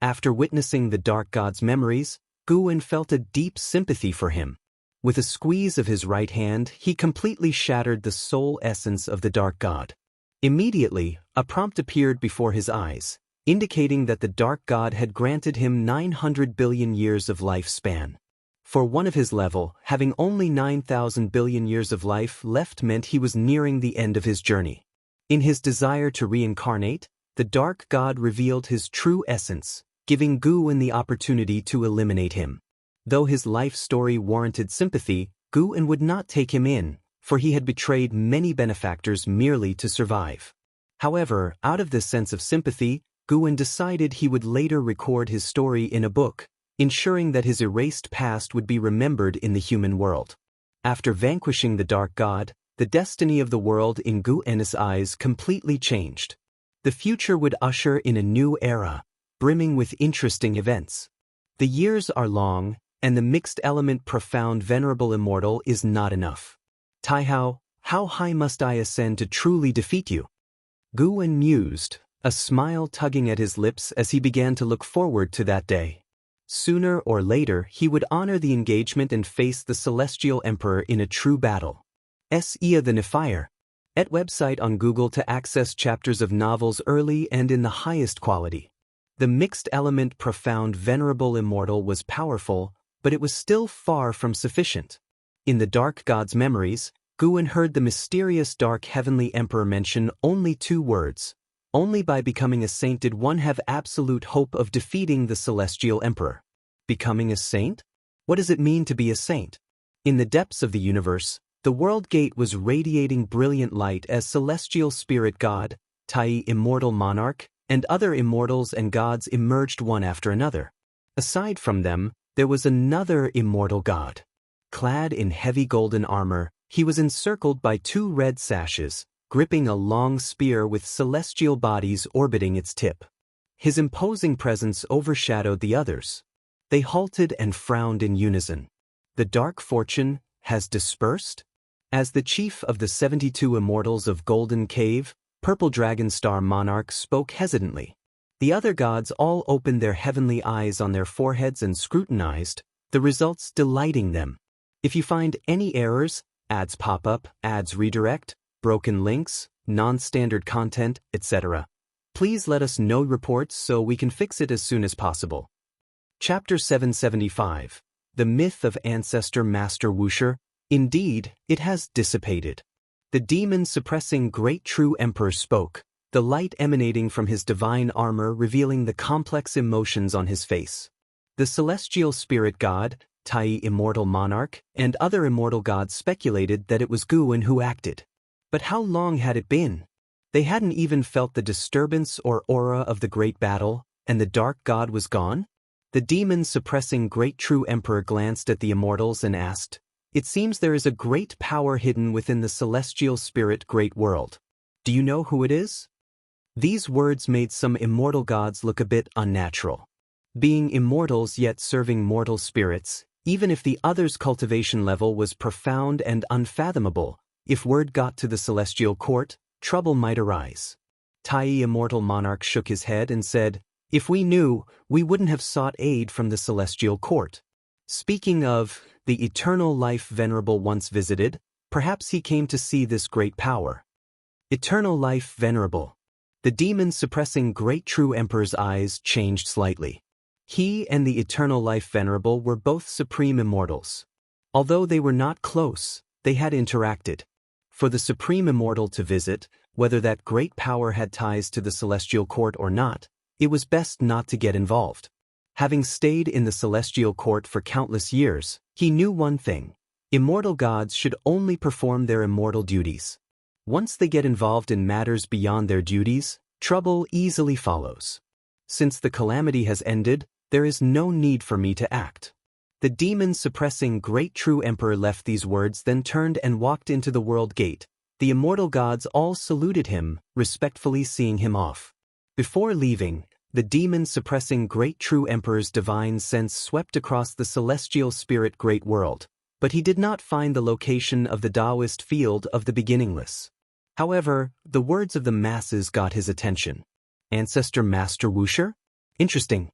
After witnessing the Dark God's memories, Guan felt a deep sympathy for him. With a squeeze of his right hand, he completely shattered the soul essence of the Dark God. Immediately, a prompt appeared before his eyes, indicating that the Dark God had granted him 900 billion years of lifespan. For one of his level, having only 9,000 billion years of life left meant he was nearing the end of his journey. In his desire to reincarnate, the Dark God revealed his true essence, giving Guan the opportunity to eliminate him. Though his life story warranted sympathy, Guan would not take him in, for he had betrayed many benefactors merely to survive. However, out of this sense of sympathy, Guan decided he would later record his story in a book, ensuring that his erased past would be remembered in the human world. After vanquishing the Dark God, the destiny of the world in Guan's eyes completely changed. The future would usher in a new era, brimming with interesting events. The years are long, and the mixed element profound venerable immortal is not enough. Taihao, how high must I ascend to truly defeat you? Guan mused, a smile tugging at his lips as he began to look forward to that day. Sooner or later, he would honor the engagement and face the Celestial Emperor in a true battle. Sia the Nefire. At website on Google to access chapters of novels early and in the highest quality. The mixed element profound venerable immortal was powerful, but it was still far from sufficient. In the Dark God's memories, Guan heard the mysterious Dark Heavenly Emperor mention only 2 words. Only by becoming a saint did one have absolute hope of defeating the Celestial Emperor. Becoming a saint? What does it mean to be a saint? In the depths of the universe, the World Gate was radiating brilliant light as Celestial Spirit God, Tai Immortal Monarch, and other immortals and gods emerged one after another. Aside from them, there was another immortal god. Clad in heavy golden armor, he was encircled by 2 red sashes, gripping a long spear with celestial bodies orbiting its tip. His imposing presence overshadowed the others. They halted and frowned in unison. The dark fortune has dispersed? As the chief of the 72 immortals of Golden Cave, Purple Dragon Star Monarch spoke hesitantly. The other gods all opened their heavenly eyes on their foreheads and scrutinized, the results delighting them. If you find any errors, ads pop up, ads redirect, broken links, non-standard content, etc., please let us know reports so we can fix it as soon as possible. Chapter 775. The Myth of Ancestor Master Wuxia. Indeed, it has dissipated. The demon-suppressing Great True Emperor spoke, the light emanating from his divine armor revealing the complex emotions on his face. The Celestial Spirit God, Tai Immortal Monarch, and other immortal gods speculated that it was Guan who acted. But how long had it been? They hadn't even felt the disturbance or aura of the great battle, and the dark god was gone? The demon-suppressing Great True Emperor glanced at the immortals and asked, "It seems there is a great power hidden within the Celestial Spirit Great World. Do you know who it is?" These words made some immortal gods look a bit unnatural. Being immortals yet serving mortal spirits, even if the other's cultivation level was profound and unfathomable, if word got to the Celestial Court, trouble might arise. Tai Immortal Monarch shook his head and said, "If we knew, we wouldn't have sought aid from the Celestial Court." Speaking of, the eternal life Venerable once visited, perhaps he came to see this great power. Eternal life Venerable. The demon-suppressing Great True Emperor's eyes changed slightly. He and the Eternal Life Venerable were both supreme immortals. Although they were not close, they had interacted. For the supreme immortal to visit, whether that great power had ties to the Celestial Court or not, it was best not to get involved. Having stayed in the Celestial Court for countless years, he knew one thing: immortal gods should only perform their immortal duties. Once they get involved in matters beyond their duties, trouble easily follows. Since the calamity has ended, there is no need for me to act. The demon-suppressing Great True Emperor left these words, then turned and walked into the World Gate. The immortal gods all saluted him, respectfully seeing him off. Before leaving, the demon-suppressing Great True Emperor's divine sense swept across the Celestial Spirit Great World, but he did not find the location of the Daoist field of the beginningless. However, the words of the masses got his attention. Ancestor Master Wuxia? Interesting.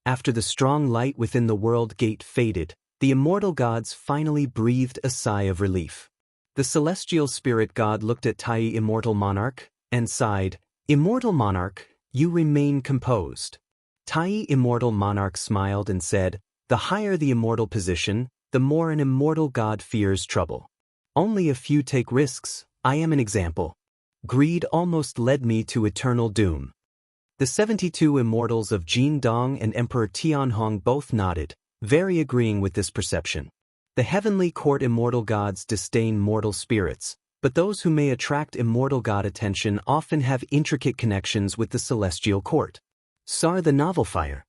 After the strong light within the World Gate faded, the immortal gods finally breathed a sigh of relief. The Celestial Spirit God looked at Tai Immortal Monarch and sighed, "Immortal Monarch, you remain composed." Tai Immortal Monarch smiled and said, "The higher the immortal position, the more an immortal god fears trouble. Only a few take risks. I am an example. Greed almost led me to eternal doom." The 72 immortals of Jin Dong and Emperor Tianhong both nodded, very agreeing with this perception. The heavenly court immortal gods disdain mortal spirits, but those who may attract immortal god attention often have intricate connections with the celestial court. SAR the Novel Fire.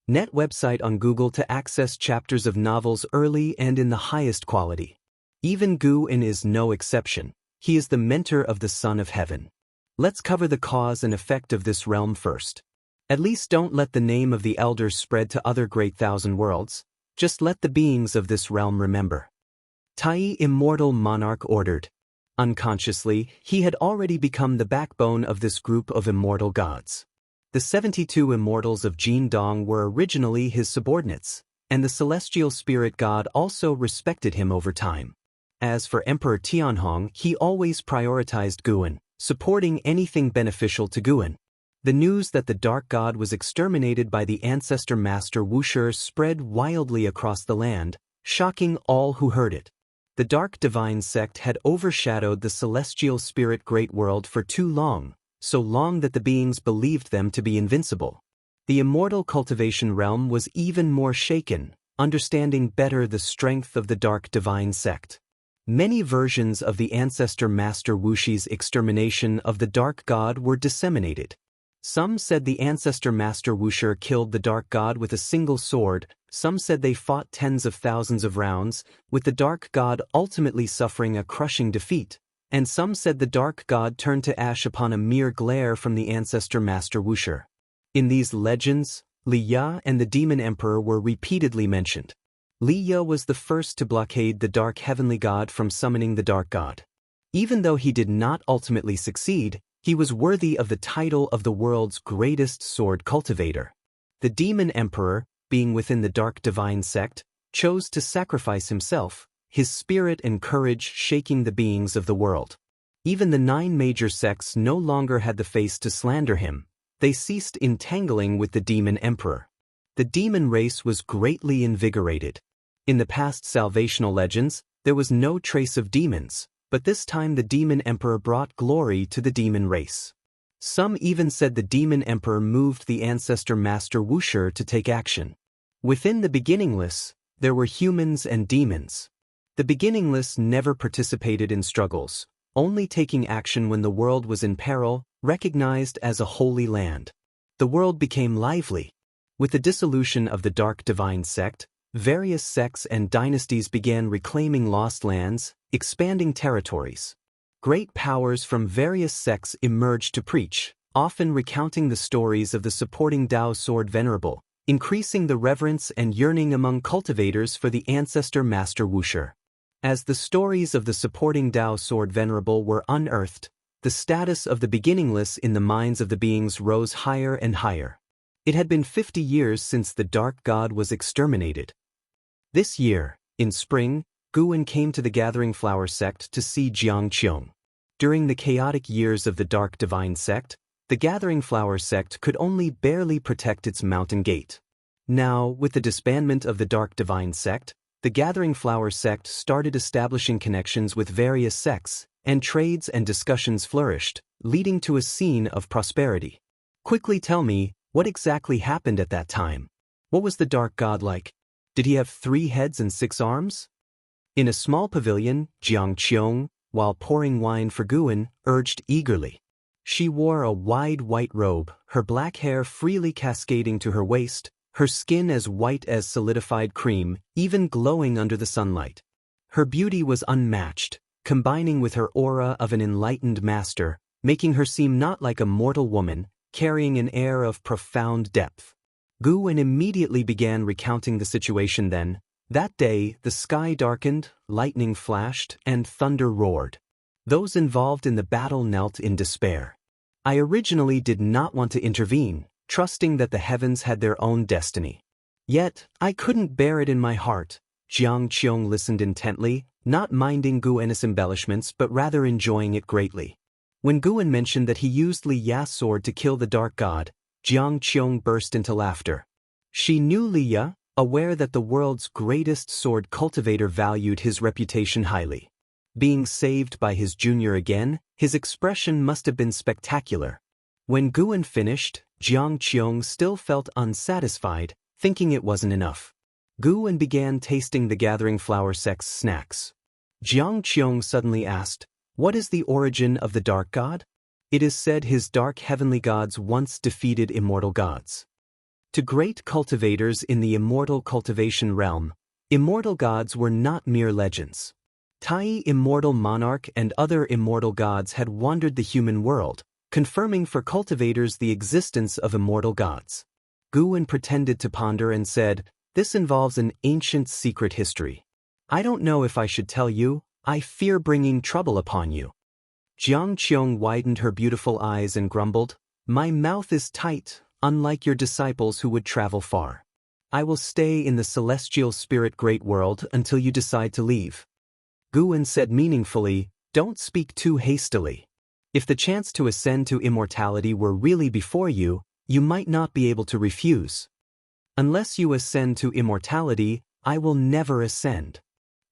Net website on Google to access chapters of novels early and in the highest quality. Even Guan is no exception. He is the mentor of the Son of Heaven. Let's cover the cause and effect of this realm first. At least don't let the name of the elders spread to other great thousand worlds. Just let the beings of this realm remember. Tai Immortal Monarch ordered. Unconsciously, he had already become the backbone of this group of immortal gods. The 72 immortals of Jin Dong were originally his subordinates, and the celestial spirit god also respected him over time. As for Emperor Tianhong, he always prioritized Guan, supporting anything beneficial to Guan. The news that the dark god was exterminated by the ancestor master Wuxia spread wildly across the land, shocking all who heard it. The dark divine sect had overshadowed the celestial spirit great world for too long, so long that the beings believed them to be invincible. The immortal cultivation realm was even more shaken, understanding better the strength of the dark divine sect. Many versions of the ancestor Master Wuxi's extermination of the dark god were disseminated. Some said the ancestor Master Wuxia killed the dark god with a single sword, some said they fought tens of thousands of rounds, with the dark god ultimately suffering a crushing defeat, and some said the dark god turned to ash upon a mere glare from the ancestor Master Wuxia. In these legends, Li Ya and the demon emperor were repeatedly mentioned. Li Ya was the first to blockade the dark heavenly god from summoning the dark god. Even though he did not ultimately succeed, he was worthy of the title of the world's greatest sword cultivator. The demon emperor, being within the dark divine sect, chose to sacrifice himself, his spirit and courage shaking the beings of the world. Even the 9 major sects no longer had the face to slander him. They ceased entangling with the demon emperor. The demon race was greatly invigorated. In the past salvational legends, there was no trace of demons, but this time the demon emperor brought glory to the demon race. Some even said the demon emperor moved the ancestor Master Wuxia to take action. Within the beginningless, there were humans and demons. The beginningless never participated in struggles, only taking action when the world was in peril, recognized as a holy land. The world became lively. With the dissolution of the dark divine sect, various sects and dynasties began reclaiming lost lands, expanding territories. Great powers from various sects emerged to preach, often recounting the stories of the supporting Dao sword venerable, increasing the reverence and yearning among cultivators for the ancestor Master Wuxia. As the stories of the supporting Dao sword venerable were unearthed, the status of the beginningless in the minds of the beings rose higher and higher. It had been 50 years since the dark god was exterminated. This year, in spring, Guwen came to the Gathering Flower sect to see Jiang Qiong. During the chaotic years of the dark divine sect, the Gathering Flower sect could only barely protect its mountain gate. Now, with the disbandment of the dark divine sect, the Gathering Flower sect started establishing connections with various sects, and trades and discussions flourished, leading to a scene of prosperity. Quickly tell me, what exactly happened at that time? What was the dark god like? Did he have 3 heads and 6 arms? In a small pavilion, Jiang Qiong, while pouring wine for Guwen, urged eagerly. She wore a wide white robe, her black hair freely cascading to her waist, her skin as white as solidified cream, even glowing under the sunlight. Her beauty was unmatched, combining with her aura of an enlightened master, making her seem not like a mortal woman, carrying an air of profound depth. Guwen immediately began recounting the situation then. That day, the sky darkened, lightning flashed, and thunder roared. Those involved in the battle knelt in despair. I originally did not want to intervene, trusting that the heavens had their own destiny. Yet, I couldn't bear it in my heart. Jiang Qiong listened intently, not minding Guwen's embellishments but rather enjoying it greatly. When Guwen mentioned that he used Li Ya's sword to kill the dark god, Jiang Qiong burst into laughter. She knew Li Ya, aware that the world's greatest sword cultivator valued his reputation highly. Being saved by his junior again, his expression must have been spectacular. When Guwen finished, Jiang Qiong still felt unsatisfied, thinking it wasn't enough. Guwen began tasting the Gathering Flower sect's snacks. Jiang Qiong suddenly asked, "What is the origin of the dark god?" It is said his dark heavenly gods once defeated immortal gods. To great cultivators in the immortal cultivation realm, immortal gods were not mere legends. Tai immortal monarch and other immortal gods had wandered the human world, confirming for cultivators the existence of immortal gods. Guwen pretended to ponder and said, "This involves an ancient secret history. I don't know if I should tell you, I fear bringing trouble upon you." Jiang Qiong widened her beautiful eyes and grumbled, "My mouth is tight, unlike your disciples who would travel far. I will stay in the celestial spirit great world until you decide to leave." Guwen said meaningfully, "Don't speak too hastily. If the chance to ascend to immortality were really before you, you might not be able to refuse. Unless you ascend to immortality, I will never ascend."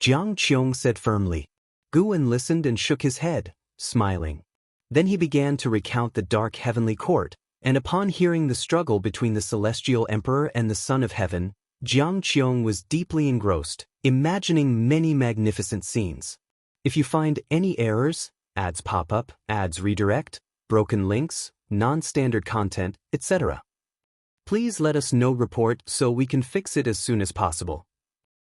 Jiang Qiong said firmly. Guwen listened and shook his head, smiling. Then he began to recount the dark heavenly court, and upon hearing the struggle between the celestial emperor and the son of heaven, Jiang Qiong was deeply engrossed, imagining many magnificent scenes. If you find any errors, ads pop up, ads redirect, broken links, non-standard content, etc., please let us know. Report so we can fix it as soon as possible.